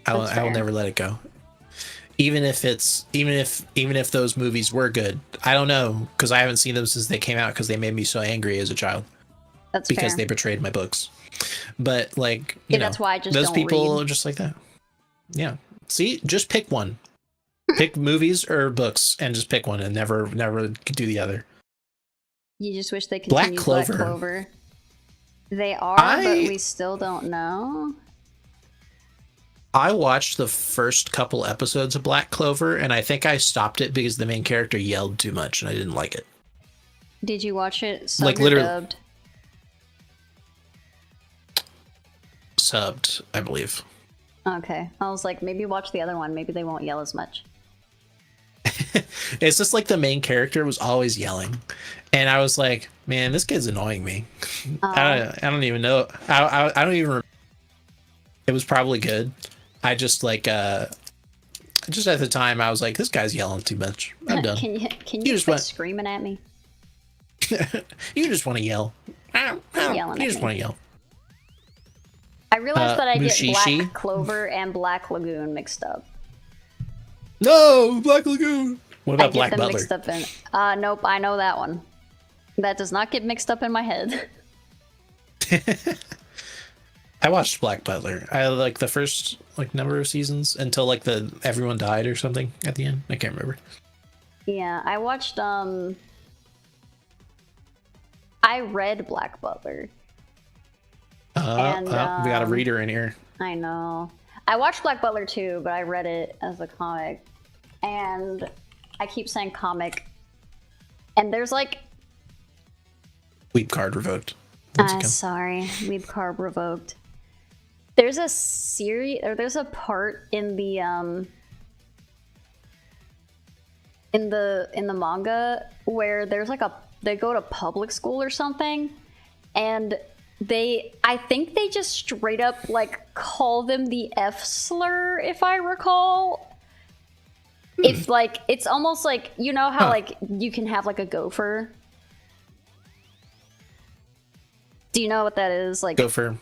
I will never let it go. Even if those movies were good, I don't know, because I haven't seen them since they came out because they made me so angry as a child. That's because fair. They betrayed my books. But like, you know, that's why I just those don't people read. are just like that. Yeah. See, just pick one. Pick movies or books, and just pick one, and never do the other. You just wish they continued Black Clover. They are, but we still don't know. I watched the first couple episodes of Black Clover, and I think I stopped it because the main character yelled too much, and I didn't like it. Did you watch it subbed like, or dubbed? Subbed, I believe. Okay. I was like, maybe watch the other one. Maybe they won't yell as much. It's just like the main character was always yelling. And I was like, man, this kid's annoying me. I don't even know. I don't even remember. It was probably good. I just like just at the time I was like, this guy's yelling too much. I'm done. Can you just quit screaming at me? You just want to yell. You just want to yell. I realized that I get Mushishi? Black Clover and Black Lagoon mixed up. No, Black Lagoon. What about Black Butler? Mixed up in. Nope, I know that one. That does not get mixed up in my head. I watched Black Butler. I like the first like number of seasons until like everyone died or something at the end. I can't remember. Yeah, I watched, I read Black Butler. And, we got a reader in here. I know. I watched Black Butler too, but I read it as a comic. And I keep saying comic. And there's like... Weep card revoked. Sorry. Weep card revoked. There's a series, or there's a part in the manga where there's like they go to public school or something, and I think they just straight up like call them the F slur, if I recall. If like, it's almost like, you know how like you can have like a gopher? Do you know what that is? Like Gopher,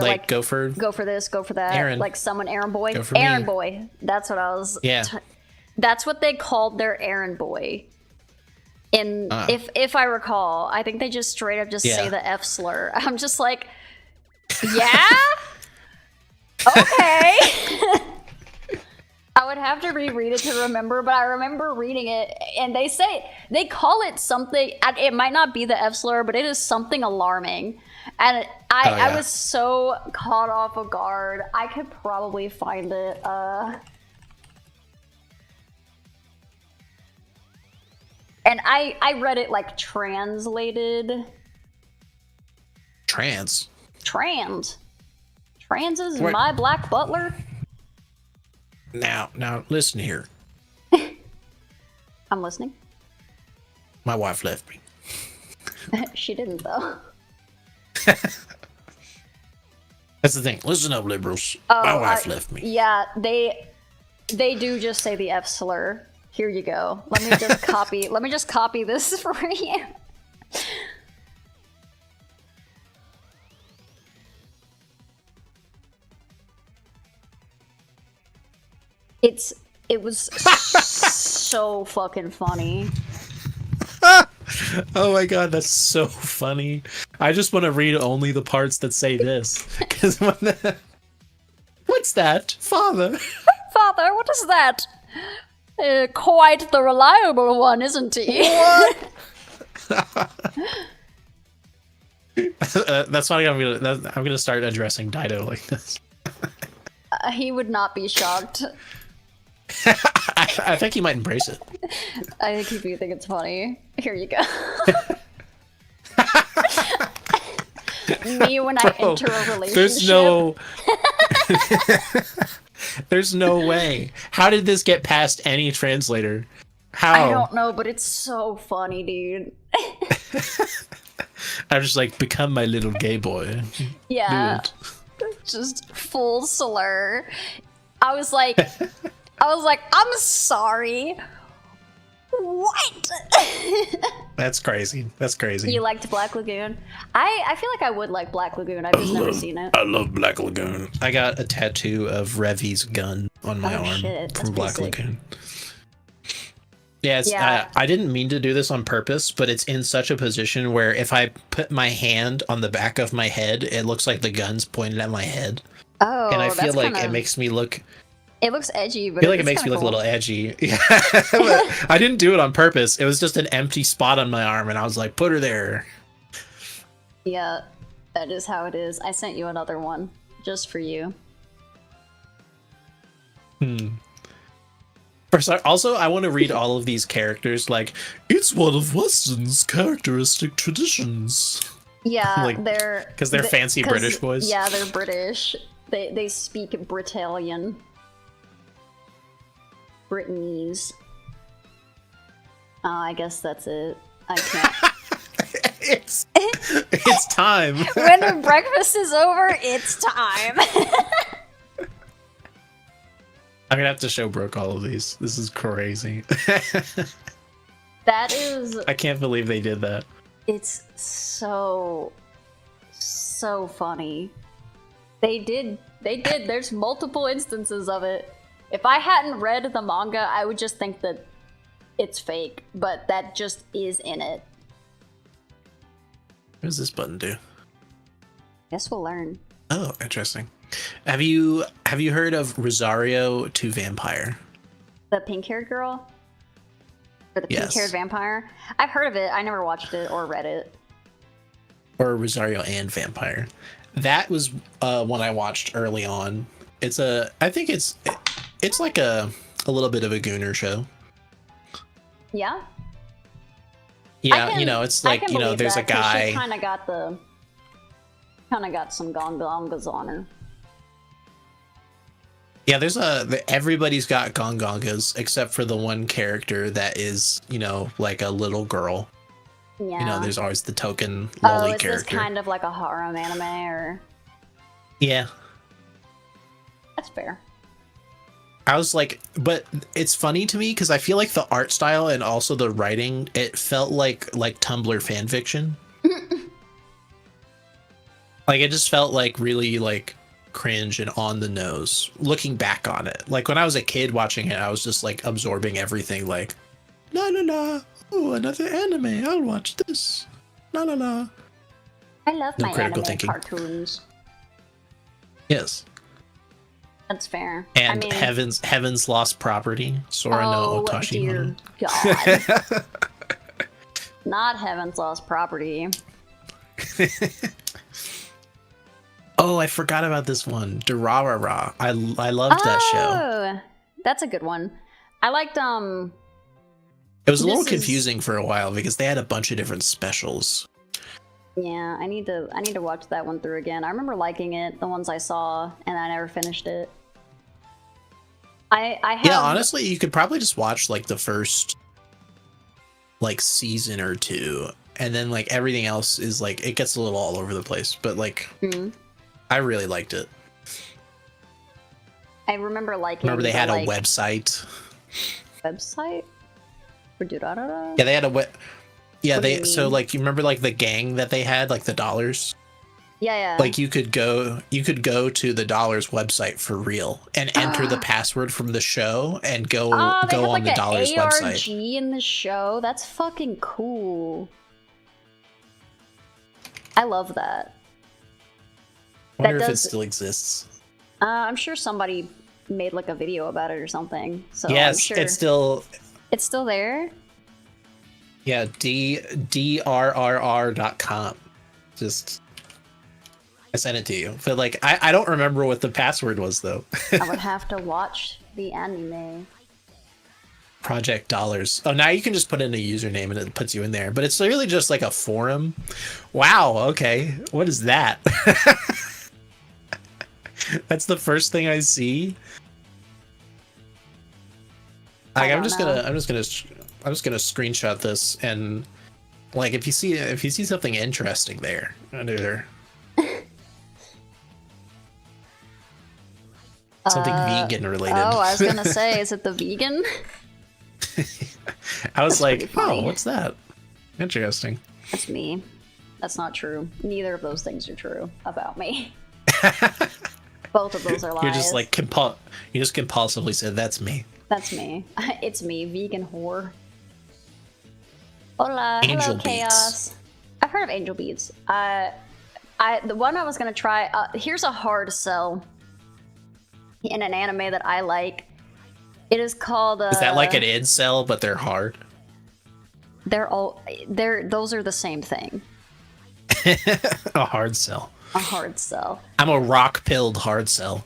like go for this, go for that. Aaron. Like someone errand boy. Go for Errand me. boy. That's what I was. Yeah. That's what they called their errand boy. In if I recall, I think they just straight up just say the F slur. I'm just like, yeah, okay. I would have to reread it to remember, but I remember reading it, and they call it something. It might not be the F slur, but it is something alarming. And I was so caught off of guard. I could probably find it. And I read it like translated. Trans is What? My Black Butler. Now listen here. I'm listening. My wife left me. She didn't though. That's the thing. Listen up, liberals. My wife left me. Yeah, they do just say the F slur. Here you go. Let me just copy this for you. It was so fucking funny. Oh my god, that's so funny. I just want to read only the parts that say this. Because what's that? Father, what is that? Quite the reliable one, isn't he? What? That's why I'm gonna start addressing Dido like this. He would not be shocked. I think he might embrace it. I think if you think it's funny, here you go. Me when I enter a relationship. There's no way. How did this get past any translator? How? I don't know, but it's so funny, dude. I'm just like, become my little gay boy. Yeah. Just full slur. I was like, I'm sorry. What? That's crazy. You liked Black Lagoon? I feel like I would like Black Lagoon. I've just never seen it. I love Black Lagoon. I got a tattoo of Revy's gun on my arm from Black Lagoon. Yeah, I didn't mean to do this on purpose, but it's in such a position where if I put my hand on the back of my head, it looks like the gun's pointed at my head. Oh, and I feel like it makes me look... It looks edgy, but I feel like it makes me look a little edgy. Yeah, but I didn't do it on purpose. It was just an empty spot on my arm, and I was like, put her there. Yeah, that is how it is. I sent you another one, just for you. Also, I want to read all of these characters like, it's one of Weston's characteristic traditions. Yeah, like, because they're fancy British boys. Yeah, they're British. They speak Britalian. Brittany's. Oh, I guess that's it. I can't. It's time. When breakfast is over, it's time. I'm gonna have to show Brooke all of these. This is crazy. That is... I can't believe they did that. It's so funny. They did. There's multiple instances of it. If I hadn't read the manga, I would just think that it's fake, but that just is in it. What does this button do? Guess we'll learn. Oh, interesting. Have you heard of Rosario to Vampire? The pink-haired girl? For the pink-haired vampire? I've heard of it. I never watched it or read it. Or Rosario and Vampire. That was one I watched early on. I think it's like a little bit of a gooner show. Yeah? Yeah, it's like, there's a guy. She kind of got some gongongas on her. Yeah, everybody's got gongongas except for the one character that is, like a little girl. Yeah. There's always the token lolly character. Is this kind of like a harem anime or? Yeah. That's fair. I was like, but it's funny to me because I feel like the art style and also the writing, it felt like Tumblr fan fiction. Like it just felt like really like cringe and on the nose looking back on it. Like when I was a kid watching it, I was just like absorbing everything like, no. Oh, another anime. I'll watch this. No. I love my anime thinking. cartoons. Yes. That's fair. And Heaven's Lost Property. Sora no Otashi. Dear God. Not Heaven's Lost Property. Oh, I forgot about this one. Durarara. I loved that show. That's a good one. I liked It was a little confusing for a while because they had a bunch of different specials. Yeah, I need to watch that one through again. I remember liking it, the ones I saw, and I never finished it. Yeah, honestly, you could probably just watch like the first like season or two, and then like everything else is like it gets a little all over the place. But like, I really liked it. I remember liking. Remember they had a website. Website? For Durarara? Yeah, they had a web. Yeah, so like you remember like the gang that they had, like the Dollars. Yeah. Like you could go to the Dollars website for real and enter the password from the show and go on the Dollars website. ARG in the show. That's fucking cool. I love that. I wonder if it still exists. I'm sure somebody made like a video about it or something. So yes, I'm sure it's still there. Yeah, drrr.com. Just I sent it to you. But like I don't remember what the password was though. I would have to watch the anime. Project Dollars. Oh, now you can just put in a username and it puts you in there. But it's really just like a forum. Wow, okay. What is that? That's the first thing I see. Like I'm just gonna screenshot this and like if you see something interesting there under there. Something vegan related. Oh, I was gonna say, is it the vegan? I was like, oh, what's that? Interesting. That's me. That's not true. Neither of those things are true about me. Both of those are lies. You're just like you just compulsively said that's me. That's me. It's me, vegan whore. Hola, Angel hello, Beats. Chaos. I've heard of Angel Beats. The one I was gonna try. Here's a hard sell in an anime that I like. It is called. Is that like an incel, but they're hard? Those are the same thing. A hard sell. A hard sell. I'm a rock-pilled hard sell.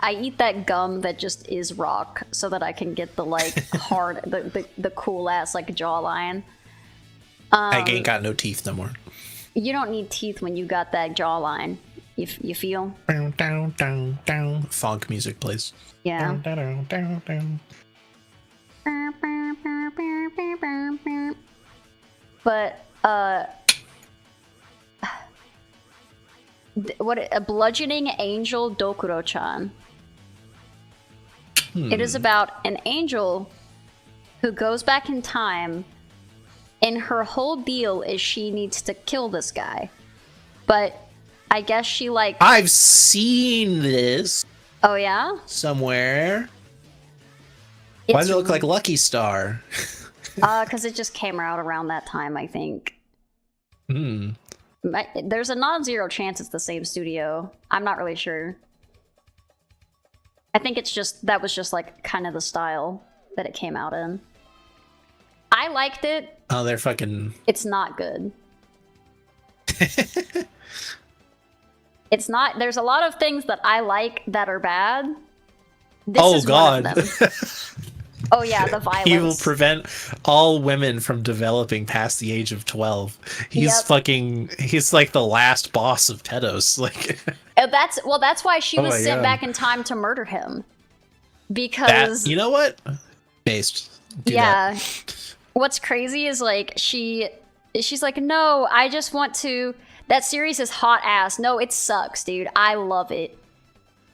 I eat that gum that just is rock so that I can get the like hard, the cool ass like jawline. I ain't got no teeth no more. You don't need teeth when you got that jawline. You feel? Down, down, down, down. Funk music plays. Yeah. Down, down, down, down. But a bludgeoning angel Dokuro-chan. It is about an angel who goes back in time, and her whole deal is she needs to kill this guy. But I guess she like... I've seen this. Oh yeah? Somewhere. Why does it look like Lucky Star? Because it just came out around that time, I think. There's a non-zero chance it's the same studio. I'm not really sure. I think it's just that was just like kind of the style that it came out in. I liked it. Oh, they're fucking... It's not good. It's not... There's a lot of things that I like that are bad. This is God. one of them. Oh yeah, the violence. He will prevent all women from developing past the age of 12. He's fucking... He's like the last boss of pedos. Like... That's why she was sent back in time to murder him. Because... you know what? Based. Do yeah. that. What's crazy is like she's like, no, I just want to... That series is hot ass. No, it sucks, dude. I love it.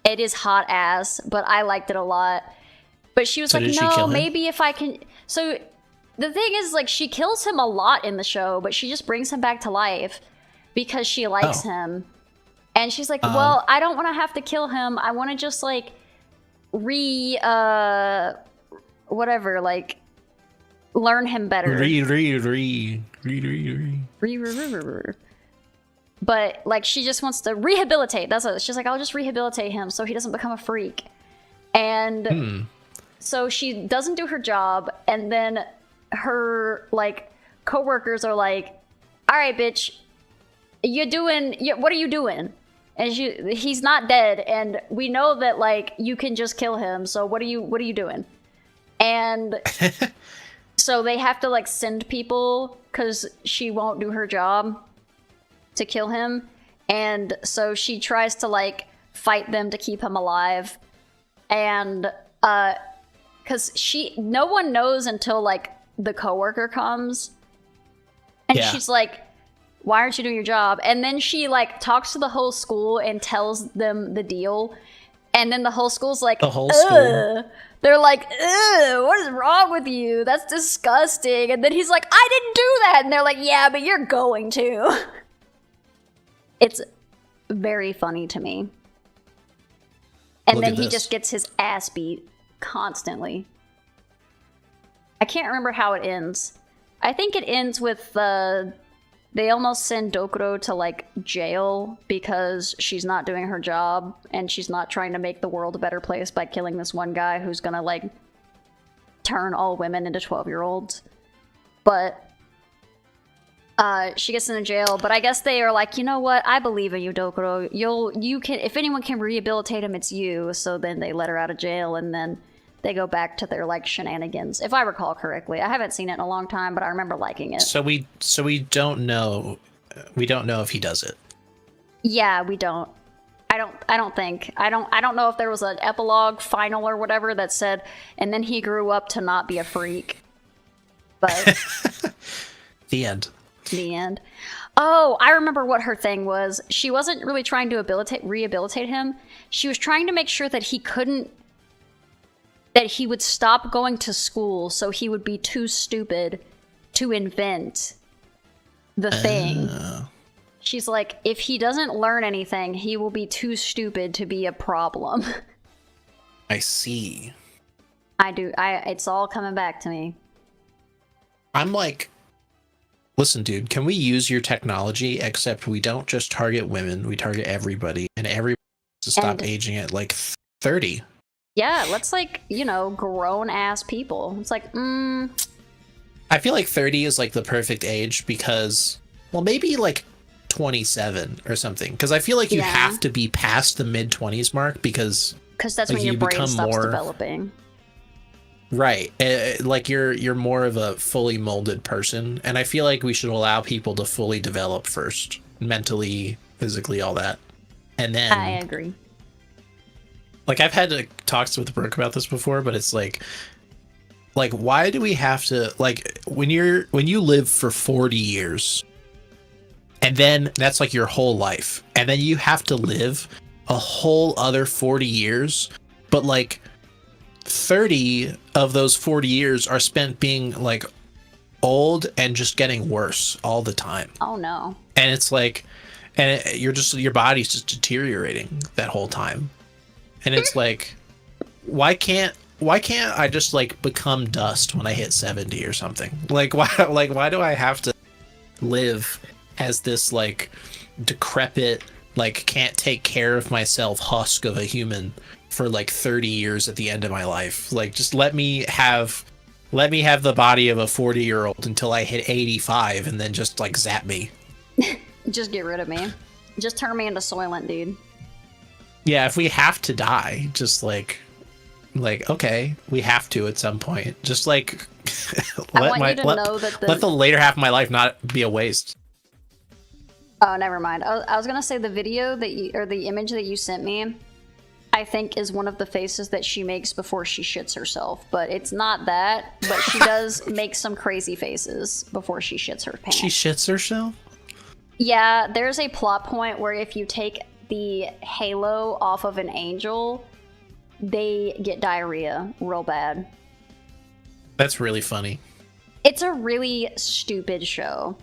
It is hot ass, but I liked it a lot. But she was like, no, maybe if I can... So the thing is, like, she kills him a lot in the show, but she just brings him back to life because she likes him. And she's like, well, I don't want to have to kill him. I want to just, like, whatever, like, learn him better. But, like, she just wants to rehabilitate. That's what she's like, I'll just rehabilitate him so he doesn't become a freak. And so she doesn't do her job, and then her, like, coworkers are like, all right, bitch, what are you doing? And he's not dead, and we know that, like, you can just kill him, so what are you doing? And so they have to, like, send people, because she won't do her job, to kill him. And so she tries to, like, fight them to keep him alive. And because no one knows until, like, the coworker comes, and she's like, why aren't you doing your job? And then she, like, talks to the whole school and tells them the deal, and then the whole school's like, the whole school, they're like, ugh, what is wrong with you? That's disgusting. And then he's like, I didn't do that. And they're like, yeah, but you're going to. It's very funny to me. And then he just gets his ass beat constantly. I can't remember how it ends. I think it ends with they almost send Dokuro to, like, jail because she's not doing her job and she's not trying to make the world a better place by killing this one guy who's gonna, like, turn all women into 12-year-olds. But she gets into jail, but I guess they are like, you know what? I believe in you, Dokuro. You can, if anyone can rehabilitate him, it's you. So then they let her out of jail, and then they go back to their, like, shenanigans, if I recall correctly. I haven't seen it in a long time, but I remember liking it. So we don't know. We don't know if he does it. Yeah, we don't. I don't think. I don't know if there was an epilogue, final, or whatever that said, and then he grew up to not be a freak. But the end. The end. Oh, I remember what her thing was. She wasn't really trying to rehabilitate him. She was trying to make sure that he would stop going to school, so he would be too stupid to invent the thing. She's like, if he doesn't learn anything, he will be too stupid to be a problem. I see. It's all coming back to me. I'm like, listen, dude, can we use your technology, except we don't just target women, we target everybody, and everybody has to stop aging at, like, 30. Yeah, let's, like, grown-ass people. It's like, I feel like 30 is, like, the perfect age because, well, maybe, like, 27 or something. Because I feel like you have to be past the mid-20s mark because that's when your brain stops developing. Right. Like, you're more of a fully molded person. And I feel like we should allow people to fully develop first. Mentally, physically, all that. And then... I agree. Like, I've had talks with Brooke about this before, but it's like, why do we have to, like, when you live for 40 years, and then that's, like, your whole life, and then you have to live a whole other 40 years, but, like, 30 of those 40 years are spent being, like, old and just getting worse all the time. Oh, no. And it's like, your body's just deteriorating that whole time. And it's like, why can't I just, like, become dust when I hit 70 or something? Like, why do I have to live as this, like, decrepit, like, can't take care of myself husk of a human for like 30 years at the end of my life. Like, just let me have the body of a 40-year-old until I hit 85, and then just like zap me. Just get rid of me. Just turn me into Soylent, dude. Yeah, if we have to die, just like okay, we have to at some point. Just like let the later half of my life not be a waste. Oh, never mind. I was gonna say the video or the image that you sent me, I think is one of the faces that she makes before she shits herself, but it's not that. But she does make some crazy faces before she shits her pants. She shits herself? Yeah, there's a plot point where if you take the halo off of an angel, they get diarrhea real bad. That's really funny. It's a really stupid show.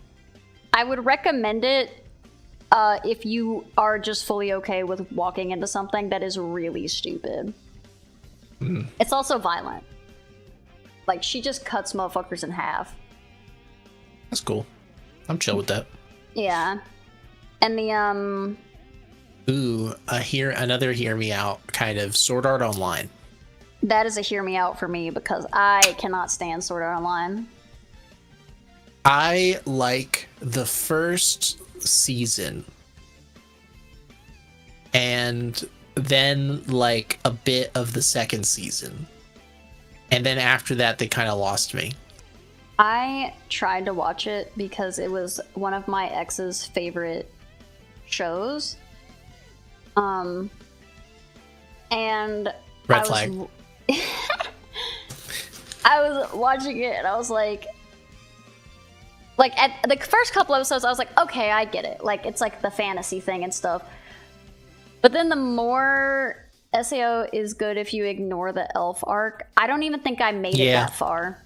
I would recommend it if you are just fully okay with walking into something that is really stupid. Mm. It's also violent. Like, she just cuts motherfuckers in half. That's cool. I'm chill with that. Yeah. And the, Ooh, another hear me out kind of Sword Art Online. That is a hear me out for me because I cannot stand Sword Art Online. I like the first season. And then like a bit of the second season. And then after that they kind of lost me. I tried to watch it because it was one of my ex's favorite shows. And Red flag. I was watching it and I was like at the first couple episodes I was like, okay, I get it. Like, it's like the fantasy thing and stuff. But then the more SAO is good if you ignore the elf arc. I don't even think I made it that far.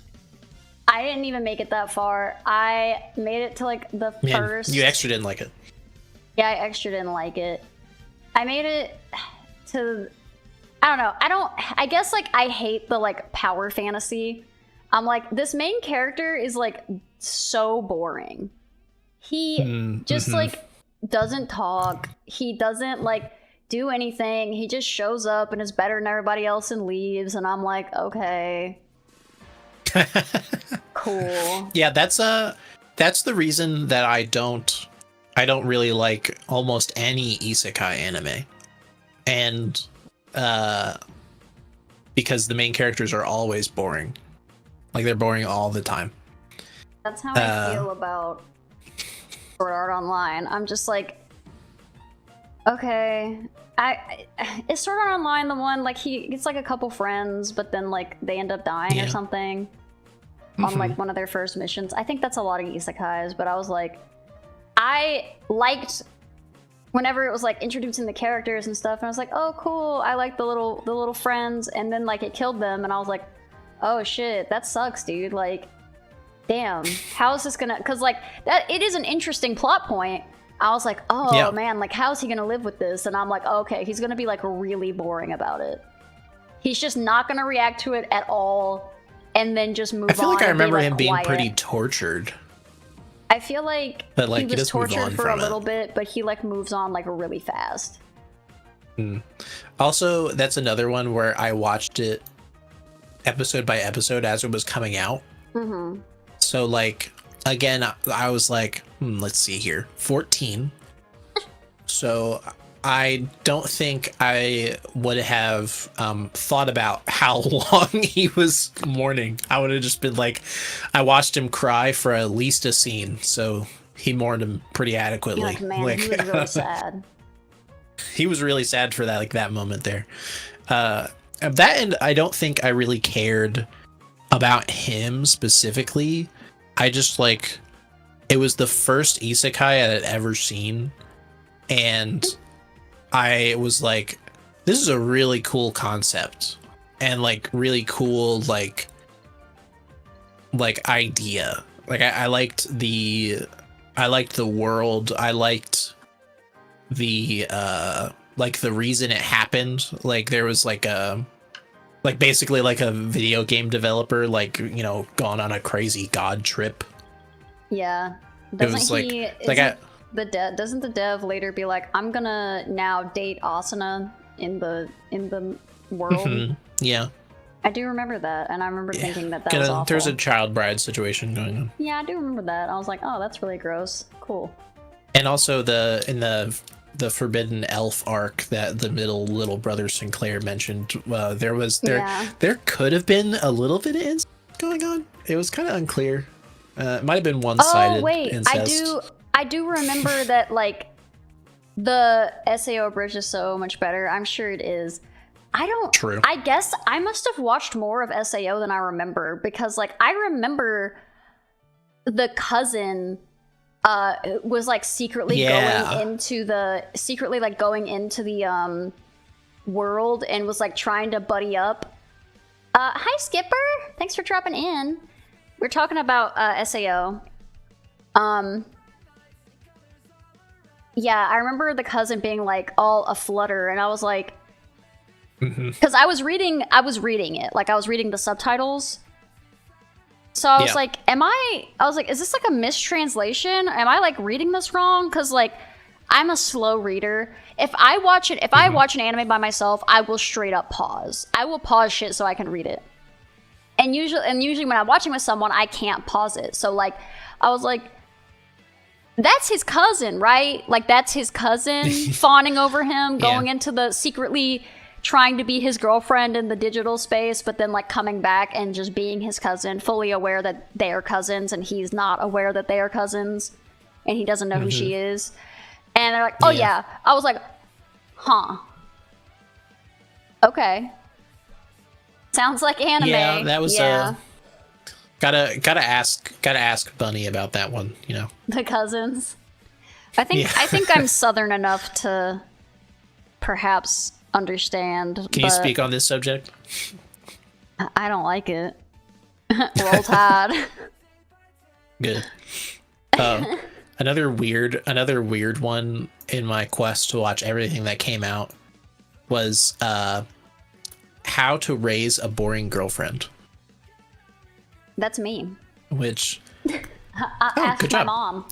I didn't even make it that far. I made it to like the first. You extra didn't like it. Yeah, I extra didn't like it. I made it to, I don't know. I guess like I hate the like power fantasy. I'm like, this main character is like so boring. He just like doesn't talk. He doesn't like do anything. He just shows up and is better than everybody else and leaves. And I'm like, okay. Cool. Yeah, that's the reason that I don't really like almost any isekai anime. And because the main characters are always boring. Like, they're boring all the time. That's how I feel about Sword Art Online. I'm just like, okay, is Sword Art Online the one, like, he gets like a couple friends, but then like they end up dying or something on like one of their first missions? I think that's a lot of isekais, but I was like, I liked whenever it was like introducing the characters and stuff, and I was like, oh cool, I like the little friends, and then like it killed them, and I was like, oh shit, that sucks, dude. Like, damn, how is this gonna, because like that, it is an interesting plot point. I was like, oh man, like, how is he gonna live with this? And I'm like, okay, he's gonna be like really boring about it. He's just not gonna react to it at all, and then just move on. I feel like I remember him being quiet. pretty tortured. I feel like, like he was tortured for a little bit, but he like moves on like really fast. Also, that's another one where I watched it episode by episode as it was coming out. So like, again, I was like, let's see here, 14. So I don't think I would have thought about how long he was mourning. I would have just been like, I watched him cry for at least a scene, so he mourned him pretty adequately. Like, man, like, he was really sad. He was really sad for that, like that moment there. That, and I don't think I really cared about him specifically. I just like, it was the first isekai I had ever seen, and I was like, this is a really cool concept and like really cool like idea. Like I liked the world. I liked the like the reason it happened. Like there was like basically like a video game developer, like, you know, gone on a crazy god trip. Yeah. Doesn't the dev later be like, I'm gonna now date Asuna in the world. Yeah. I do remember that, and I remember thinking that was awful. There's a child bride situation going on. Yeah, I do remember that. I was like, oh, that's really gross. Cool. And also in the Forbidden Elf arc that the little brother Sinclair mentioned, there could have been a little bit of incest going on. It was kind of unclear. It might have been one-sided. Oh wait, incest. I do remember that, like, the SAO bridge is so much better. I'm sure it is. True. I guess I must have watched more of SAO than I remember, because, like, I remember the cousin was, like, secretly going into the world and was, like, trying to buddy up. Hi Skipper, thanks for dropping in. We're talking about SAO. Yeah, I remember the cousin being, like, all aflutter, and I was like, because I was reading it, like, I was reading the subtitles. So I was like, is this, like, a mistranslation? Am I, like, reading this wrong? Because, like, I'm a slow reader. If I watch an anime by myself, I will straight up pause. I will pause shit so I can read it. And usually when I'm watching with someone, I can't pause it. So, like, I was like, that's his cousin, right? Like, that's his cousin fawning over him, going into the secretly trying to be his girlfriend in the digital space, but then, like, coming back and just being his cousin, fully aware that they are cousins, and he's not aware that they are cousins, and he doesn't know who she is. And they're like, oh yeah. I was like, huh. Okay. Sounds like anime. Yeah, that was gotta ask Bunny about that one, you know. The cousins. I think I'm Southern enough to perhaps understand. Can you speak on this subject? I don't like it. Roll Tide. Good. Another weird one in my quest to watch everything that came out was How to Raise a Boring Girlfriend. That's me. Which I asked my mom.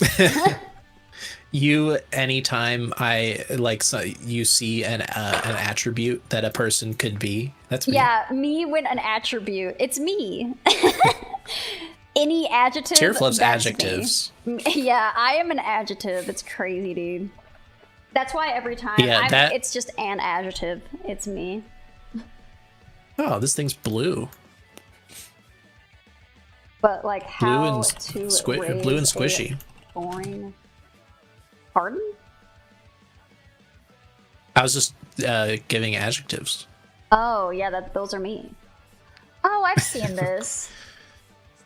You, anytime you see an attribute that a person could be, that's me. Yeah, me when an attribute. It's me. Any adjective. Tierf loves adjectives. Me. Yeah, I am an adjective. It's crazy, dude. That's why every time it's just an adjective. It's me. Oh, this thing's blue. But, like, how to raise blue and squishy. Boring. Pardon? I was just giving adjectives. Oh, yeah, those are me. Oh, I've seen this.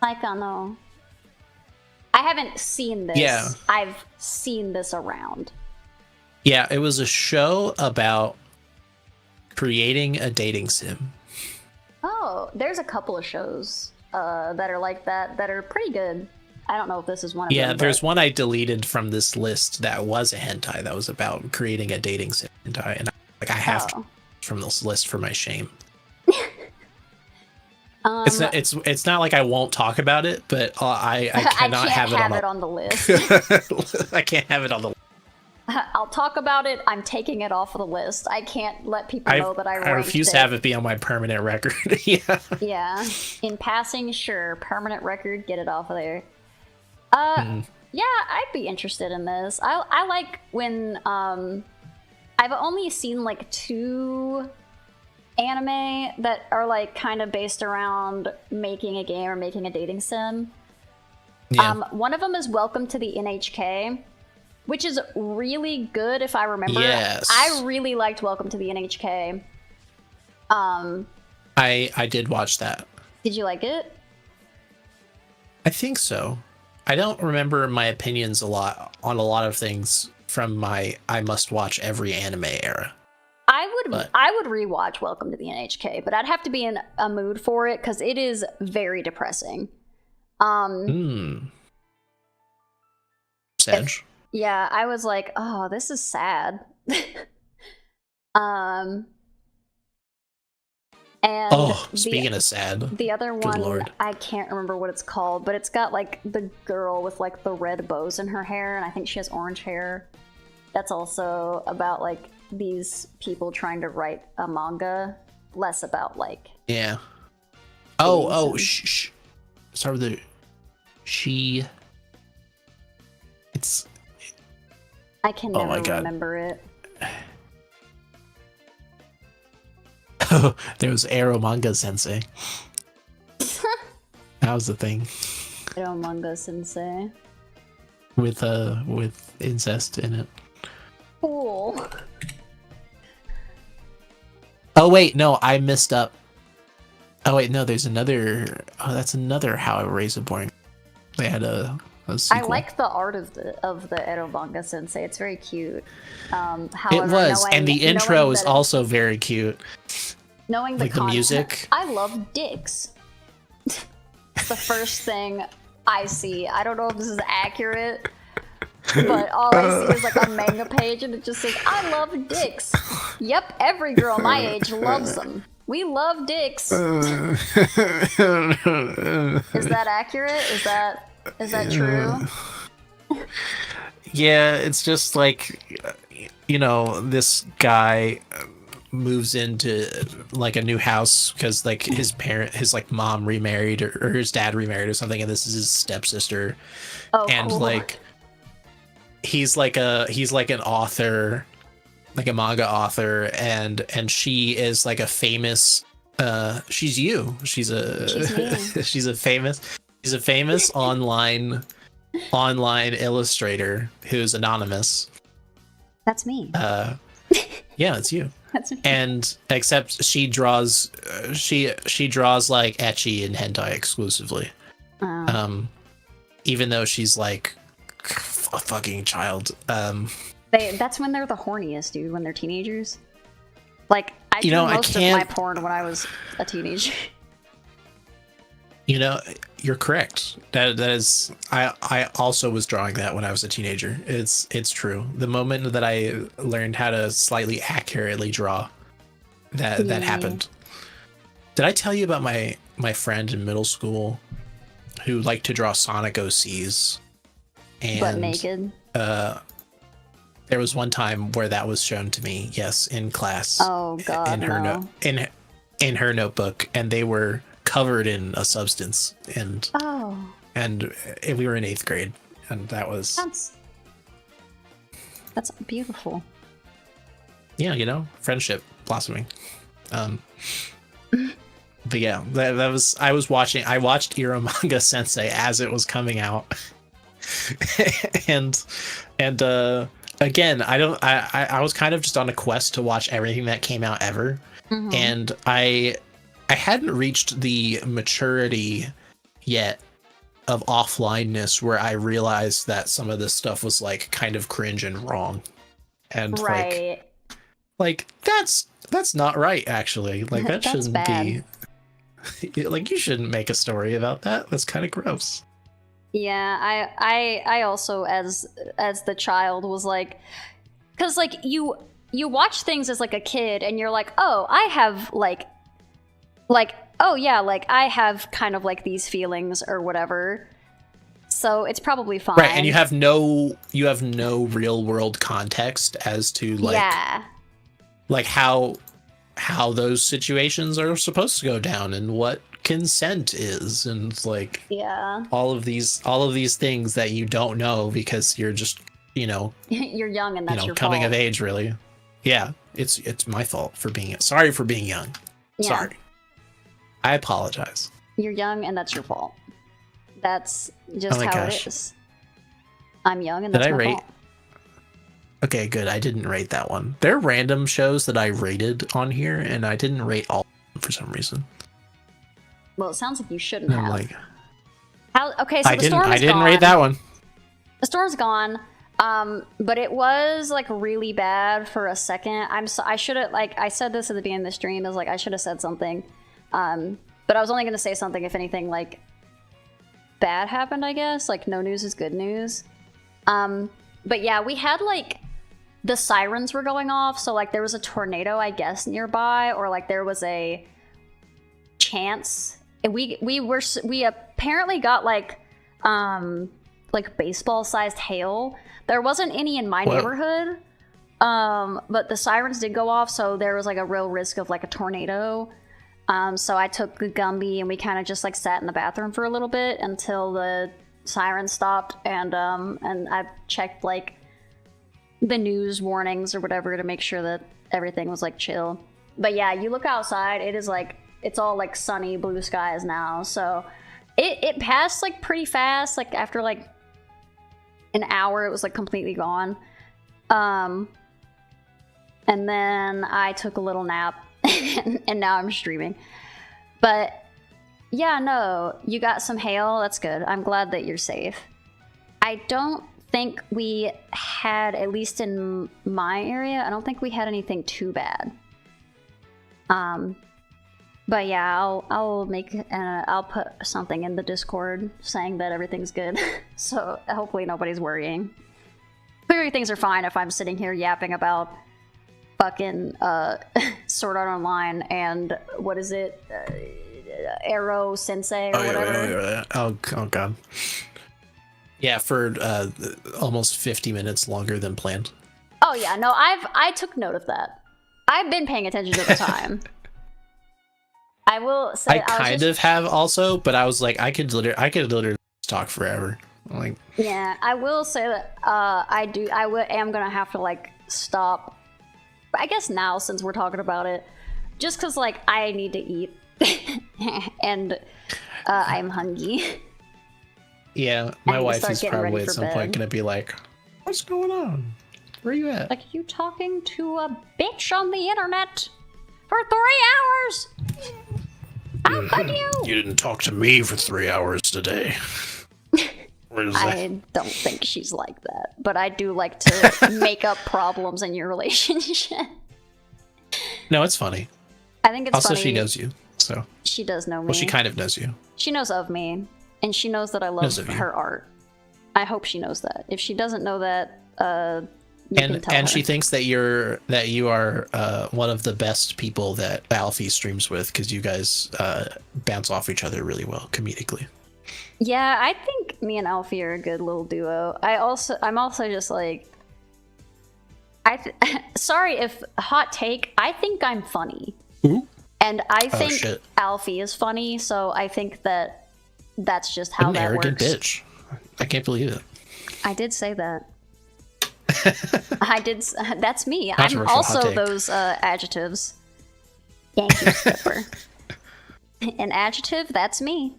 Like, I know. I haven't seen this. Yeah. I've seen this around. Yeah, it was a show about creating a dating sim. Oh, there's a couple of shows that are like that are pretty good. I don't know if this is one of them. Yeah, there's one I deleted from this list that was a hentai that was about creating a dating sim hentai, and I have to from this list for my shame. It's not like I won't talk about it, but I cannot have it on the list. I can't have it on the list. I'll talk about it. I'm taking it off of the list. I can't let people know that I refuse to have it be on my permanent record. Yeah. Yeah. In passing, sure. Permanent record, get it off of there. Yeah, I'd be interested in this. I like when I've only seen like 2 anime that are like kind of based around making a game or making a dating sim. Yeah. One of them is Welcome to the NHK, which is really good if I remember. Yes. I really liked Welcome to the NHK. I did watch that. Did you like it? I think so. I don't remember my opinions on a lot of things from my I must watch every anime era. I would rewatch Welcome to the NHK, but I'd have to be in a mood for it because it is very depressing. Sad. Yeah, I was like, oh, this is sad. And speaking of sad, the other one, I can't remember what it's called, but it's got like the girl with like the red bows in her hair, and I think she has orange hair. That's also about like these people trying to write a manga less about like. Yeah. Oh, and- shh. Start with the she. It's. I can Oh my never God. remember it. There was Eromanga Sensei. That was the thing. Eromanga Sensei. With incest in it. Cool. Oh wait, no, I messed up. Oh wait, no, there's another. Oh, that's another How I Raise a Boy. They had a sequel. I like the art of the Eromanga Sensei. It's very cute. It However, was, and the intro is also very cute. Knowing the like the content, music. I love dicks. It's the first thing I see. I don't know if this is accurate, but all I see is like a manga page and it just says, I love dicks. Yep, every girl my age loves them. We love dicks. Is that accurate? Is that true? Yeah, it's just like, this guy moves into like a new house because like his mom remarried or his dad remarried or something, and this is his stepsister. Oh, and cool. like he's like an author, like a manga author, and she is like a famous she's a famous online illustrator who's anonymous. That's me. Yeah, it's you. That's me. And except she draws she draws like ecchi and hentai exclusively. Even though she's like a fucking child. That's when they're the horniest, dude, when they're teenagers. Like, I drew most of my porn when I was a teenager. You're correct. That is, I also was drawing that when I was a teenager. It's true. The moment that I learned how to slightly accurately draw, that happened. Did I tell you about my friend in middle school who liked to draw Sonic OCs? And Butt naked. There was one time where that was shown to me, yes, in class. Oh God, in her no. in her notebook, and they were covered in a substance, and we were in 8th grade, and that was that's beautiful. Yeah, friendship blossoming. But yeah, that was I watched Eromanga Sensei as it was coming out. and again, I was kind of just on a quest to watch everything that came out ever. Mm-hmm. And I hadn't reached the maturity yet of offlineness where I realized that some of this stuff was like kind of cringe and wrong. And right. like that's not right, actually. Like that shouldn't bad. be like, you shouldn't make a story about that. That's kind of gross. Yeah, I also as the child was like, because like you watch things as like a kid and you're like, oh, I have like oh yeah, like I have kind of like these feelings or whatever, so it's probably fine. Right, and you have no real world context as to like how those situations are supposed to go down and what consent is, and like all of these things that you don't know because you're just you're young and that's your coming fault. of age, really. Yeah, it's my fault for being sorry for being young. Yeah. Sorry, I apologize. You're young and that's your fault. That's just how it is. I'm young and that's my fault. Okay, good. I didn't rate that one. There are random shows that I rated on here, and I didn't rate all of them for some reason. Well, it sounds like you shouldn't have. Like, okay, so the storm is gone. I didn't rate that one. The storm's gone, but it was like really bad for a second. I should have, like, I said this at the beginning of the stream. I was like, I should have said something, but I was only going to say something if anything like bad happened, I guess. Like, no news is good news. But yeah, we had like the sirens were going off, so like there was a tornado, I guess, nearby, or like there was a chance. And we apparently got like baseball sized hail. There wasn't any in my neighborhood, But the sirens did go off, so there was like a real risk of like a tornado. So I took Gumby and we kind of just like sat in the bathroom for a little bit until the sirens stopped, and I checked like the news warnings or whatever to make sure that everything was like chill. But yeah, you look outside, it is like, it's all like sunny blue skies now, so it passed like pretty fast. Like after like an hour it was like completely gone. And then I took a little nap and now I'm streaming. But yeah, no, you got some hail, that's good. I'm glad that you're safe. I don't think we had, at least in my area, I don't think we had anything too bad. But yeah, I'll put something in the Discord saying that everything's good. So hopefully nobody's worrying. Clearly things are fine if I'm sitting here yapping about fucking Sword Art Online and what is it? Arrow Sensei or whatever. Yeah. Oh god. Yeah, for almost 50 minutes longer than planned. Oh yeah, no, I took note of that. I've been paying attention to the time. I will say I kind of have also, but I was like, I could literally talk forever. Like, yeah, I will say that am gonna have to like stop. I guess now since we're talking about it, just because like I need to eat and I'm hungry. Yeah, my wife is probably at some bed. point gonna be like, "What's going on? Where are you at?" Like, you talking to a bitch on the internet for 3 hours? How could you? You didn't talk to me for 3 hours today. I don't think she's like that, but I do like to make up problems in your relationship. No, it's funny. I think it's also funny. she knows you, so she does know me. Well, she kind of knows you. She knows of me, and she knows that I love her art. I hope she knows that. If she doesn't know that, you can tell her. She thinks that you are one of the best people that Alfie streams with, because you guys bounce off each other really well comedically. Yeah, I think me and Alfie are a good little duo. I'm also just like, sorry if hot take, I think I'm funny. Ooh. And I think Alfie is funny, so I think that's just how that works. An arrogant bitch. I can't believe it. I did say that. I did. That's me. I'm also those adjectives. Yankee skipper. An adjective, that's me.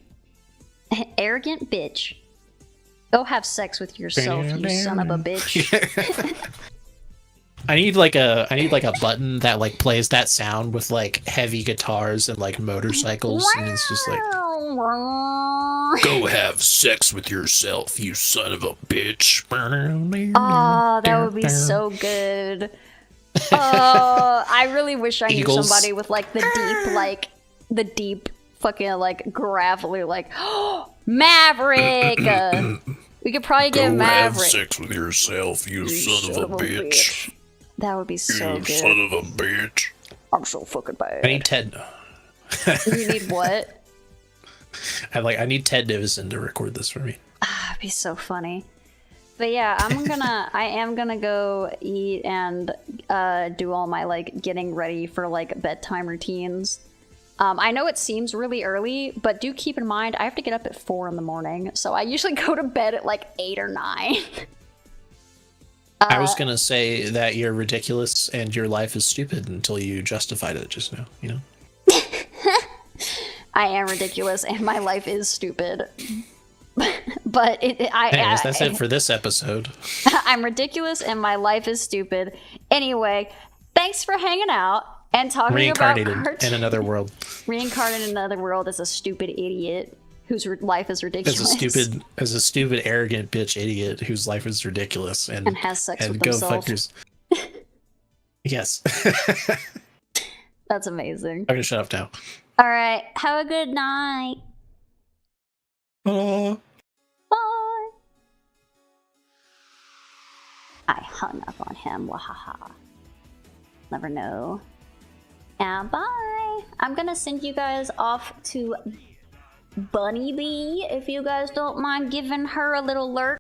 Arrogant bitch. Go have sex with yourself, you son of a bitch. I need like a button that like plays that sound with like heavy guitars and like motorcycles, and it's just like, go have sex with yourself, you son of a bitch. Oh, that would be so good. Oh, I really wish I knew somebody with like the deep fucking like gravelly like Maverick. We could probably get Maverick. Go have sex with yourself, you son of a bitch. That would be so good. You son of a bitch. I'm so fucking bad. I need Ted. You need what? I need Ted Davison to record this for me. It'd be so funny. But yeah, I am gonna go eat and do all my like getting ready for like bedtime routines. I know it seems really early, but do keep in mind I have to get up at 4 in the morning, so I usually go to bed at like 8 or 9. I was gonna say that you're ridiculous and your life is stupid until you justified it just now, you know? I am ridiculous and my life is stupid. But anyways, that's it for this episode. I'm ridiculous and my life is stupid. Anyway, thanks for hanging out and talking about Reincarnated in another world. Reincarnated in another world as a stupid idiot whose life is ridiculous. As a stupid, arrogant bitch idiot whose life is ridiculous and has sex with go himself. fuck yourself. Yes. That's amazing. I'm gonna shut up now. All right. Have a good night. Bye. I hung up on him. Wahaha. Never know. Now, bye. I'm gonna send you guys off to Bunny Bee, if you guys don't mind giving her a little lurk.